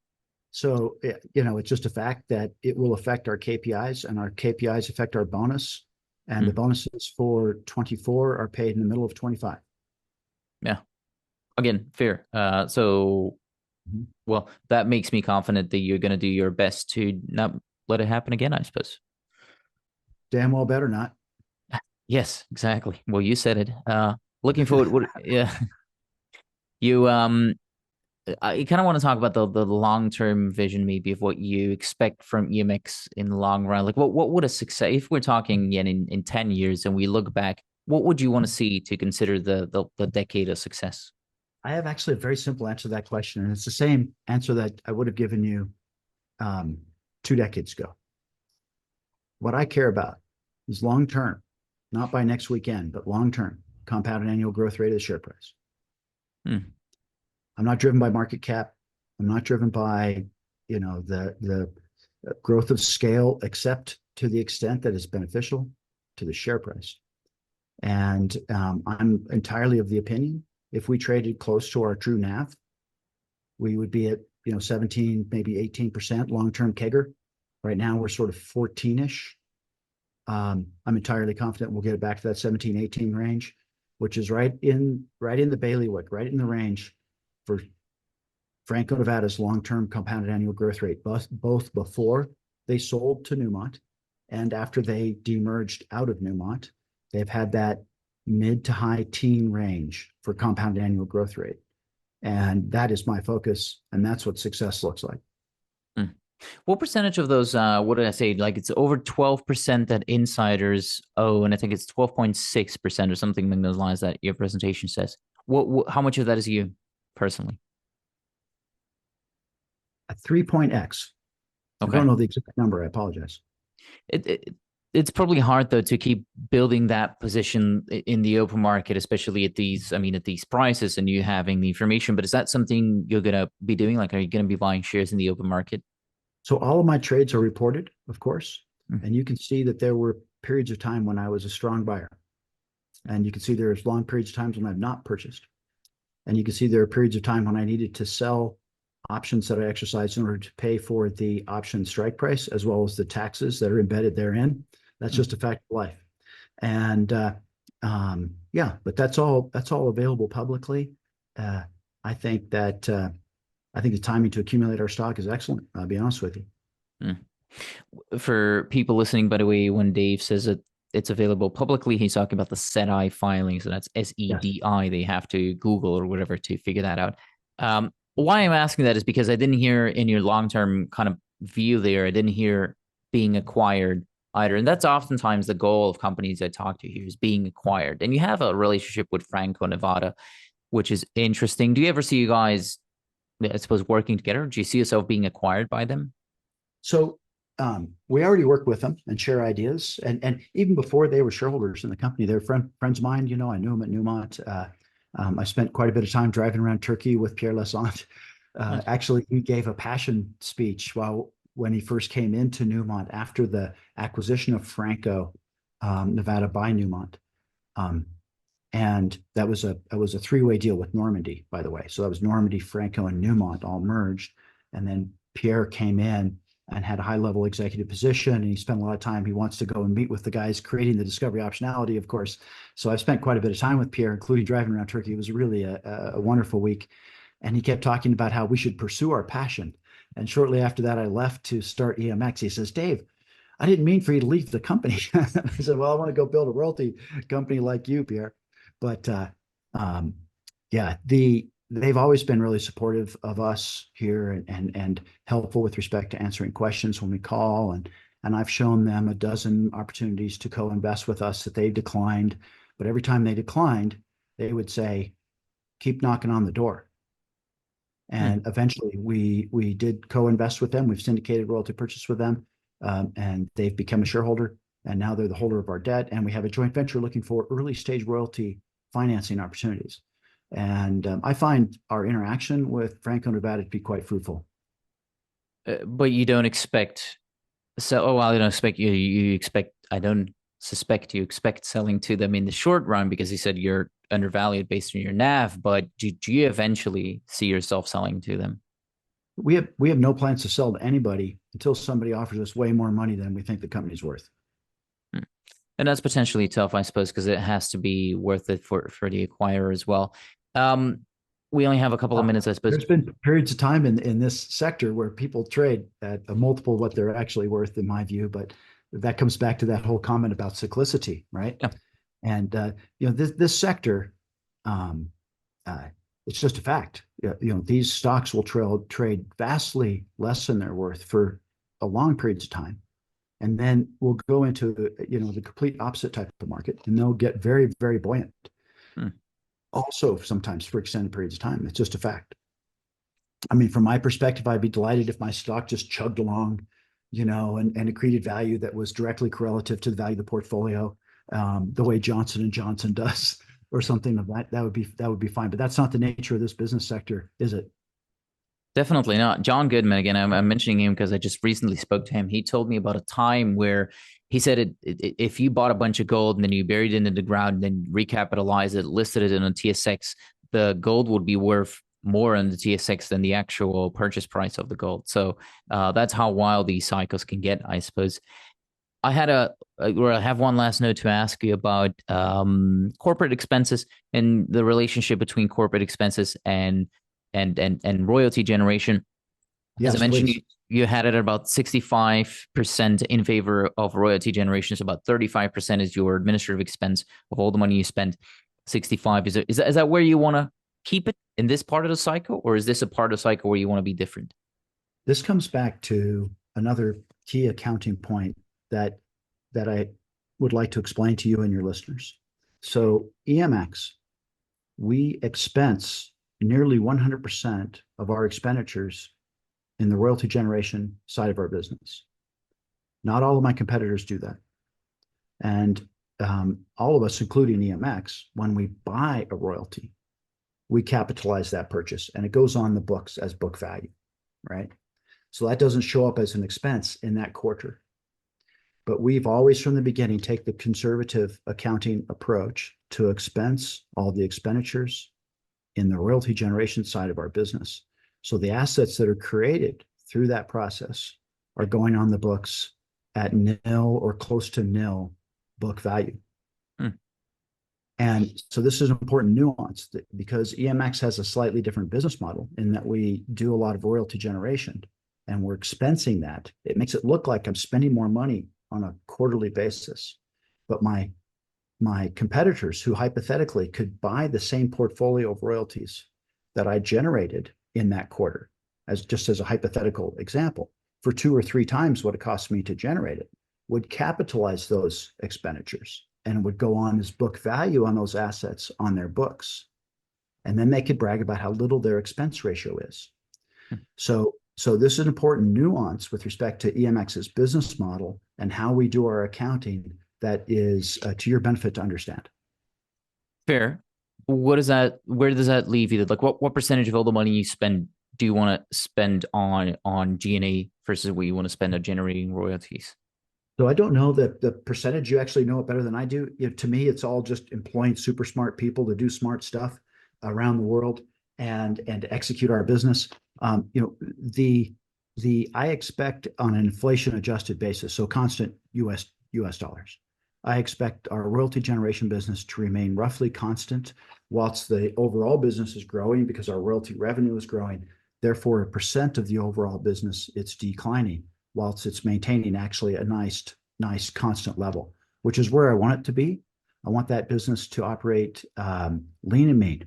So, it's just a fact that it will affect our KPIs, and our KPIs affect our bonus. And the bonuses for 24 are paid in the middle of 25. Yeah. Again, fair. Well, that makes me confident that you're going to do your best to not let it happen again, I suppose. Damn well better not. Yes, exactly. Well, you said it. Looking forward. Yeah. I kind of want to talk about the long-term vision, maybe, of what you expect from EMX in the long run. Like, what would a success, if we're talking in 10 years and we look back, what would you want to see to consider the decade of success? I have actually a very simple answer to that question, and it's the same answer that I would have given you 2 decades ago. What I care about is long-term, not by next weekend, but long-term compounded annual growth rate of the share price. I'm not driven by market cap. I'm not driven by, the growth of scale, except to the extent that it's beneficial to the share price. And I'm entirely of the opinion, if we traded close to our true NAV, we would be at 17, maybe 18% long-term CAGR. Right now, we're sort of 14-ish. I'm entirely confident we'll get it back to that 17, 18 range, which is right in the bailiwick, right in the range for Franco-Nevada's long-term compounded annual growth rate, both before they sold to Newmont and after they demerged out of Newmont. They've had that mid to high teen range for compounded annual growth rate. And that is my focus, and that's what success looks like. What percentage of those, what did I say? Like, it's over 12% that insiders owe, and I think it's 12.6% or something along those lines that your presentation says. How much of that is you personally? a 3 point X. I Okay. don't know the exact number. I apologize. It's probably hard though to keep building that position in the open market, especially at these, I mean, at these prices and you having the information. But is that something you're gonna be doing? Like, are you gonna be buying shares in the open market? So all of my trades are reported, of course, Mm. and you can see that there were periods of time when I was a strong buyer, and you can see there's long periods of times when I've not purchased, and you can see there are periods of time when I needed to sell options that I exercised in order to pay for the option strike price as well as the taxes that are embedded therein. That's just a fact of life. And yeah, but that's all available publicly. Uh, I think that I think the timing to accumulate our stock is excellent. I'll be honest with you. Mm. For people listening, by the way, when Dave says it, it's available publicly, he's talking about the SEDI filing. So that's SEDI. They have to Google or whatever to figure that out. Why I'm asking that is because I didn't hear in your long-term kind of view there, I didn't hear being acquired either. And that's oftentimes the goal of companies I talk to here is being acquired. And you have a relationship with Franco-Nevada, which is interesting. Do you ever see you guys, I suppose, working together? Do you see yourself being acquired by them? So we already work with them and share ideas. And even before they were shareholders in the company, they're friends of mine. You know, I knew them at Newmont. I spent quite a bit of time driving around Turkey with Pierre Lassant. Nice. Actually, he gave a passion speech when he first came into Newmont after the acquisition of Franco Nevada by Newmont. And that was a three-way deal with Normandy, by the way. So that was Normandy, Franco, and Newmont all merged. And then Pierre came in and had a high-level executive position, and he spent a lot of time. He wants to go and meet with the guys creating the discovery optionality, of course. So I've spent quite a bit of time with Pierre, including driving around Turkey. It was really a wonderful week. And he kept talking about how we should pursue our passion. And shortly after that, I left to start EMX. He says, Dave, I didn't mean for you to leave the company. I said, well, I want to go build a royalty company like you, Pierre. But um, yeah, they've always been really supportive of us here and helpful with respect to answering questions when we call. And I've shown them a dozen opportunities to co-invest with us that they've declined. But every time they declined, they would say, keep knocking on the door. And eventually we did co-invest with them. We've syndicated royalty purchase with them, and they've become a shareholder. And now they're the holder of our debt. And we have a joint venture looking for early stage royalty financing opportunities. And I find our interaction with Franco-Nevada to be quite fruitful. But you don't expect, so, oh, well, I don't expect you expect, I don't suspect you expect selling to them in the short run because he said you're undervalued based on your NAV, but do you eventually see yourself selling to them? We have no plans to sell to anybody until somebody offers us way more money than we think the company's worth. And that's potentially tough, I suppose, because it has to be worth it for the acquirer as well. We only have a couple of minutes, I suppose. There's been periods of time in this sector where people trade at a multiple of what they're actually worth, in my view. But that comes back to that whole comment about cyclicity, right? Yeah. And this sector, it's just a fact. These stocks will trade vastly less than they're worth for a long periods of time, and then we'll go into the complete opposite type of market, and they'll get very, very buoyant. Also, sometimes for extended periods of time. It's just a fact. I mean, from my perspective, I'd be delighted if my stock just chugged along, and accreted value that was directly correlative to the value of the portfolio, the way Johnson & Johnson does, or something of that. That would be fine. But that's not the nature of this business sector, is it? Definitely not. John Goodman, again, I'm mentioning him because I just recently spoke to him. He told me about a time where he said if you bought a bunch of gold and then you buried it in the ground and then recapitalized it, listed it in a TSX, the gold would be worth more on the TSX than the actual purchase price of the gold. So that's how wild these cycles can get, I suppose. I have one last note to ask you about corporate expenses and the relationship between corporate expenses and royalty generation. Yes, as I mentioned, please. you had it at about 65% in favor of royalty generation. So about 35% is your administrative expense of all the money you spend. 65 is that where you want to keep it in this part of the cycle, or is this a part of the cycle where you want to be different? This comes back to another key accounting point that I would like to explain to you and your listeners. So EMX, we expense nearly 100% of our expenditures in the royalty generation side of our business. Not all of my competitors do that. And all of us, including EMX, when we buy a royalty, we capitalize that purchase and it goes on the books as book value, right? So that doesn't show up as an expense in that quarter. But we've always from the beginning take the conservative accounting approach to expense all the expenditures in the royalty generation side of our business. So the assets that are created through that process are going on the books at nil or close to nil book value. And so this is an important nuance because EMX has a slightly different business model in that we do a lot of royalty generation and we're expensing that. It makes it look like I'm spending more money on a quarterly basis. But my competitors who hypothetically could buy the same portfolio of royalties that I generated in that quarter, as just as a hypothetical example, for 2 or 3 times what it cost me to generate it, would capitalize those expenditures and would go on as book value on those assets on their books. And then they could brag about how little their expense ratio is. So this is an important nuance with respect to EMX's business model and how we do our accounting that is to your benefit to understand. Fair. Where does that leave you? Like what percentage of all the money you spend do you want to spend on G&A versus what you want to spend on generating royalties? So I don't know that the percentage. You actually know it better than I do. To me, it's all just employing super smart people to do smart stuff around the world and execute our business. I expect on an inflation adjusted basis, so constant US dollars, I expect our royalty generation business to remain roughly constant whilst the overall business is growing because our royalty revenue is growing. Therefore, a percent of the overall business, it's declining whilst it's maintaining actually a nice constant level, which is where I want it to be. I want that business to operate lean and mean.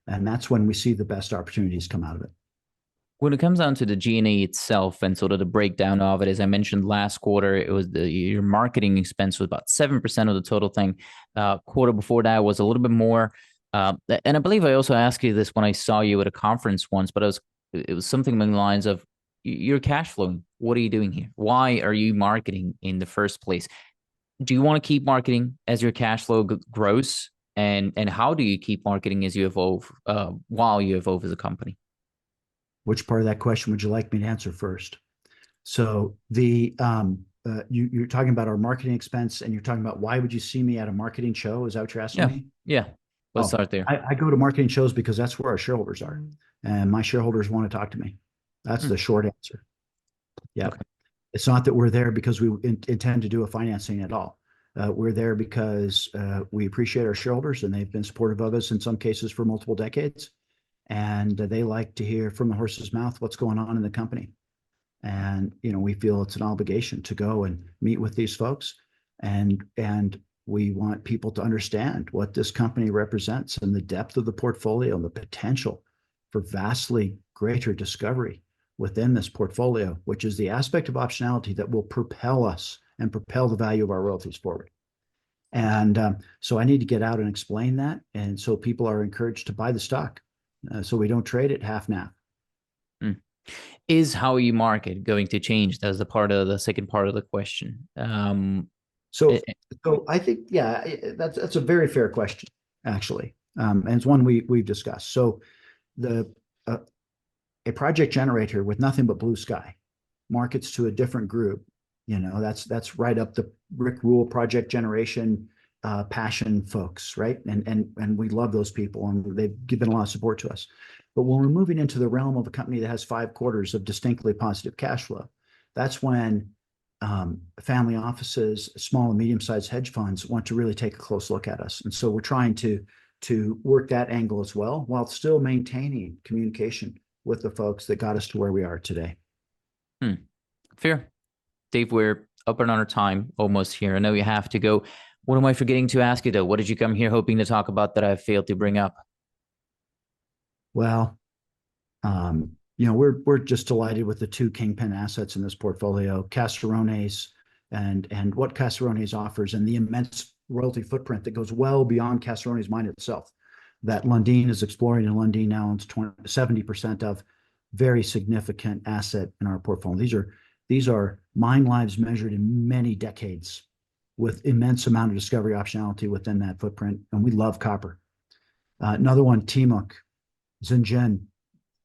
And that's when we see the best opportunities come out of it. When it comes down to the G&A itself and sort of the breakdown of it, as I mentioned last quarter, it was your marketing expense was about 7% of the total thing. Quarter before that was a little bit more. And I believe I also asked you this when I saw you at a conference once, but it was something along the lines of you're cash flowing. What are you doing here? Why are you marketing in the first place? Do you want to keep marketing as your cash flow grows? And how do you keep marketing as you evolve while you evolve as a company? Which part of that question would you like me to answer first? So you're talking about our marketing expense, and you're talking about why would you see me at a marketing show? Is that what you're asking me? Yeah. Let's start there. I go to marketing shows because that's where our shareholders are, and my shareholders want to talk to me. That's the short answer. Yeah. Okay. It's not that we're there because we intend to do a financing at all. We're there because we appreciate our shareholders, and they've been supportive of us in some cases for multiple decades. And they like to hear from the horse's mouth what's going on in the company. And, we feel it's an obligation to go and meet with these folks. And we want people to understand what this company represents and the depth of the portfolio and the potential for vastly greater discovery within this portfolio, which is the aspect of optionality that will propel us and propel the value of our royalties forward. And so I need to get out and explain that. And so people are encouraged to buy the stock. So we don't trade it half now. Is how you market going to change? That's the second part of the question. So I think, that's a very fair question, actually. And it's one we've discussed. So a project generator with nothing but blue sky markets to a different group. That's right up the Rick Rule project generation passion folks, right? And we love those people, and they've given a lot of support to us. But when we're moving into the realm of a company that has 5 quarters of distinctly positive cash flow, that's when family offices, small and medium-sized hedge funds want to really take a close look at us. And so we're trying to work that angle as well, while still maintaining communication with the folks that got us to where we are today. Fair. Dave, we're up and on our time almost here. I know you have to go. What am I forgetting to ask you, though? What did you come here hoping to talk about that I failed to bring up? Well, we're just delighted with the 2 kingpin assets in this portfolio, Caserones and what Caserones offers, and the immense royalty footprint that goes well beyond Caserones mine itself, that Lundin is exploring, and Lundin now owns 70% of. very significant asset in our portfolio. These are mine lives measured in many decades with immense amount of discovery optionality within that footprint. And we love copper. Another one, Timok, Xinjiang.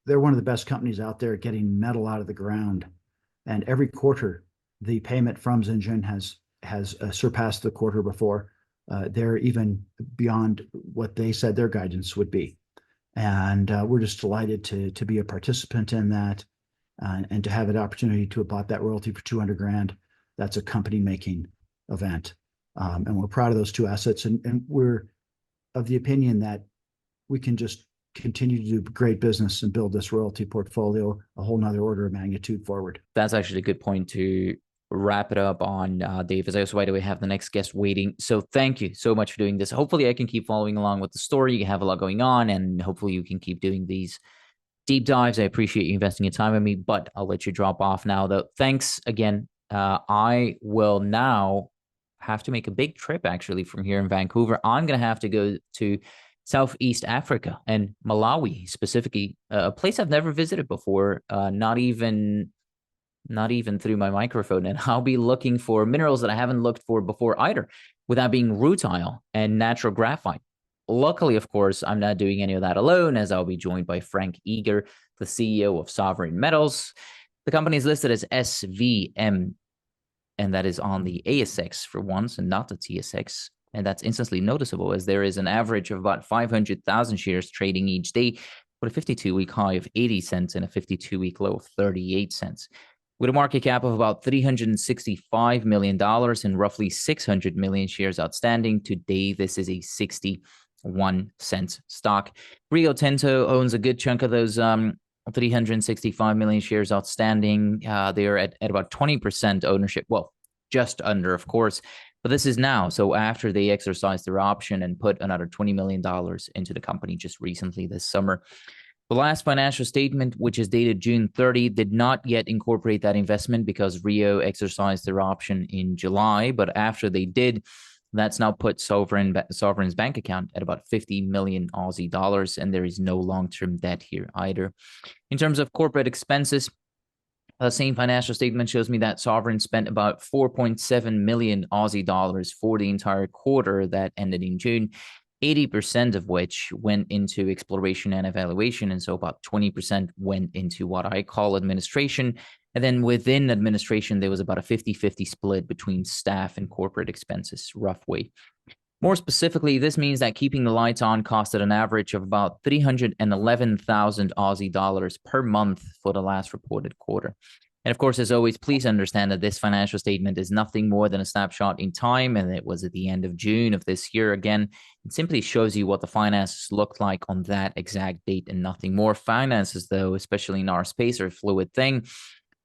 They're one of the best companies out there getting metal out of the ground. And every quarter, the payment from Xinjiang has surpassed the quarter before. They're even beyond what they said their guidance would be. And we're just delighted to be a participant in that and to have an opportunity to have bought that royalty for 200 grand. That's a company making event. And we're proud of those two assets. And we're of the opinion that we can just continue to do great business and build this royalty portfolio a whole nother order of magnitude forward. That's actually a good point to wrap it up on, Dave, as I also, by the way, have the next guest waiting. So thank you so much for doing this. Hopefully I can keep following along with the story. You have a lot going on, and hopefully you can keep doing these deep dives. I appreciate you investing your time with me, but I'll let you drop off now, though. Thanks again. I will now have to make a big trip, actually, from here in Vancouver. I'm going to have to go to Southeast Africa and Malawi, specifically, a place I've never visited before, not even through my microphone. And I'll be looking for minerals that I haven't looked for before either, with that being rutile and natural graphite. Luckily, of course, I'm not doing any of that alone, as I'll be joined by Frank Eager, the CEO of Sovereign Metals. The company is listed as SVM, and that is on the ASX for once and not the TSX. And that's instantly noticeable, as there is an average of about 500,000 shares trading each day, with a 52-week high of 80 cents and a 52-week low of 38 cents. With a market cap of about $365 million and roughly 600 million shares outstanding, today this is a 61-cent stock. Rio Tinto owns a good chunk of those 365 million shares outstanding. They're at about 20% ownership. Well, just under, of course. But this is now. So after they exercised their option and put another $20 million into the company just recently this summer. The last financial statement, which is dated June 30, did not yet incorporate that investment because Rio exercised their option in July. But after they did, that's now put Sovereign's bank account at about 50 million Aussie dollars, and there is no long-term debt here either. In terms of corporate expenses, the same financial statement shows me that Sovereign spent about 4.7 million Aussie dollars for the entire quarter that ended in June, 80% of which went into exploration and evaluation. And so about 20% went into what I call administration. And then within administration, there was about a 50-50 split between staff and corporate expenses, rough way. More specifically, this means that keeping the lights on costed an average of about 311,000 Aussie dollars per month for the last reported quarter. And of course, as always, please understand that this financial statement is nothing more than a snapshot in time, and it was at the end of June of this year. Again, it simply shows you what the finances looked like on that exact date and nothing more. Finances, though, especially in our space, are a fluid thing.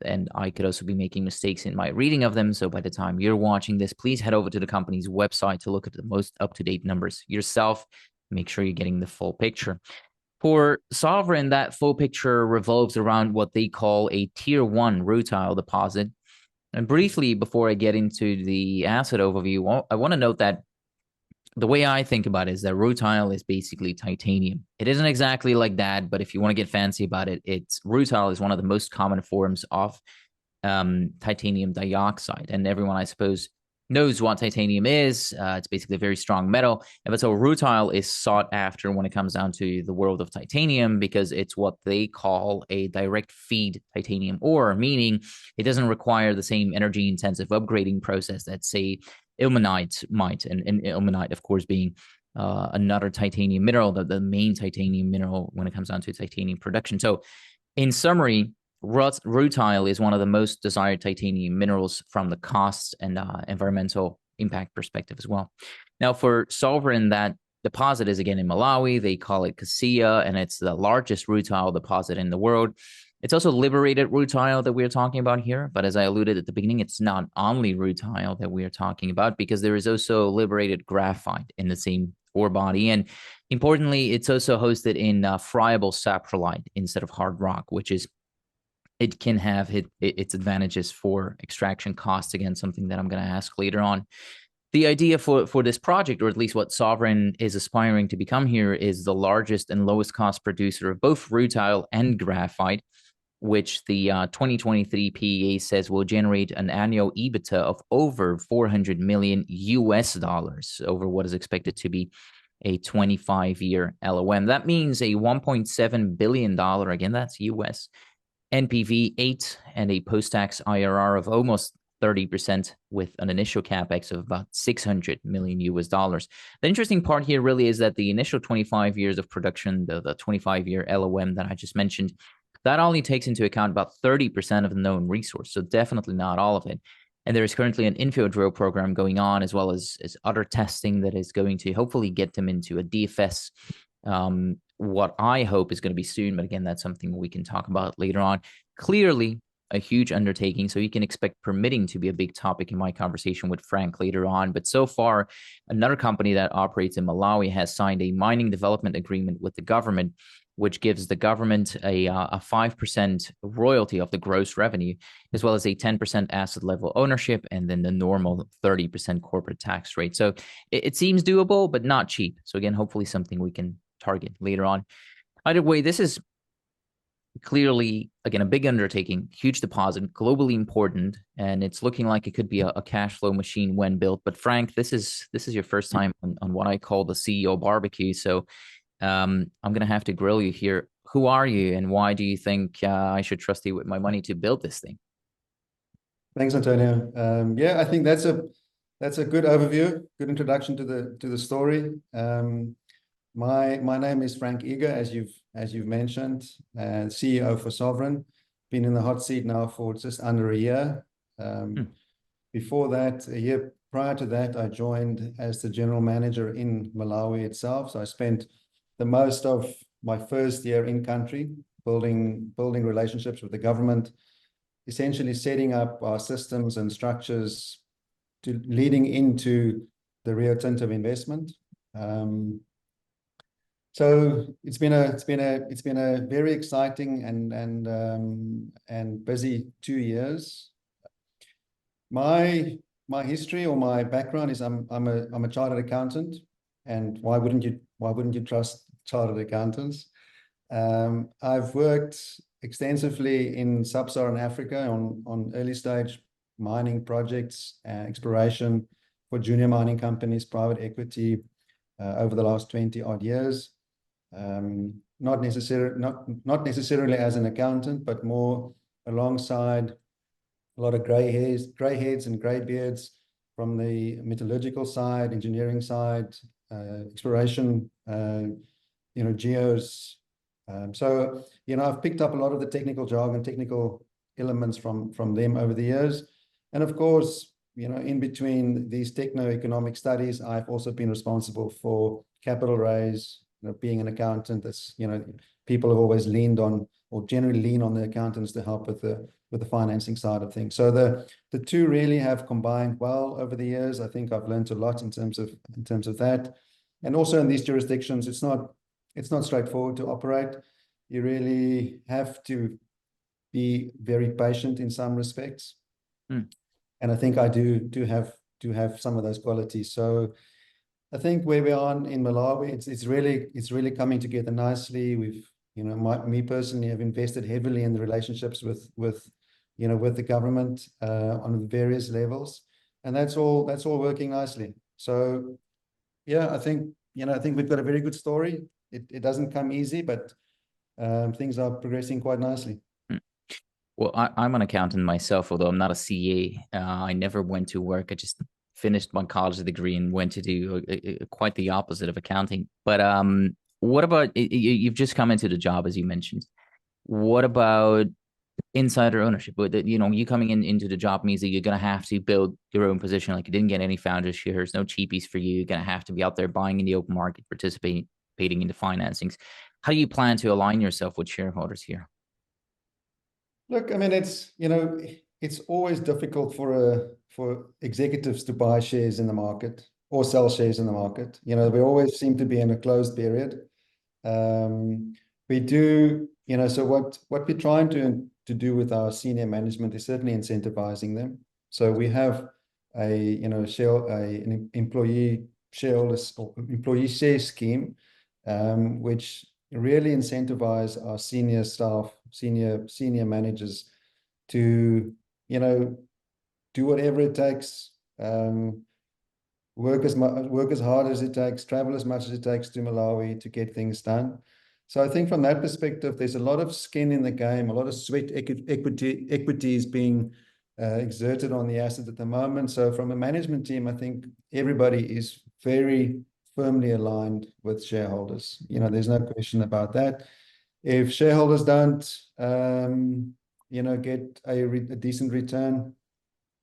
And I could also be making mistakes in my reading of them. So by the time you're watching this, please head over to the company's website to look at the most up-to-date numbers yourself. Make sure you're getting the full picture. For Sovereign, that full picture revolves around what they call a tier 1 rutile deposit. And briefly, before I get into the asset overview, I want to note that the way I think about it is that rutile is basically titanium. It isn't exactly like that, but if you want to get fancy about it, rutile is one of the most common forms of titanium dioxide. And everyone, I suppose, knows what titanium is. It's basically a very strong metal. And so rutile is sought after when it comes down to the world of titanium, because it's what they call a direct feed titanium ore, meaning it doesn't require the same energy intensive upgrading process that, say, ilmenite might, and ilmenite, of course, being another titanium mineral, the main titanium mineral when it comes down to titanium production. So in summary, rutile is one of the most desired titanium minerals from the cost and environmental impact perspective as well. Now, for Sovereign, that deposit is again in Malawi. They call it Kasia, and it's the largest rutile deposit in the world. It's also liberated rutile that we're talking about here. But as I alluded at the beginning, it's not only rutile that we're talking about, because there is also liberated graphite in the same ore body. And importantly, it's also hosted in friable saprolite instead of hard rock, which is, it can have its advantages for extraction costs. Again, something that I'm going to ask later on. The idea for this project, or at least what Sovereign is aspiring to become here, is the largest and lowest cost producer of both rutile and graphite. which the 2023 PEA says will generate an annual EBITDA of over 400 million US dollars over what is expected to be a 25-year LOM. That means a $1.7 billion, again, that's US, NPV 8 and a post-tax IRR of almost 30% with an initial capex of about 600 million US dollars. The interesting part here really is that the initial 25 years of production, the 25-year LOM that I just mentioned, that only takes into account about 30% of the known resource, so definitely not all of it. And there is currently an infill drill program going on, as well as other testing that is going to hopefully get them into a DFS. What I hope is going to be soon, but again, that's something we can talk about later on. Clearly, a huge undertaking, so you can expect permitting to be a big topic in my conversation with Frank later on. But so far, another company that operates in Malawi has signed a mining development agreement with the government, which gives the government a 5% royalty of the gross revenue, as well as a 10% asset level ownership, and then the normal 30% corporate tax rate. So it seems doable, but not cheap. So again, hopefully something we can target later on. Either way, this is clearly, again, a big undertaking, huge deposit, globally important, and it's looking like it could be a cash flow machine when built. But Frank, this is your first time on what I call the CEO barbecue. So I'm going to have to grill you here. Who are you, and why do you think I should trust you with my money to build this thing? Thanks, Antonio. Yeah, I think that's a good overview, good introduction to the story. My name is Frank Eager, as you've mentioned, CEO for Sovereign. Been in the hot seat now for just under a year. Before that, a year prior to that, I joined as the general manager in Malawi itself. So I spent the most of my first year in country building relationships with the government, essentially setting up our systems and structures to leading into the Rio Tinto investment. So it's been a very exciting and busy 2 years. My history or my background is I'm a chartered accountant, and why wouldn't you trust chartered accountants? I've worked extensively in sub-Saharan Africa on early stage mining projects, exploration for junior mining companies, private equity, over the last 20 odd years. Not necessarily as an accountant, but more alongside a lot of grey heads and grey beards from the metallurgical side, engineering side, exploration, geos. So, I've picked up a lot of the technical jargon, technical elements from them over the years. And of course, in between these techno-economic studies, I've also been responsible for capital raise. Being an accountant, that's, people have always leaned on, or generally lean on the accountants to help with the financing side of things. So the two really have combined well over the years. I think I've learned a lot in terms of that. And also in these jurisdictions, it's not straightforward to operate. You really have to be very patient in some respects. And I think I do have some of those qualities. So I think where we are in Malawi, it's really coming together nicely. We've, me personally have invested heavily in the relationships with the government on various levels, and that's all working nicely. So yeah, I think we've got a very good story. It doesn't come easy, but things are progressing quite nicely. Well, I'm an accountant myself, although I'm not a CA. I never went to work. I just finished my college degree and went to do quite the opposite of accounting. But what about, you've just come into the job, as you mentioned. What about insider ownership? You coming into the job means that you're going to have to build your own position. Like, you didn't get any founders shares, no cheapies for you. You're going to have to be out there buying in the open market, participating in the financings. How do you plan to align yourself with shareholders here? Look, I mean, it's always difficult for executives to buy shares in the market or sell shares in the market. We always seem to be in a closed period. We do, so what we're trying to do with our senior management is certainly incentivizing them. So we have an employee shareholders or employee share scheme, which really incentivize our senior staff senior managers to, you know, do whatever it takes, work as hard as it takes, travel as much as it takes to Malawi to get things done. So I think from that perspective, there's a lot of skin in the game, a lot of sweat equity is being exerted on the asset at the moment. So from a management team, I think everybody is very firmly aligned with shareholders. You know, there's no question about that. If shareholders don't, you know, get a decent return,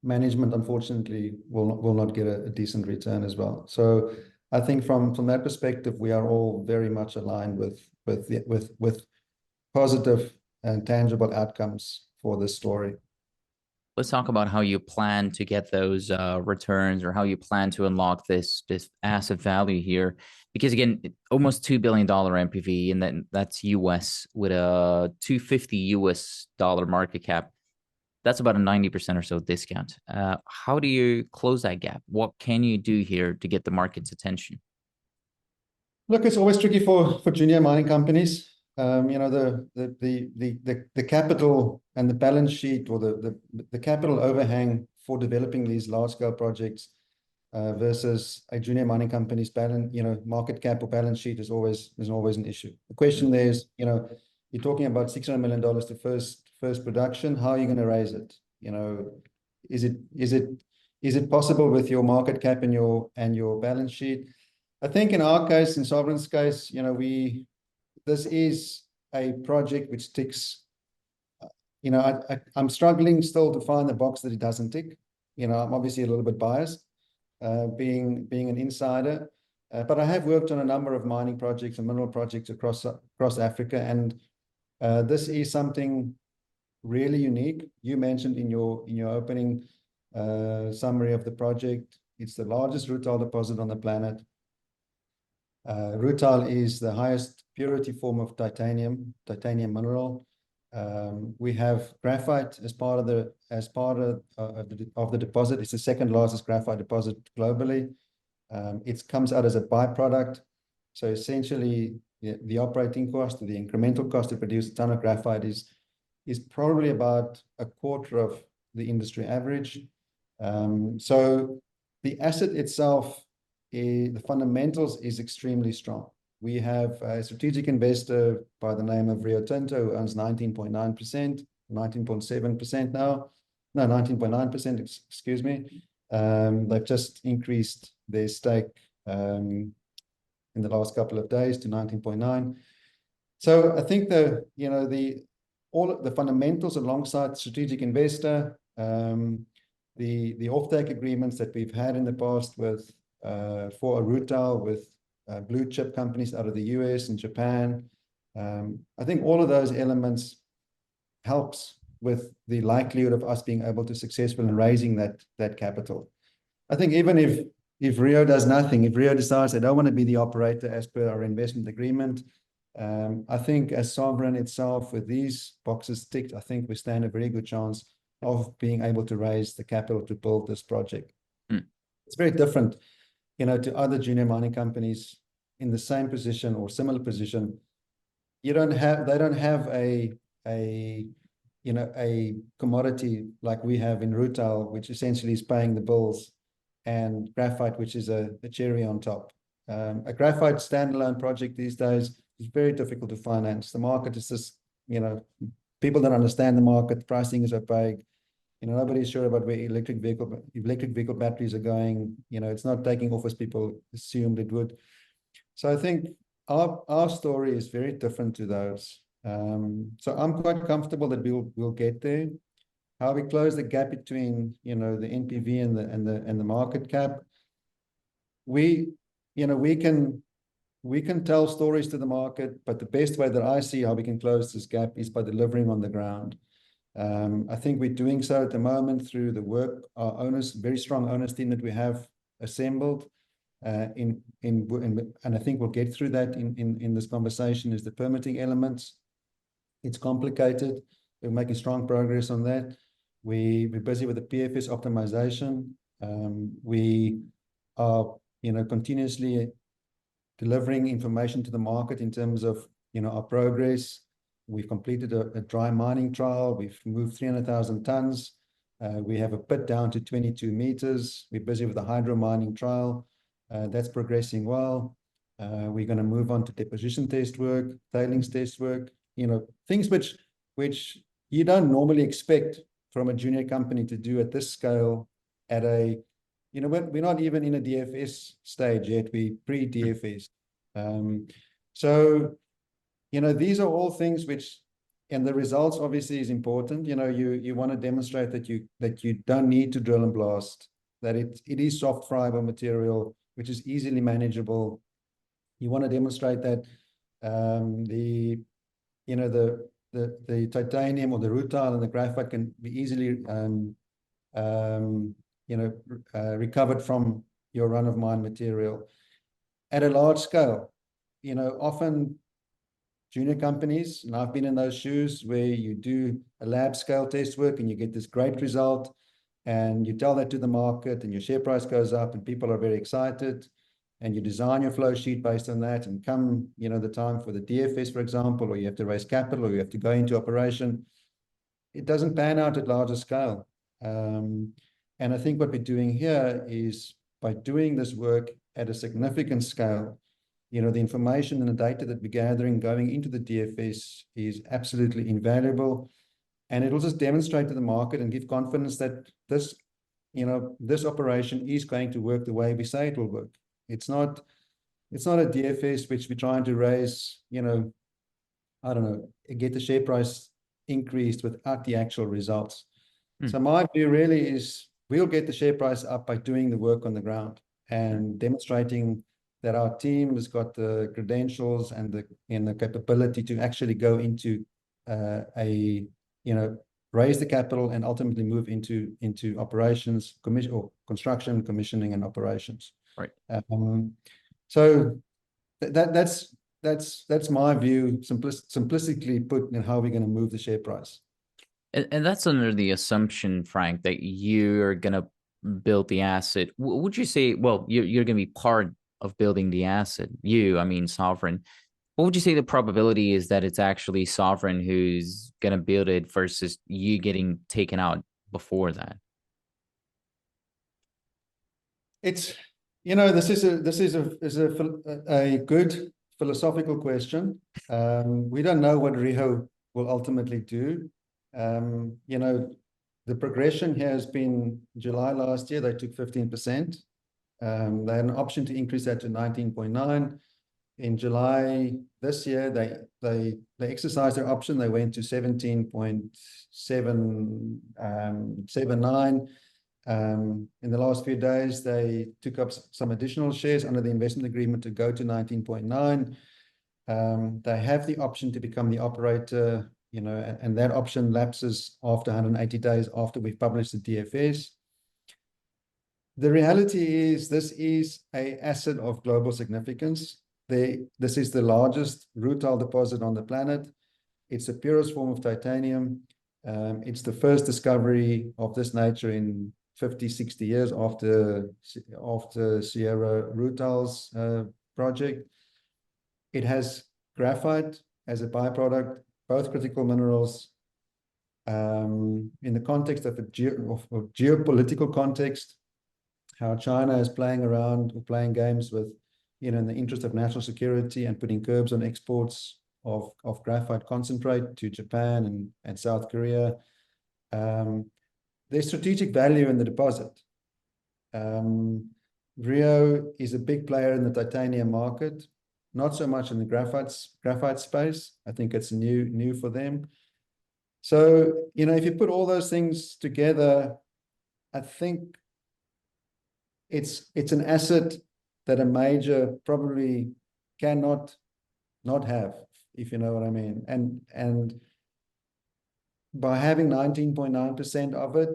management unfortunately will not get a decent return as well. So I think from that perspective, we are all very much aligned with positive and tangible outcomes for this story. Let's talk about how you plan to get those returns, or how you plan to unlock this asset value here. Because again, almost $2 billion NPV, and then that's US with a $250 market cap. That's about a 90% or so discount. How do you close that gap? What can you do here to get the market's attention? Look, it's always tricky for junior mining companies. You know, the capital and the balance sheet, or the capital overhang for developing these large scale projects versus a junior mining company's balance, you know, market cap or balance sheet is always an issue. The question there is, you know, you're talking about $600 million to first production. How are you going to raise it? You know, is it possible with your market cap and your balance sheet? I think in our case, in Sovereign's case, you know, this is a project which ticks. You know, I'm struggling still to find the box that it doesn't tick. You know, I'm obviously a little bit biased, being an insider, but I have worked on a number of mining projects and mineral projects across Africa, and this is something really unique. You mentioned in your opening summary of the project, it's the largest rutile deposit on the planet. Rutile is the highest purity form of titanium mineral. We have graphite as part of the deposit. It's the second largest graphite deposit globally. It comes out as a byproduct. So essentially, the operating cost, or the incremental cost to produce a ton of graphite is probably about a quarter of the industry average. So the asset itself, the fundamentals is extremely strong. We have a strategic investor by the name of Rio Tinto, who owns 19.9%, 19.7% now. No, 19.9%, excuse me. They've just increased their stake in the last couple of days to 19.9. So I think all of the fundamentals alongside strategic investor, the offtake agreements that we've had in the past with for a rutile with blue chip companies out of the US and Japan. I think all of those elements helps with the likelihood of us being able to successful in raising that capital. I think even if Rio does nothing, if Rio decides they don't want to be the operator as per our investment agreement, I think as Sovereign itself, with these boxes ticked, I think we stand a very good chance of being able to raise the capital to build this project. It's very different, you know, to other junior mining companies in the same position or similar position. They don't have a commodity like we have in rutile, which essentially is paying the bills, and graphite, which is a cherry on top. A graphite standalone project these days is very difficult to finance. The market is just, you know, people don't understand the market. Pricing is opaque. You know, nobody's sure about where electric vehicle batteries are going. You know, it's not taking off as people assumed it would. So I think our story is very different to those. So I'm quite comfortable that we'll get there. How we close the gap between, you know, the NPV and the market cap. We can tell stories to the market, but the best way that I see how we can close this gap is by delivering on the ground. I think we're doing so at the moment through the work, our owners, very strong owners team that we have assembled. And I think we'll get through that in this conversation, is the permitting elements. It's complicated. We're making strong progress on that. We're busy with the PFS optimization. We are, you know, continuously delivering information to the market in terms of, you know, our progress. We've completed a dry mining trial. We've moved 300,000 tons. We have a pit down to 22 meters. We're busy with the hydro mining trial. That's progressing well. We're going to move on to deposition test work, tailings test work, things which you don't normally expect from a junior company to do at this scale at a, we're not even in a DFS stage yet. We pre-DFS. So, these are all things which, and the results obviously is important. You want to demonstrate that you don't need to drill and blast, that it is soft friable material, which is easily manageable. You want to demonstrate that the titanium or the rutile and the graphite can be easily recovered from your run-of-mine material at a large scale. Often junior companies, and I've been in those shoes, where you do a lab scale test work and you get this great result, and you tell that to the market, and your share price goes up, and people are very excited, and you design your flow sheet based on that, and come, the time for the DFS, for example, or you have to raise capital, or you have to go into operation, it doesn't pan out at larger scale. And I think what we're doing here is, by doing this work at a significant scale, the information and the data that we're gathering going into the DFS is absolutely invaluable. And it will just demonstrate to the market and give confidence that this operation is going to work the way we say it will work. It's not a DFS which we're trying to raise, I don't know, get the share price increased without the actual results. So my view really is, we'll get the share price up by doing the work on the ground and demonstrating that our team has got the credentials and the capability to actually go into raise the capital and ultimately move into operations, construction, commissioning, and operations. Right. So that's my view, simplistically put, in how we're going to move the share price. And that's under the assumption, Frank, that you're going to build the asset. Would you say, well, you're going to be part of building the asset? Sovereign. What would you say the probability is that it's actually Sovereign who's going to build it versus you getting taken out before that? It's, this is a good philosophical question. We don't know what Rio will ultimately do. The progression here has been, July last year, they took 15%. They had an option to increase that to 19.9. In July this year, they exercised their option. They went to 17.79. In the last few days, they took up some additional shares under the investment agreement to go to 19.9. They have the option to become the operator, and that option lapses after 180 days after we've published the DFS. The reality is, this is an asset of global significance. This is the largest rutile deposit on the planet. It's the purest form of titanium. It's the first discovery of this nature in 50, 60 years after Sierra Rutile's project. It has graphite as a byproduct, both critical minerals. In the context of a geopolitical context, how China is playing around or playing games with, in the interest of national security and putting curbs on exports of graphite concentrate to Japan and South Korea. There's strategic value in the deposit. Rio is a big player in the titanium market, not so much in the graphite space. I think it's new for them. So, if you put all those things together, I think it's an asset that a major probably cannot not have, if you know what I mean. And by having 19.9% of it,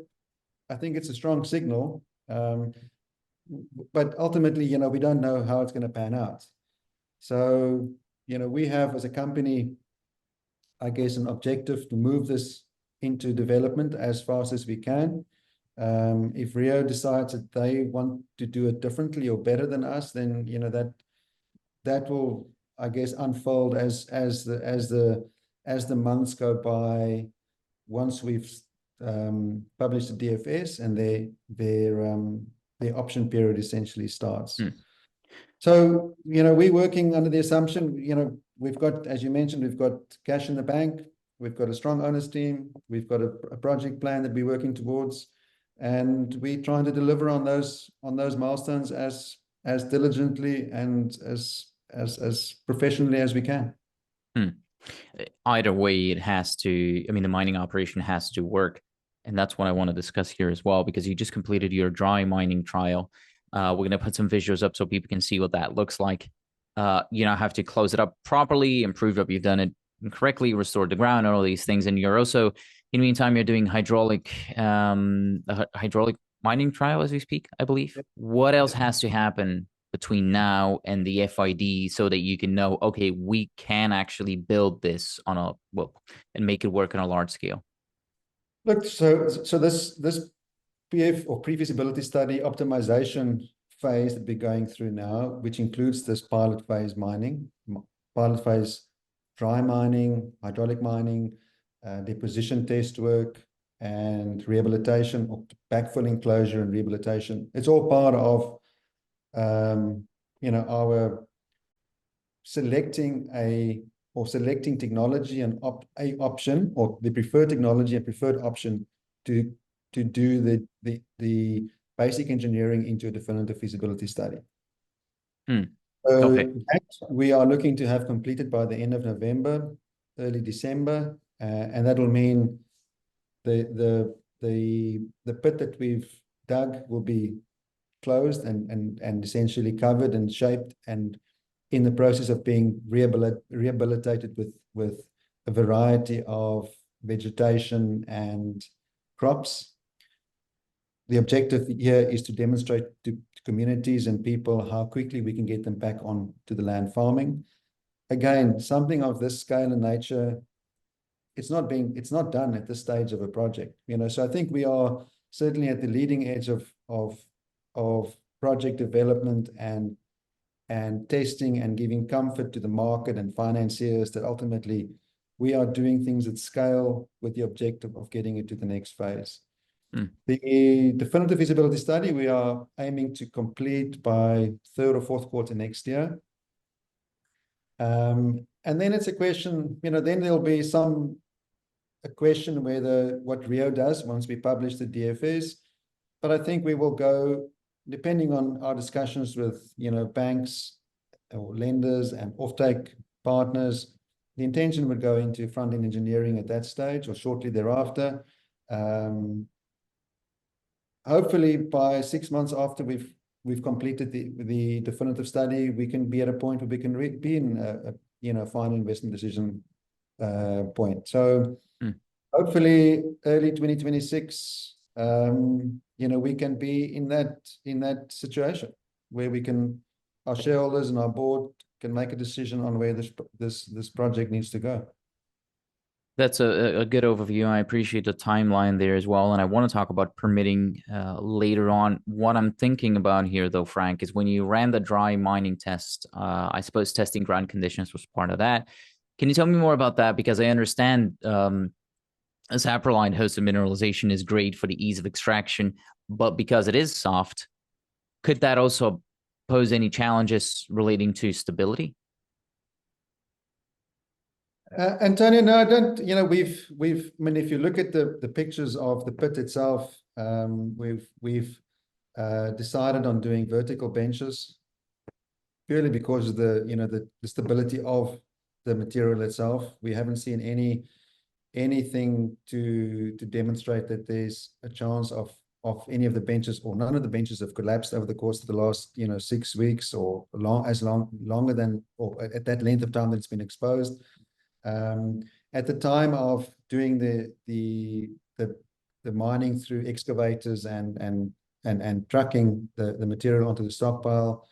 I think it's a strong signal. But ultimately, we don't know how it's going to pan out. So, we have, as a company, I guess, an objective to move this into development as fast as we can. If Rio decides that they want to do it differently or better than us, then that will, I guess, unfold as the as the months go by, once we've published the DFS and their option period essentially starts. So, we're working under the assumption, we've got, as you mentioned, we've got cash in the bank, we've got a strong owners team, we've got a project plan that we're working towards, and we're trying to deliver on those milestones as diligently and as professionally as we can. Either way, it has to, I mean, the mining operation has to work. And that's what I want to discuss here as well, because you just completed your dry mining trial. We're going to put some visuals up so people can see what that looks like. Have to close it up properly, improve that you've done it correctly, restored the ground, and all these things. And you're also, in the meantime, you're doing hydraulic mining trial as we speak, I believe. What else has to happen between now and the FID so that you can know, okay, we can actually build this and make it work on a large scale? Look, so this PF or pre-feasibility study optimization phase that we're going through now, which includes this pilot phase mining, pilot phase dry mining, hydraulic mining, deposition test work, and rehabilitation, or backfilling, closure, and rehabilitation. It's all part of our selecting technology and a option, or the preferred technology and preferred option to do the basic engineering into a definitive feasibility study. So Okay. that we are looking to have completed by the end of November, early December, and that will mean the pit that we've dug will be closed and essentially covered and shaped and in the process of being rehabilitated with a variety of vegetation and crops. The objective here is to demonstrate to communities and people how quickly we can get them back on to the land farming. Again, something of this scale and nature, it's not done at this stage of a project. So I think we are certainly at the leading edge of project development and testing and giving comfort to the market and financiers that ultimately we are doing things at scale with the objective of getting it to the next phase. The definitive feasibility study we are aiming to complete by 3rd or 4th quarter next year. And then it's a question, then there'll be a question whether what Rio does once we publish the DFS. But I think we will go, depending on our discussions with banks or lenders and offtake partners, the intention would go into front-end engineering at that stage or shortly thereafter. Hopefully by 6 months after we've completed the definitive study, we can be at a point where we can be in a final investment decision point. So hopefully early 2026, we can be in that situation where our shareholders and our board can make a decision on where this project needs to go. That's a good overview. I appreciate the timeline there as well. And I want to talk about permitting later on. What I'm thinking about here, though, Frank, is when you ran the dry mining test, I suppose testing ground conditions was part of that. Can you tell me more about that? Because I understand saprolite hosted mineralization is great for the ease of extraction, but because it is soft, could that also pose any challenges relating to stability? Antonio, no, I don't. We've. I mean, if you look at the pictures of the pit itself, we've decided on doing vertical benches purely because of the stability of the material itself. We haven't seen anything to demonstrate that there's a chance of any of the benches, or none of the benches have collapsed over the course of the last 6 weeks or longer than, or at that length of time that it's been exposed. At the time of doing the mining through excavators and trucking the material onto the stockpile,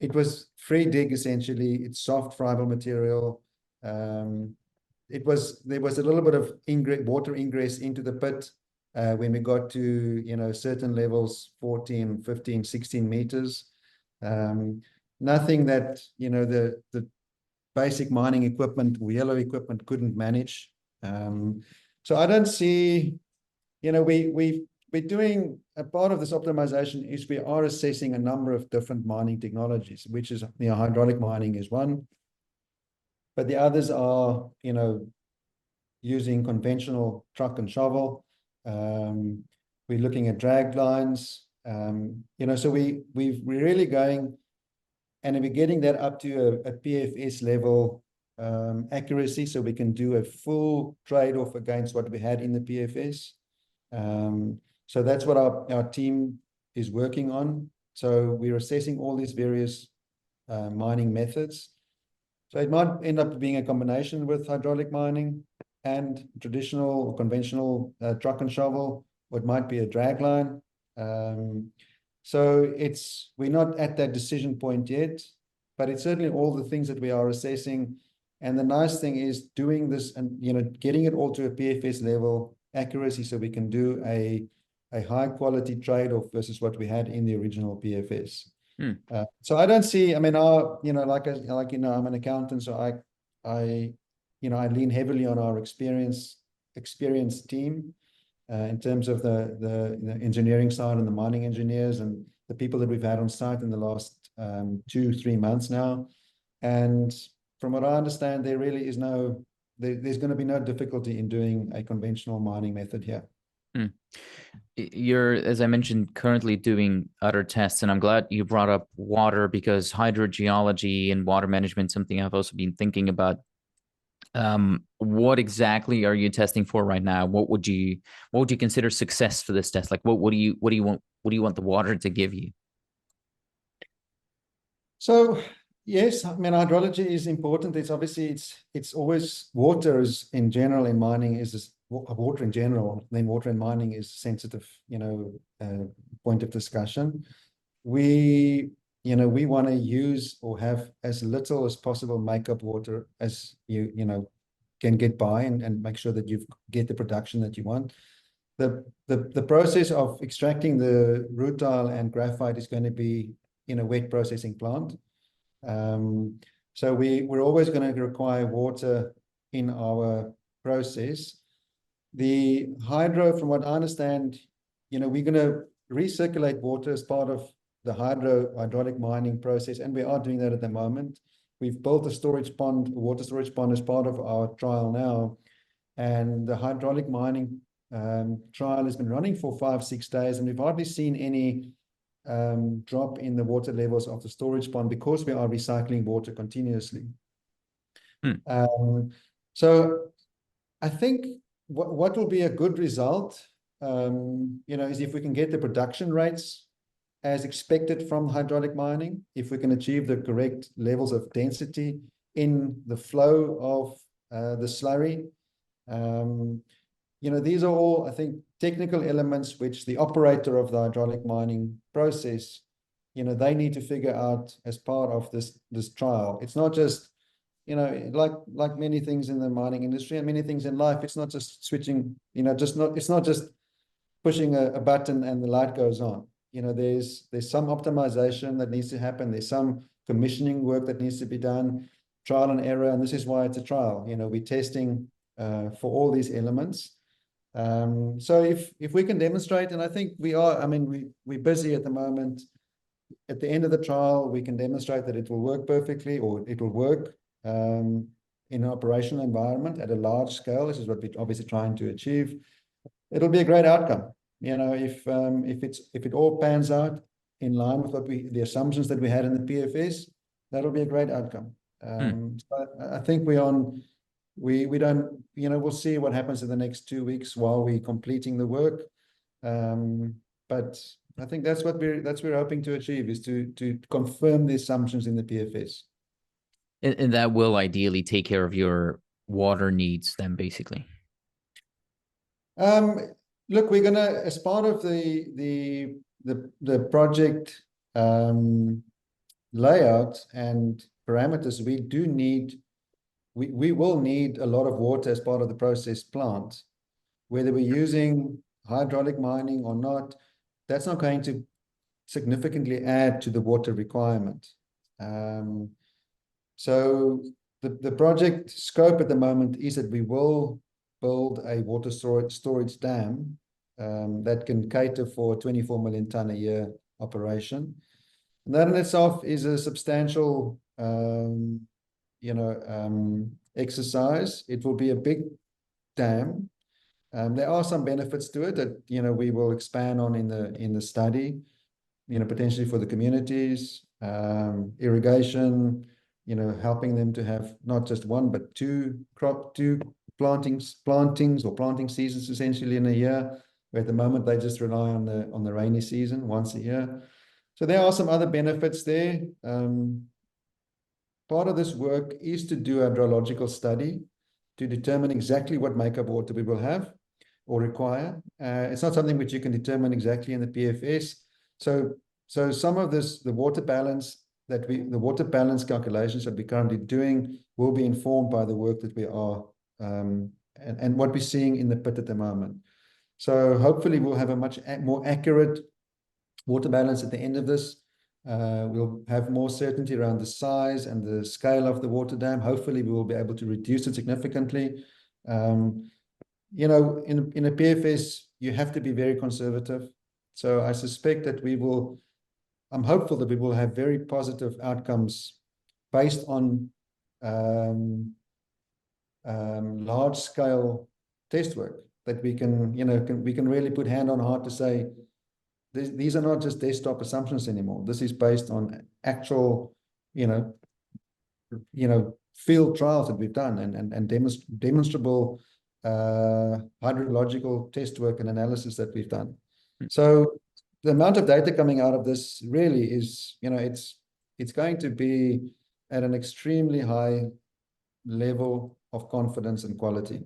it was free dig essentially. It's soft friable material. There was a little bit of water ingress into the pit when we got to certain levels, 14, 15, 16 meters. Nothing that basic mining equipment, yellow equipment couldn't manage. So I don't see, we're doing a part of this optimization is we are assessing a number of different mining technologies, which is, hydraulic mining is one, but the others are, using conventional truck and shovel. We're looking at drag lines. So we're really going, and we're getting that up to a PFS level accuracy, so we can do a full trade-off against what we had in the PFS. So that's what our team is working on. So we're assessing all these various mining methods. So it might end up being a combination with hydraulic mining and traditional or conventional truck and shovel, or it might be a drag line. So we're not at that decision point yet, but it's certainly all the things that we are assessing. And the nice thing is doing this and, getting it all to a PFS level accuracy, so we can do a high quality trade-off versus what we had in the original PFS. So I don't see, I'm an accountant, so I lean heavily on our experienced team in terms of the engineering side and the mining engineers and the people that we've had on site in the last 2-3 months now. And from what I understand, there really is there's going to be no difficulty in doing a conventional mining method here. You're, as I mentioned, currently doing other tests, and I'm glad you brought up water, because hydrogeology and water management is something I've also been thinking about. What exactly are you testing for right now? What would you consider success for this test? Like, what do you want the water to give you? So yes, hydrology is important. It's obviously it's always water is in general in mining is water in general. Then water in mining is sensitive, point of discussion. We want to use or have as little as possible makeup water as you can get by, and make sure that you get the production that you want. The process of extracting the rutile and graphite is going to be in a wet processing plant. So we're always going to require water in our process. The hydro, from what I understand, we're going to recirculate water as part of the hydraulic mining process, and we are doing that at the moment. We've built a storage pond, a water storage pond, as part of our trial now, and the hydraulic mining trial has been running for 5-6 days, and we've hardly seen any drop in the water levels of the storage pond, because we are recycling water continuously. So I think what will be a good result, is if we can get the production rates as expected from hydraulic mining, if we can achieve the correct levels of density in the flow of the slurry. These are all, I think, technical elements which the operator of the hydraulic mining process, they need to figure out as part of this trial. It's not just, like many things in the mining industry and many things in life, it's not just switching, it's not just pushing a button and the light goes on. There's some optimization that needs to happen. There's some commissioning work that needs to be done, trial and error, and this is why it's a trial. We're testing for all these elements. So if we can demonstrate, and I think we are, we're busy at the moment. At the end of the trial, we can demonstrate that it will work perfectly, or it will work in an operational environment at a large scale. This is what we're obviously trying to achieve. It'll be a great outcome. If it all pans out in line with the assumptions that we had in the PFS, that'll be a great outcome. So I think we don't, we'll see what happens in the next 2 weeks while we're completing the work. But I think that's what we're hoping to achieve, is to confirm the assumptions in the PFS. And that will ideally take care of your water needs then, basically. Look, we're gonna, as part of the project layout and parameters, we will need a lot of water as part of the process plant. Whether we're using hydraulic mining or not, that's not going to significantly add to the water requirement. So the project scope at the moment is that we will build a water storage dam that can cater for a 24 million ton a year operation. And that in itself is a substantial, exercise. It will be a big dam. There are some benefits to it that, we will expand on in the study, potentially for the communities, irrigation, helping them to have not just one, but two plantings or planting seasons essentially in a year, where at the moment they just rely on the rainy season once a year. So there are some other benefits there. Part of this work is to do a hydrological study to determine exactly what makeup water we will have or require. It's not something which you can determine exactly in the PFS. So some of this, the water balance calculations that we're currently doing will be informed by the work that we are and what we're seeing in the pit at the moment. So hopefully we'll have a much more accurate water balance at the end of this. We'll have more certainty around the size and the scale of the water dam. Hopefully we will be able to reduce it significantly. In a PFS, you have to be very conservative. So I suspect that I'm hopeful that we will have very positive outcomes based on large scale test work that we can really put hand on heart to say, these are not just desktop assumptions anymore. This is based on actual, field trials that we've done and demonstrable hydrological test work and analysis that we've done. So the amount of data coming out of this really is, it's going to be at an extremely high level of confidence and quality.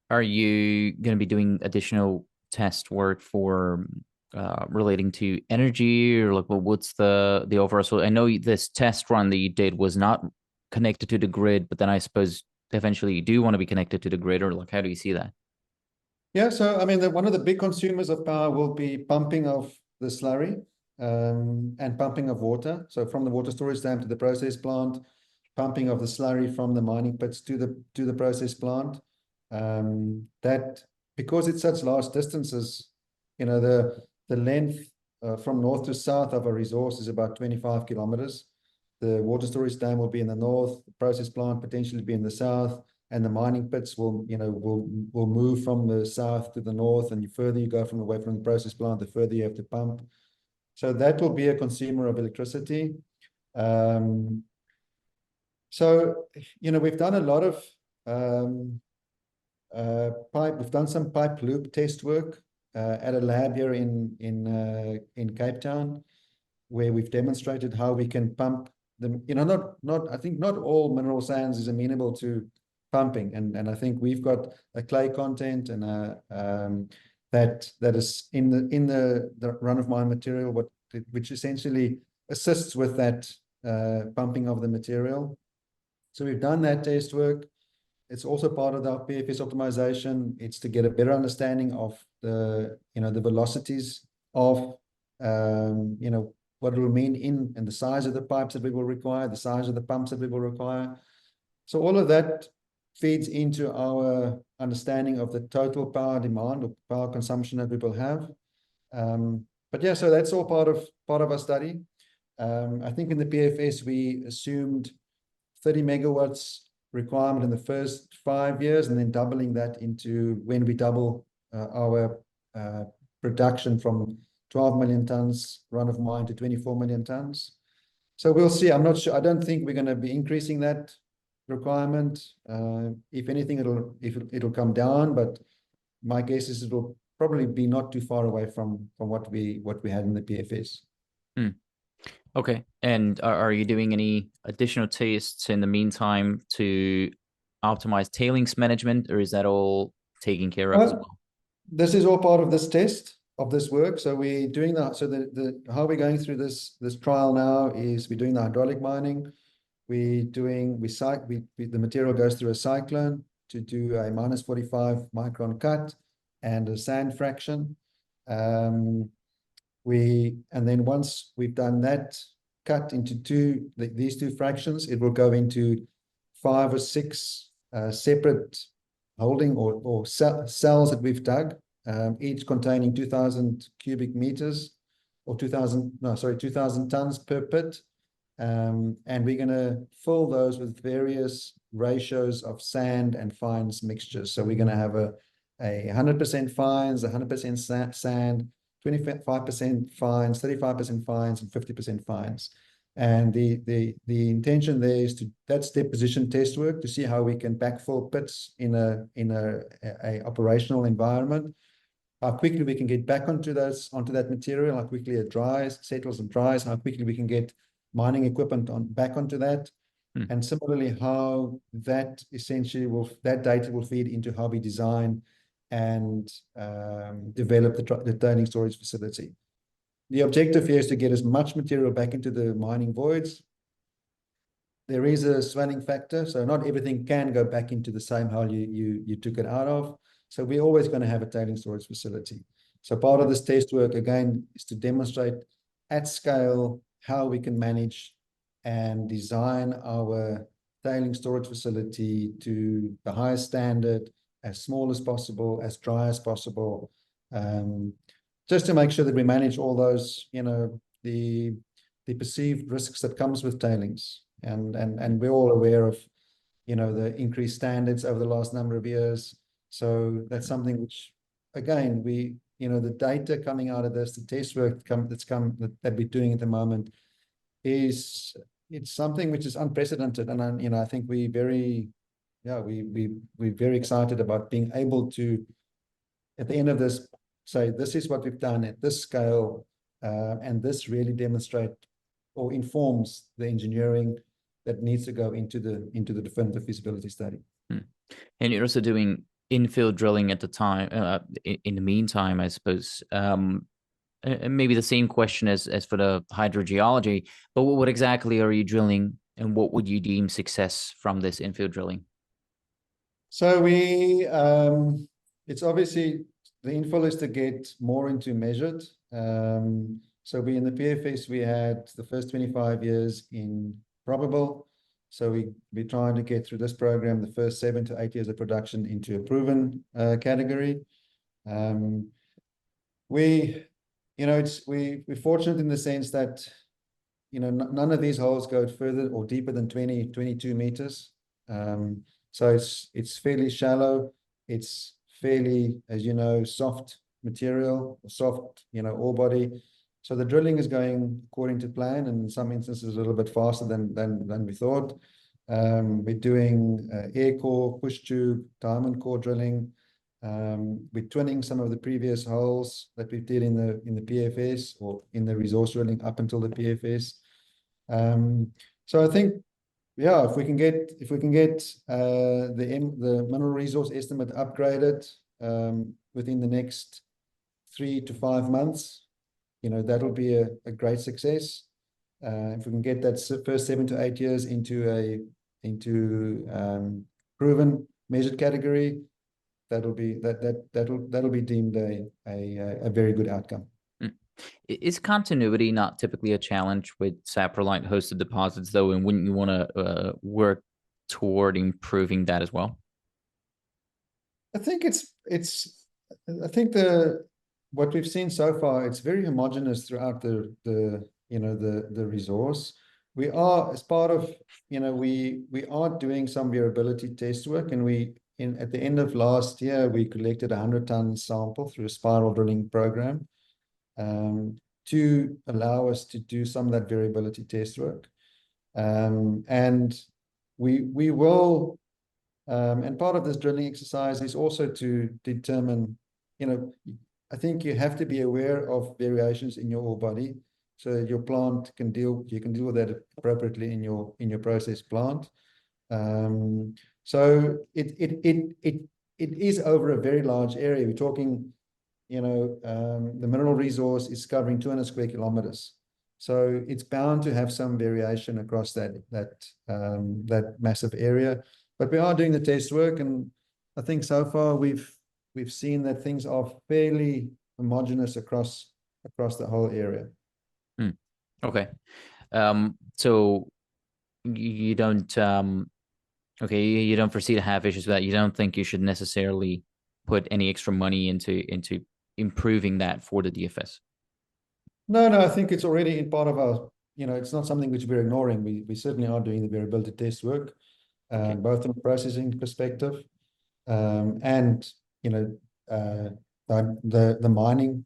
Are you going to be doing additional test work for relating to energy, or like, well, what's the overall? So I know this test run that you did was not connected to the grid, but then I suppose eventually you do want to be connected to the grid, or like, how do you see that? Yeah, so I mean, one of the big consumers of power will be pumping of the slurry and pumping of water. So from the water storage dam to the process plant, pumping of the slurry from the mining pits to the process plant. That, because it's such large distances, the length from north to south of a resource is about 25 kilometers. The water storage dam will be in the north, the process plant potentially be in the south, and the mining pits will move from the south to the north, and the further you go away from the process plant, the further you have to pump. So that will be a consumer of electricity. So, we've done a lot of we've done some pipe loop test work at a lab here in Cape Town, where we've demonstrated how we can pump them. I think not all mineral sands is amenable to pumping, and I think we've got a clay content and that is in the run of mine material, which essentially assists with that pumping of the material. So we've done that test work. It's also part of our PFS optimization. It's to get a better understanding of the velocities of what it will mean and the size of the pipes that we will require, the size of the pumps that we will require. So all of that feeds into our understanding of the total power demand or power consumption that we will have. But yeah, so that's all part of our study. I think in the PFS we assumed 30 megawatts requirement in the first 5 years, and then doubling that into when we double our production from 12 million tons run of mine to 24 million tons. So we'll see. I'm not sure. I don't think we're going to be increasing that requirement. If anything, it'll come down, but my guess is it'll probably be not too far away from what we had in the PFS. Okay. And are you doing any additional tests in the meantime to optimize tailings management, or is that all taken care of as well? This is all part of this test of this work. So we're doing that. So how we're going through this trial now is we're doing the hydraulic mining. The material goes through a cyclone to do a minus 45 micron cut and a sand fraction. And then once we've done that cut into these two fractions, it will go into 5 or 6 separate holding or cells that we've dug, each containing 2,000 cubic meters or 2,000 tons per pit. And we're going to fill those with various ratios of sand and fines mixtures. So we're going to have a 100% fines, 100% sand, 25% fines, 35% fines, and 50% fines. And the intention there is that's deposition test work to see how we can backfill pits in a operational environment, how quickly we can get back onto that material, how quickly it dries, settles and dries, how quickly we can get mining equipment back onto that. And similarly, how that that data will feed into how we design and develop the tailings storage facility. The objective here is to get as much material back into the mining voids. There is a swelling factor, so not everything can go back into the same hole you took it out of. So we're always going to have a tailings storage facility. So part of this test work, again, is to demonstrate at scale how we can manage and design our tailings storage facility to the highest standard, as small as possible, as dry as possible, just to make sure that we manage all those, the perceived risks that comes with tailings. And we're all aware of, the increased standards over the last number of years. So that's something which, again, the data coming out of this, the test work that we're doing at the moment it's something which is unprecedented. And I think we're very excited about being able to, at the end of this, say, this is what we've done at this scale, and this really demonstrate or informs the engineering that needs to go into the definitive feasibility study. And you're also doing infill drilling at the time, in the meantime, I suppose. Maybe the same question as for the hydrogeology, but what exactly are you drilling, and what would you deem success from this infill drilling? So it's obviously the infill is to get more into measured. So in the PFS, we had the first 25 years in probable. So we're trying to get through this program, the first 7 to 8 years of production into a proven category. We're fortunate in the sense that, none of these holes go further or deeper than 22 meters. So it's fairly shallow. It's fairly, as you know, soft material, soft, ore body. So the drilling is going according to plan, and in some instances a little bit faster than we thought. We're doing air core, push tube, diamond core drilling. We're twinning some of the previous holes that we did in the PFS or in the resource drilling up until the PFS. So I think, if we can get the mineral resource estimate upgraded within the next 3 to 5 months, that'll be a great success. If we can get that first 7 to 8 years into proven measured category, that'll be deemed a very good outcome. Is continuity not typically a challenge with saprolite hosted deposits, though, and wouldn't you want to work toward improving that as well? I think what we've seen so far, it's very homogeneous throughout the resource. We are, as part of, we are doing some variability test work, and at the end of last year, we collected 100-ton sample through a spiral drilling program to allow us to do some of that variability test work. And we will, and part of this drilling exercise is also to determine, I think you have to be aware of variations in your ore body so that your plant you can deal with that appropriately in your process plant. So it is over a very large area. We're talking, the mineral resource is covering 200 square kilometers. So it's bound to have some variation across that massive area. But we are doing the test work, and I think so far we've seen that things are fairly homogeneous across the whole area. Okay. So you don't okay, you don't foresee to have issues with that. You don't think you should necessarily put any extra money into improving that for the DFS. No, I think it's already in part of our, it's not something which we're ignoring. We certainly are doing the variability test work, both from a processing perspective, and, the mining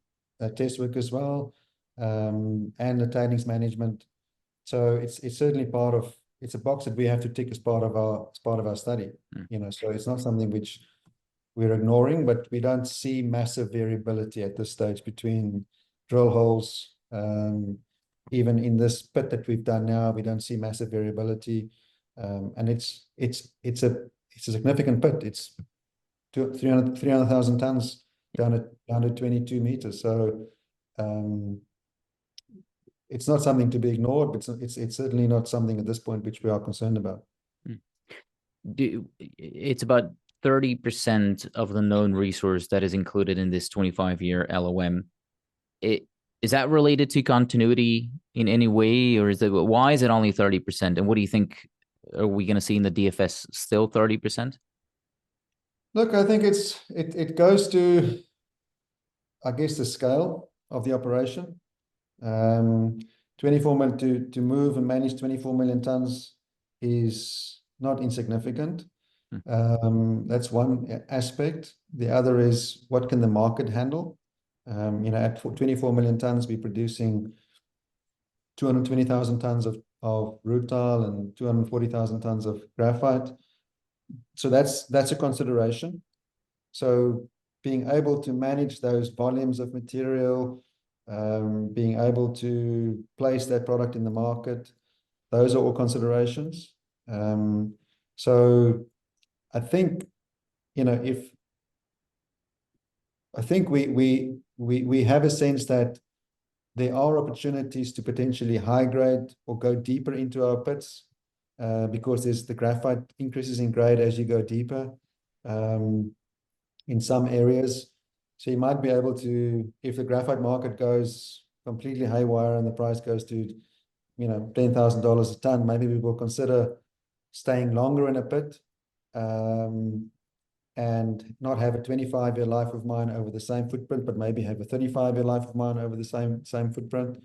test work as well, and the tailings management. So it's certainly it's a box that we have to tick as part of our study, so it's not something which we're ignoring, but we don't see massive variability at this stage between drill holes. Even in this pit that we've done now, we don't see massive variability. And it's a significant pit. It's 300,000 tons down to 22 meters. So it's not something to be ignored, but it's certainly not something at this point which we are concerned about. It's about 30% of the known resource that is included in this 25-year LOM. Is that related to continuity in any way, or why is it only 30%? And what do you think, are we going to see in the DFS still 30%? Look, I think it goes to, I guess, the scale of the operation. 24 million to move and manage 24 million tons is not insignificant. That's one aspect. The other is, what can the market handle? At 24 million tons, we're producing 220,000 tons of rutile and 240,000 tons of graphite. So that's a consideration. So being able to manage those volumes of material, being able to place that product in the market, those are all considerations. So I think, we have a sense that there are opportunities to potentially high grade or go deeper into our pits, because there's the graphite increases in grade as you go deeper in some areas. So you might be able to, if the graphite market goes completely haywire and the price goes to, $10,000 a ton, maybe we will consider staying longer in a pit, and not have a 25-year life of mine over the same footprint, but maybe have a 35-year life of mine over the same footprint.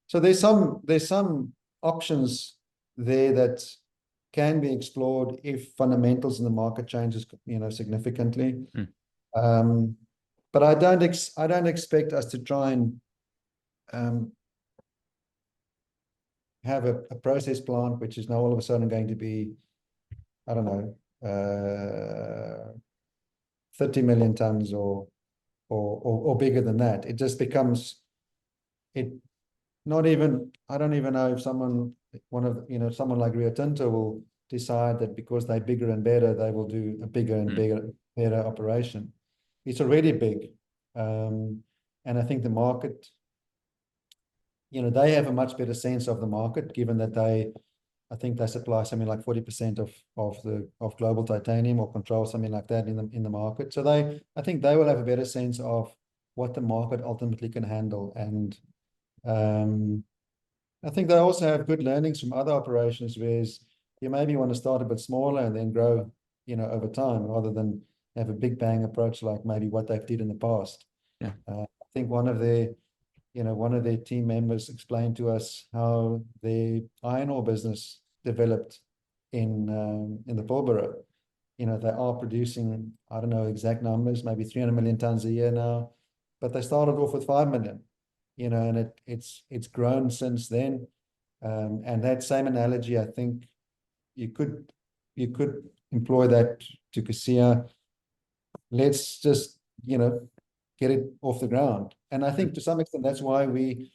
So there's some options there that can be explored if fundamentals in the market changes, significantly. But I don't expect us to try and have a process plant which is now all of a sudden going to be, I don't know, 30 million tons or bigger than that. It just becomes I don't even know if someone like Rio Tinto will decide that because they're bigger and better, they will do a bigger and better operation. It's already big. And I think the market, they have a much better sense of the market, given that I think they supply something like 40% of global titanium, or control something like that in the market. So I think they will have a better sense of what the market ultimately can handle. And I think they also have good learnings from other operations, whereas you maybe want to start a bit smaller and then grow, over time, rather than have a big bang approach like maybe what they've did in the past. Yeah. I think one of their team members explained to us how their iron ore business developed in the Pilbara. They are producing, I don't know exact numbers, maybe 300 million tons a year now, but they started off with 5 million, and it's grown since then. And that same analogy, I think you could employ that to Cassia. Let's just, get it off the ground. And I think to some extent, that's why we,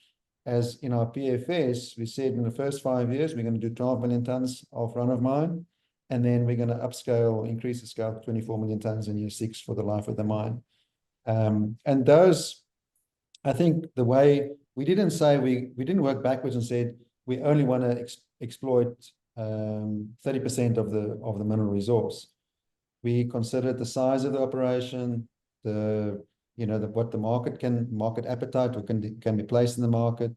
as in our PFS, we said in the first 5 years, we're going to do 12 million tons of run of mine. And then we're going to increase the scale to 24 million tons in year 6 for the life of the mine. And those, I think the way we didn't work backwards and said, we only want to exploit 30% of the mineral resource. We considered the size of the operation, what the market appetite or can be placed in the market,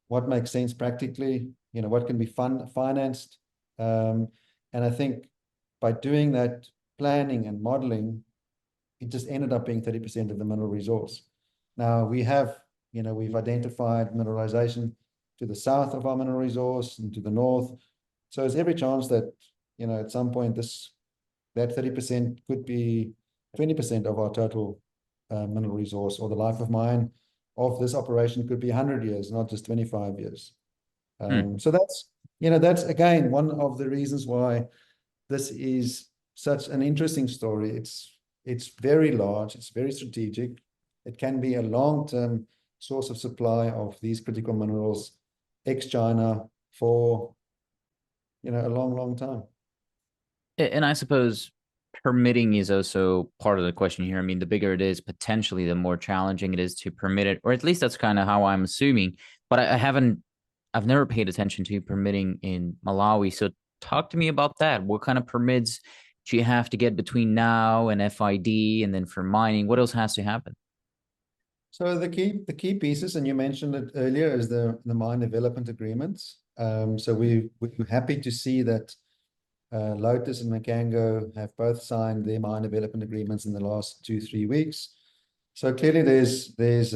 what makes sense practically, what can be financed. And I think by doing that planning and modeling, it just ended up being 30% of the mineral resource. Now we have, we've identified mineralization to the south of our mineral resource and to the north. So there's every chance that, at some point that 30% could be 20% of our total mineral resource, or the life of mine of this operation could be 100 years, not just 25 years. So that's again one of the reasons why this is such an interesting story. It's very large, it's very strategic. It can be a long-term source of supply of these critical minerals ex-China for a long time. And I suppose permitting is also part of the question here. I mean, the bigger it is, potentially, the more challenging it is to permit it, or at least that's kind of how I'm assuming. But I've never paid attention to permitting in Malawi. So talk to me about that. What kind of permits do you have to get between now and FID, and then for mining, what else has to happen? So the key pieces, and you mentioned it earlier, is the mine development agreements. So we're happy to see that Lotus and Macango have both signed their mine development agreements in the last 2-3 weeks. So clearly there's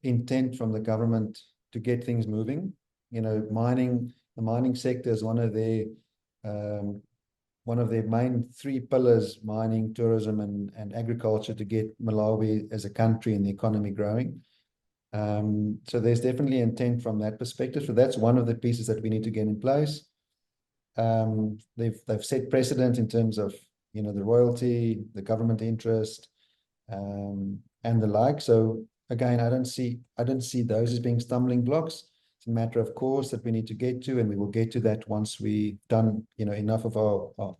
intent from the government to get things moving. The mining sector is one of their main 3 pillars: mining, tourism, and agriculture, to get Malawi as a country and the economy growing. So there's definitely intent from that perspective. So that's one of the pieces that we need to get in place. They've set precedent in terms of the royalty, the government interest, and the like. So again, I don't see those as being stumbling blocks. It's a matter of course that we need to get to, and we will get to that once we've done enough of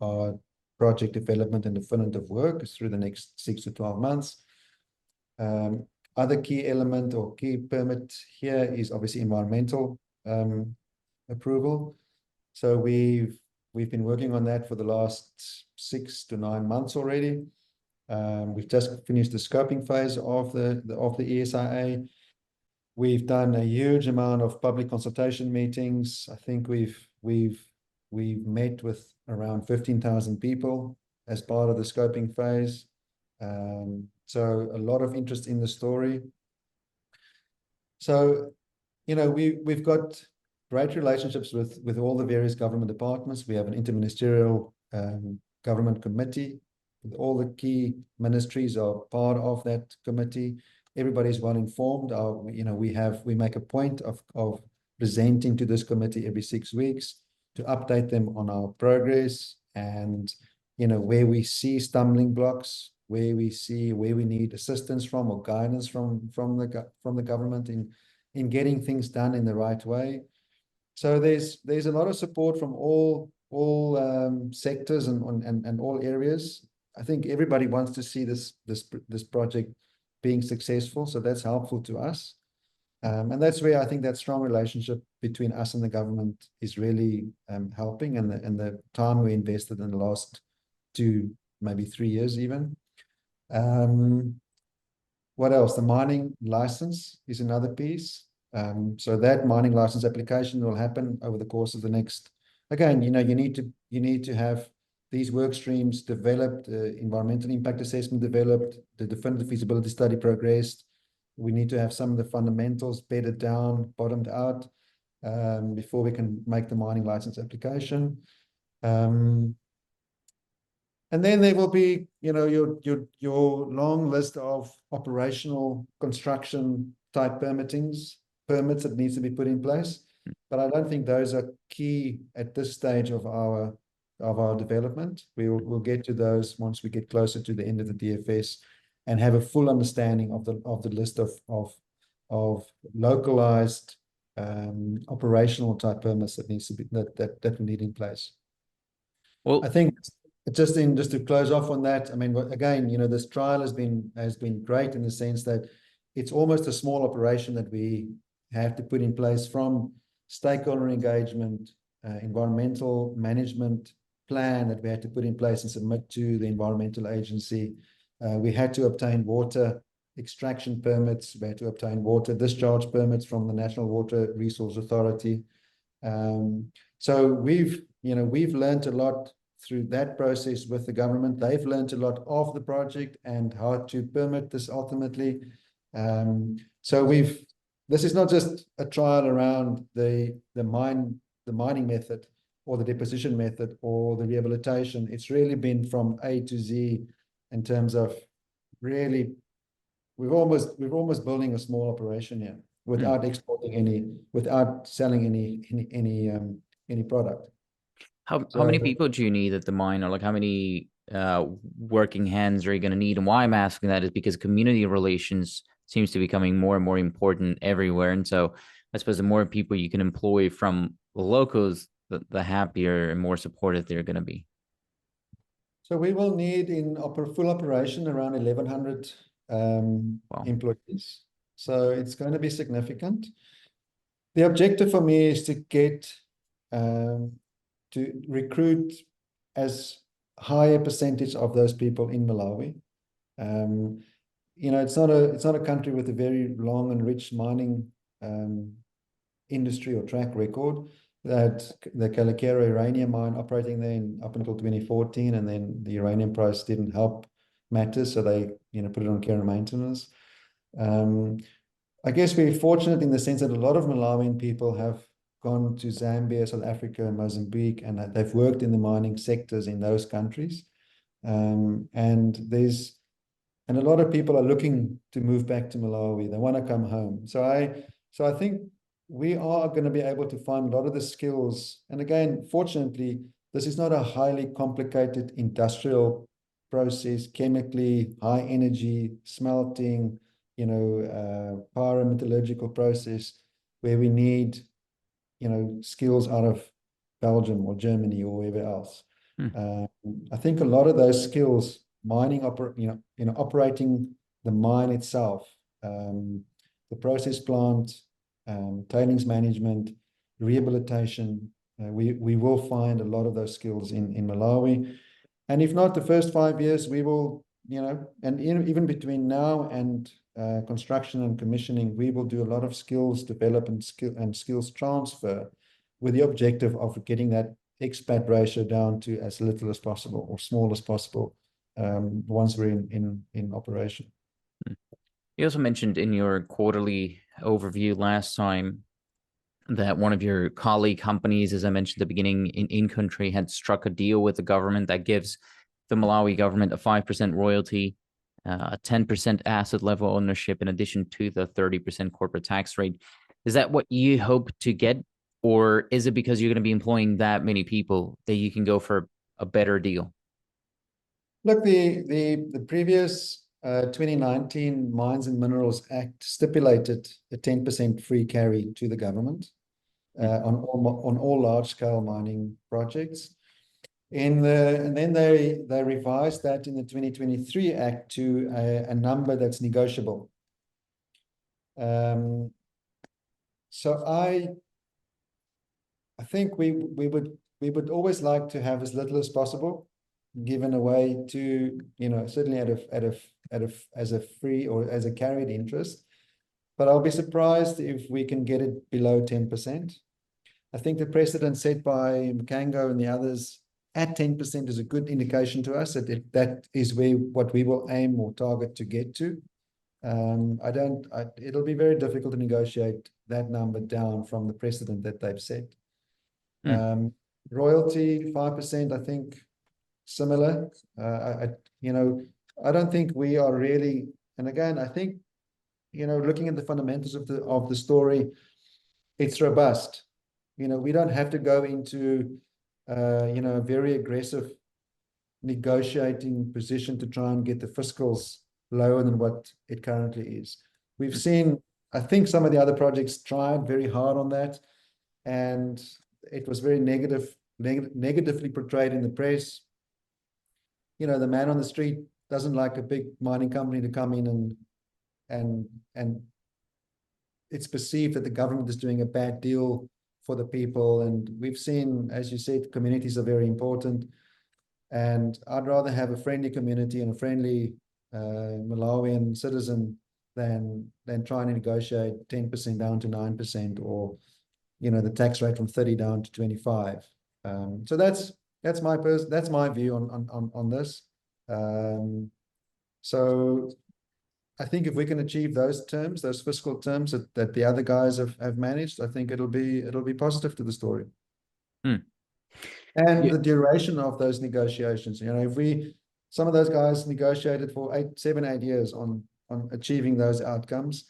our project development and definitive work through the next 6 to 12 months. Other key element or key permit here is obviously environmental approval. So we've been working on that for the last 6 to 9 months already. We've just finished the scoping phase of the ESIA. We've done a huge amount of public consultation meetings. I think we've met with around 15,000 people as part of the scoping phase. So a lot of interest in the story. So, we've got great relationships with all the various government departments. We have an interministerial government committee. All the key ministries are part of that committee. Everybody's well informed. We make a point of presenting to this committee every 6 weeks to update them on our progress, and where we see stumbling blocks, where we need assistance from or guidance from the government in getting things done in the right way. So there's a lot of support from all sectors and all areas. I think everybody wants to see this project being successful, so that's helpful to us. And that's where I think that strong relationship between us and the government is really helping, and the time we invested in the last 2, maybe 3 years even. What else? The mining license is another piece. So that mining license application will happen over the course of the next. Again, you need to have these work streams developed, environmental impact assessment developed, the definitive feasibility study progressed. We need to have some of the fundamentals bedded down, bottomed out, before we can make the mining license application. And then there will be, your long list of operational construction type permits that needs to be put in place. But I don't think those are key at this stage of our development. We'll get to those once we get closer to the end of the DFS and have a full understanding of the list of localized operational type permits that needs to be that we need in place. Well, I think just to close off on that, I mean, again, this trial has been great in the sense that it's almost a small operation that we have to put in place, from stakeholder engagement, environmental management plan that we had to put in place and submit to the environmental agency. We had to obtain water extraction permits. We had to obtain water discharge permits from the National Water Resource Authority. So we've learned a lot through that process with the government. They've learned a lot of the project and how to permit this ultimately. So this is not just a trial around the mining method or the deposition method or the rehabilitation. It's really been from A to Z in terms of really, we're almost building a small operation here without exporting without selling any product. How many people do you need at the mine, or like how many working hands are you going to need? And why I'm asking that is because community relations seems to be becoming more and more important everywhere. And so I suppose the more people you can employ from the locals, the happier and more supportive they're going to be. So we will need in full operation around 1,100 Wow. employees. So it's going to be significant. The objective for me is to get to recruit as high a percentage of those people in Malawi. It's not a country with a very long and rich mining industry or track record. That the Kalakera uranium mine operating there up until 2014, and then the uranium price didn't help matters, so they put it on care and maintenance. I guess we're fortunate in the sense that a lot of Malawian people have gone to Zambia, South Africa, and Mozambique, and they've worked in the mining sectors in those countries. And a lot of people are looking to move back to Malawi. They want to come home. So I think we are going to be able to find a lot of the skills. And again, fortunately, this is not a highly complicated industrial process, chemically high energy smelting, pyrometallurgical process where we need, skills out of Belgium or Germany or wherever else. I think a lot of those skills, mining, operating the mine itself, the process plant, tailings management, rehabilitation, we will find a lot of those skills in Malawi. And if not the first 5 years, we will, and even between now and construction and commissioning, we will do a lot of skills development and skills transfer with the objective of getting that expat ratio down to as little as possible or small as possible once we're in operation. You also mentioned in your quarterly overview last time that one of your colleague companies, as I mentioned at the beginning, in country had struck a deal with the government that gives the Malawi government a 5% royalty, a 10% asset level ownership in addition to the 30% corporate tax rate. Is that what you hope to get? Or is it because you're going to be employing that many people that you can go for a better deal? Look, the previous 2019 Mines and Minerals Act stipulated a 10% free carry to the government on all large-scale mining projects. And then they revised that in the 2023 Act to a number that's negotiable. So I think we would always like to have as little as possible given away to, certainly as a free or as a carried interest. But I'll be surprised if we can get it below 10%. I think the precedent set by Mkango and the others at 10% is a good indication to us that is what we will aim or target to get to. It'll be very difficult to negotiate that number down from the precedent that they've set. Royalty 5%, I think similar. I don't think we are really, and again, I think, looking at the fundamentals of the story, it's robust. We don't have to go into a very aggressive negotiating position to try and get the fiscals lower than what it currently is. We've seen, I think some of the other projects tried very hard on that, and it was very negatively portrayed in the press. The man on the street doesn't like a big mining company to come in and it's perceived that the government is doing a bad deal for the people. And we've seen, as you said, communities are very important. And I'd rather have a friendly community and a friendly Malawian citizen than trying to negotiate 10% down to 9% or the tax rate from 30 down to 25. So that's my view on this. So I think if we can achieve those terms, those fiscal terms that the other guys have managed, I think it'll be positive to the story. And the duration of those negotiations, if some of those guys negotiated for 7-8 years on achieving those outcomes.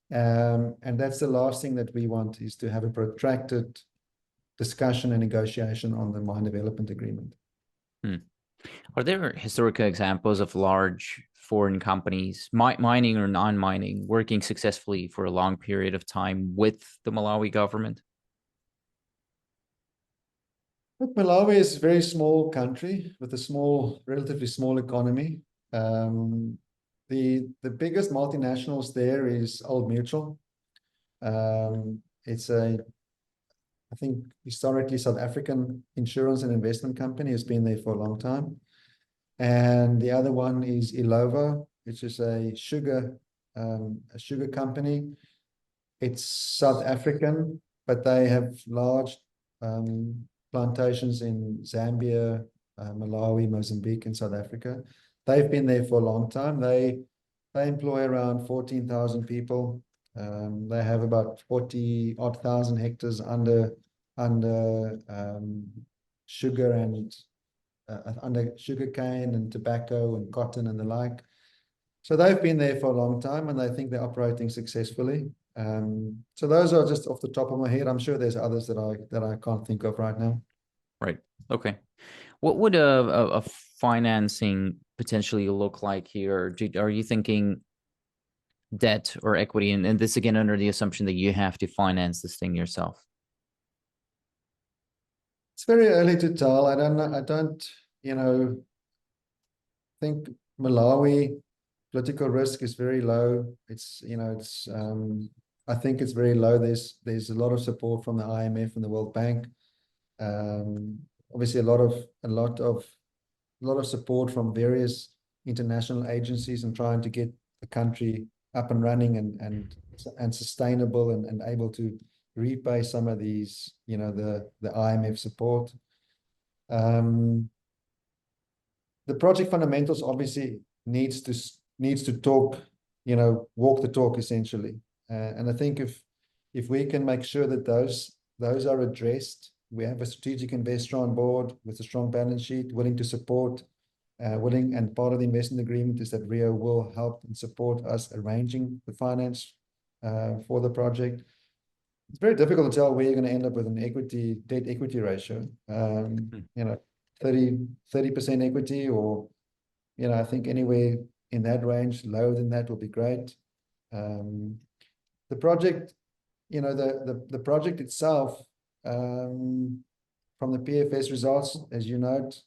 And that's the last thing that we want, is to have a protracted discussion and negotiation on the mine development agreement. Are there historical examples of large foreign companies, mining or non-mining, working successfully for a long period of time with the Malawi government? Look, Malawi is a very small country with a relatively small economy. The biggest multinationals there is Old Mutual. It's I think historically South African insurance and investment company, has been there for a long time. And the other one is Ilova, which is a sugar company. It's South African, but they have large plantations in Zambia, Malawi, Mozambique, and South Africa. They've been there for a long time. They employ around 14,000 people. They have about 40,000 hectares under sugar and under sugar cane and tobacco and cotton and the like. So they've been there for a long time, and I think they're operating successfully. So those are just off the top of my head. I'm sure there's others that I can't think of right now. Right. Okay. What would a financing potentially look like here? Are you thinking debt or equity? And this again under the assumption that you have to finance this thing yourself. It's very early to tell. I don't know. I don't, think Malawi political risk is very low. I think it's very low. There's a lot of support from the IMF and the World Bank. Obviously a lot of support from various international agencies and trying to get the country up and running and sustainable and able to repay some of these, the IMF support. The project fundamentals obviously needs to talk, walk the talk essentially. And I think if we can make sure that those are addressed, we have a strategic investor on board with a strong balance sheet, willing to support, and part of the investment agreement is that Rio will help and support us arranging the finance for the project. It's very difficult to tell where you're going to end up with an debt equity ratio. 30% equity, or I think anywhere in that range, lower than that will be great. The project, the project itself, from the PFS results, as you note,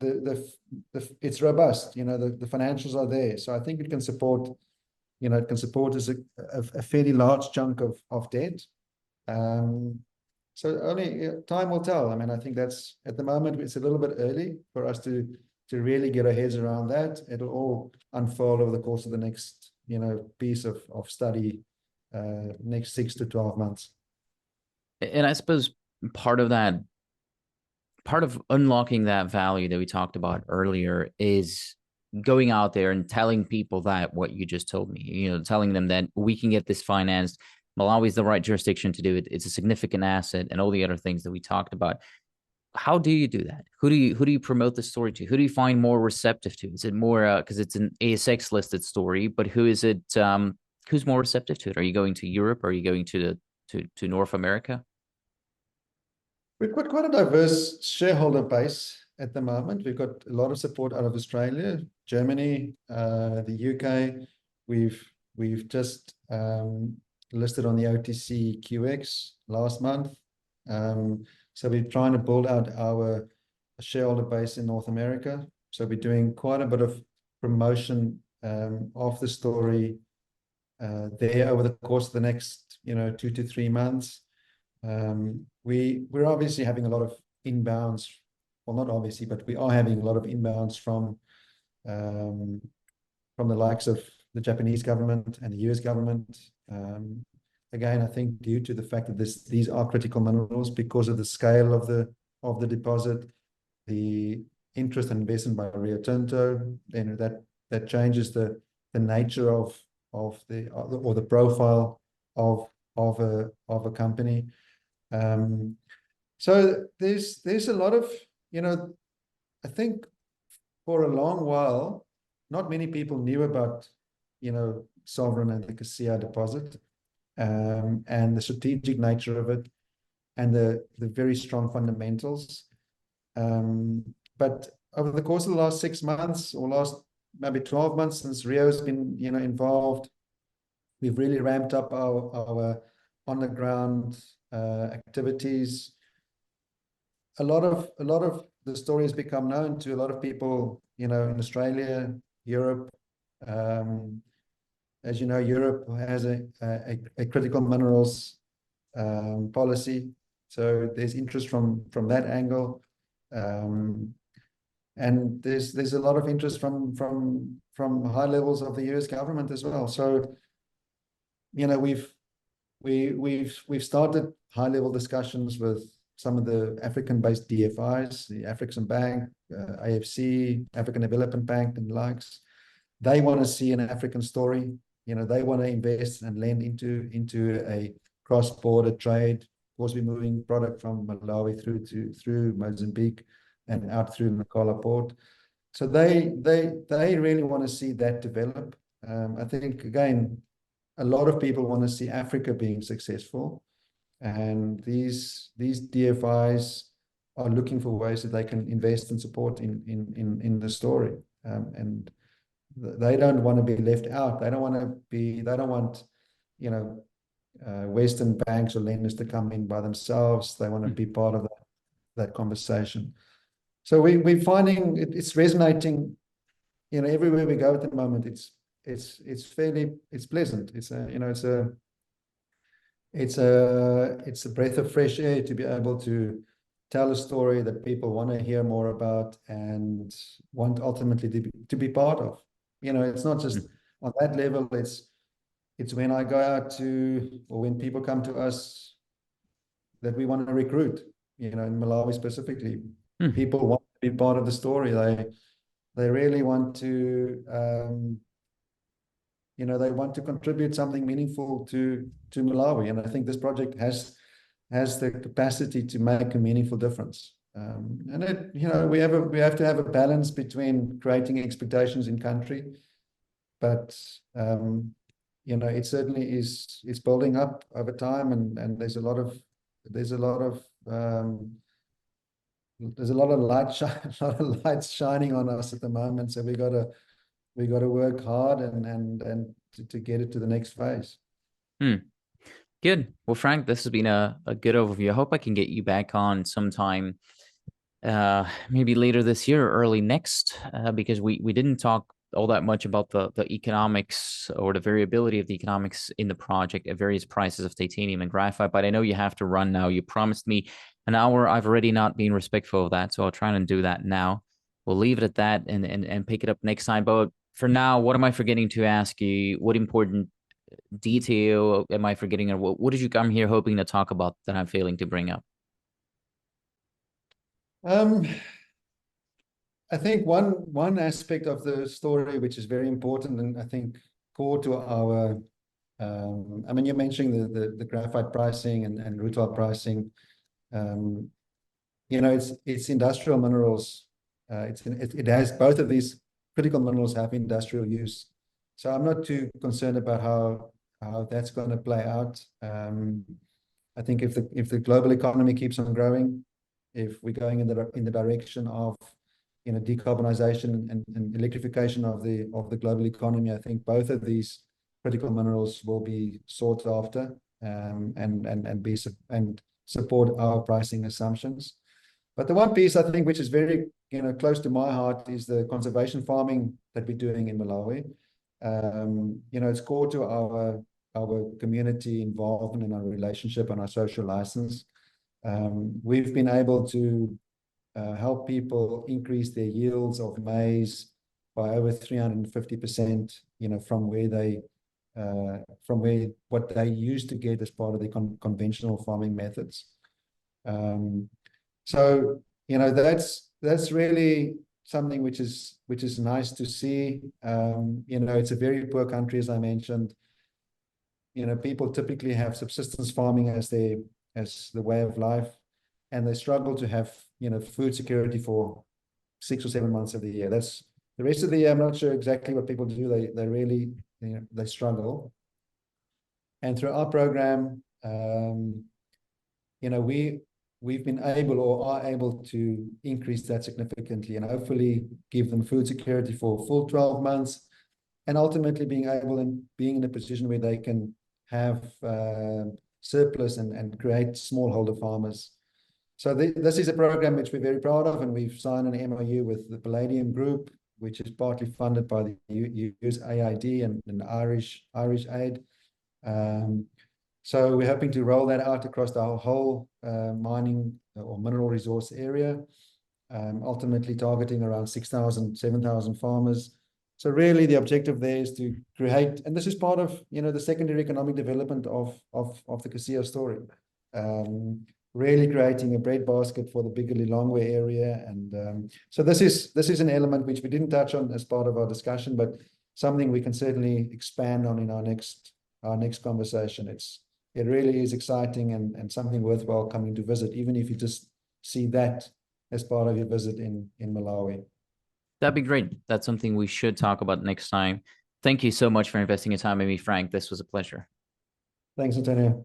it's robust. The financials are there, so I think it can support. It can support as a fairly large chunk of debt. So only time will tell. I mean, I think that's, at the moment, it's a little bit early for us to really get our heads around that. It'll all unfold over the course of the next, piece of study, next 6 to 12 months. And I suppose part of unlocking that value that we talked about earlier is going out there and telling people that what you just told me, telling them that we can get this financed. Malawi is the right jurisdiction to do it. It's a significant asset, and all the other things that we talked about. How do you do that? Who do you promote the story to? Who do you find more receptive to? Is it more because it's an ASX listed story, but who is it? Who's more receptive to it? Are you going to Europe? Are you going to North America? We've got quite a diverse shareholder base at the moment. We've got a lot of support out of Australia, Germany, the UK. We've just listed on the OTCQX last month. So we're trying to build out our shareholder base in North America. So we're doing quite a bit of promotion of the story there over the course of the next 2 to 3 months. We're obviously having a lot of inbounds. Well, not obviously, but we are having a lot of inbounds from the likes of the Japanese government and the US government. again, I think due to the fact that these are critical minerals because of the scale of the deposit, the interest and investment by Rio Tinto, then that changes the nature of the profile of a company. So there's a lot of, I think for a long while, not many people knew about, Sovereign and the Cassia deposit, and the strategic nature of it, and the very strong fundamentals. But over the course of the last 6 months or last maybe 12 months since Rio's been, involved, we've really ramped up our on the ground activities. A lot of the story has become known to a lot of people, in Australia, Europe. As you know, Europe has a critical minerals policy, so there's interest from that angle, and there's a lot of interest from high levels of the US government as well. So, we've started high level discussions with some of the African-based DFIs, the African Bank, AFC, African Development Bank, and the likes. They want to see an African story. They want to invest and lend into a cross-border trade. Of course, we're moving product from Malawi through Mozambique and out through Nacala port. So they really want to see that develop. I think, again, a lot of people want to see Africa being successful. And these DFIs are looking for ways that they can invest and support in the story. And they don't want to be left out. They don't want, Western banks or lenders to come in by themselves. They want to be part of that conversation. So we're finding it's resonating, everywhere we go at the moment. It's pleasant. It's a breath of fresh air to be able to tell a story that people want to hear more about and want ultimately to be part of. It's not just on that level. It's when I go out or when people come to us that we want to recruit, in Malawi specifically. People want to be part of the story. They really want to, they want to contribute something meaningful to Malawi. And I think this project has the capacity to make a meaningful difference. And we have to have a balance between creating expectations in country, but it certainly is building up over time, and there's a lot of lights shining on us at the moment. So we got to work hard and to get it to the next phase. Good. Well, Frank, this has been a good overview. I hope I can get you back on sometime, maybe later this year or early next, because we didn't talk all that much about the economics or the variability of the economics in the project at various prices of titanium and graphite. But I know you have to run now. You promised me an hour. I've already not been respectful of that, so I'll try and do that now. We'll leave it at that and pick it up next time. But for now, what am I forgetting to ask you? What important detail am I forgetting, or what did you come here hoping to talk about that I'm failing to bring up? I think one aspect of the story which is very important, and I think core to our, you're mentioning the graphite pricing and rutile pricing. It's industrial minerals. It has both of these critical minerals have industrial use. So I'm not too concerned about how that's going to play out. I think if the global economy keeps on growing, if we're going in the direction of decarbonization and electrification of the global economy, I think both of these critical minerals will be sought after and support our pricing assumptions. But the one piece I think which is very close to my heart is the conservation farming that we're doing in Malawi. It's core to our community involvement and our relationship and our social license. We've been able to help people increase their yields of maize by over 350%, from where they from what they used to get as part of the conventional farming methods. So, you know, that's really something which is nice to see. You know, it's a very poor country, as I mentioned. You know, people typically have subsistence farming as the way of life, and they struggle to have, you know, food security for 6 or 7 months of the year. That's the rest of the year. I'm not sure exactly what people do. They really, you know, they struggle. And through our program, you know, we've been able or are able to increase that significantly and hopefully give them food security for a full 12 months, and ultimately being in a position where they can have surplus and create smallholder farmers. So this is a program which we're very proud of, and we've signed an MOU with the Palladium Group, which is partly funded by the USAID and Irish Aid. So we're hoping to roll that out across the whole mining or mineral resource area, ultimately targeting around 6,000, 7,000 farmers. So really the objective there is to create, and this is part of, you know, the secondary economic development of the Casilla story. Really creating a breadbasket for the bigger Lilongwe area. And so this is an element which we didn't touch on as part of our discussion, but something we can certainly expand on in our next conversation. It really is exciting and something worthwhile coming to visit, even if you just see that as part of your visit in Malawi. That'd be great. That's something we should talk about next time. Thank you so much for investing your time in me, Frank. This was a pleasure. Thanks, Antonio.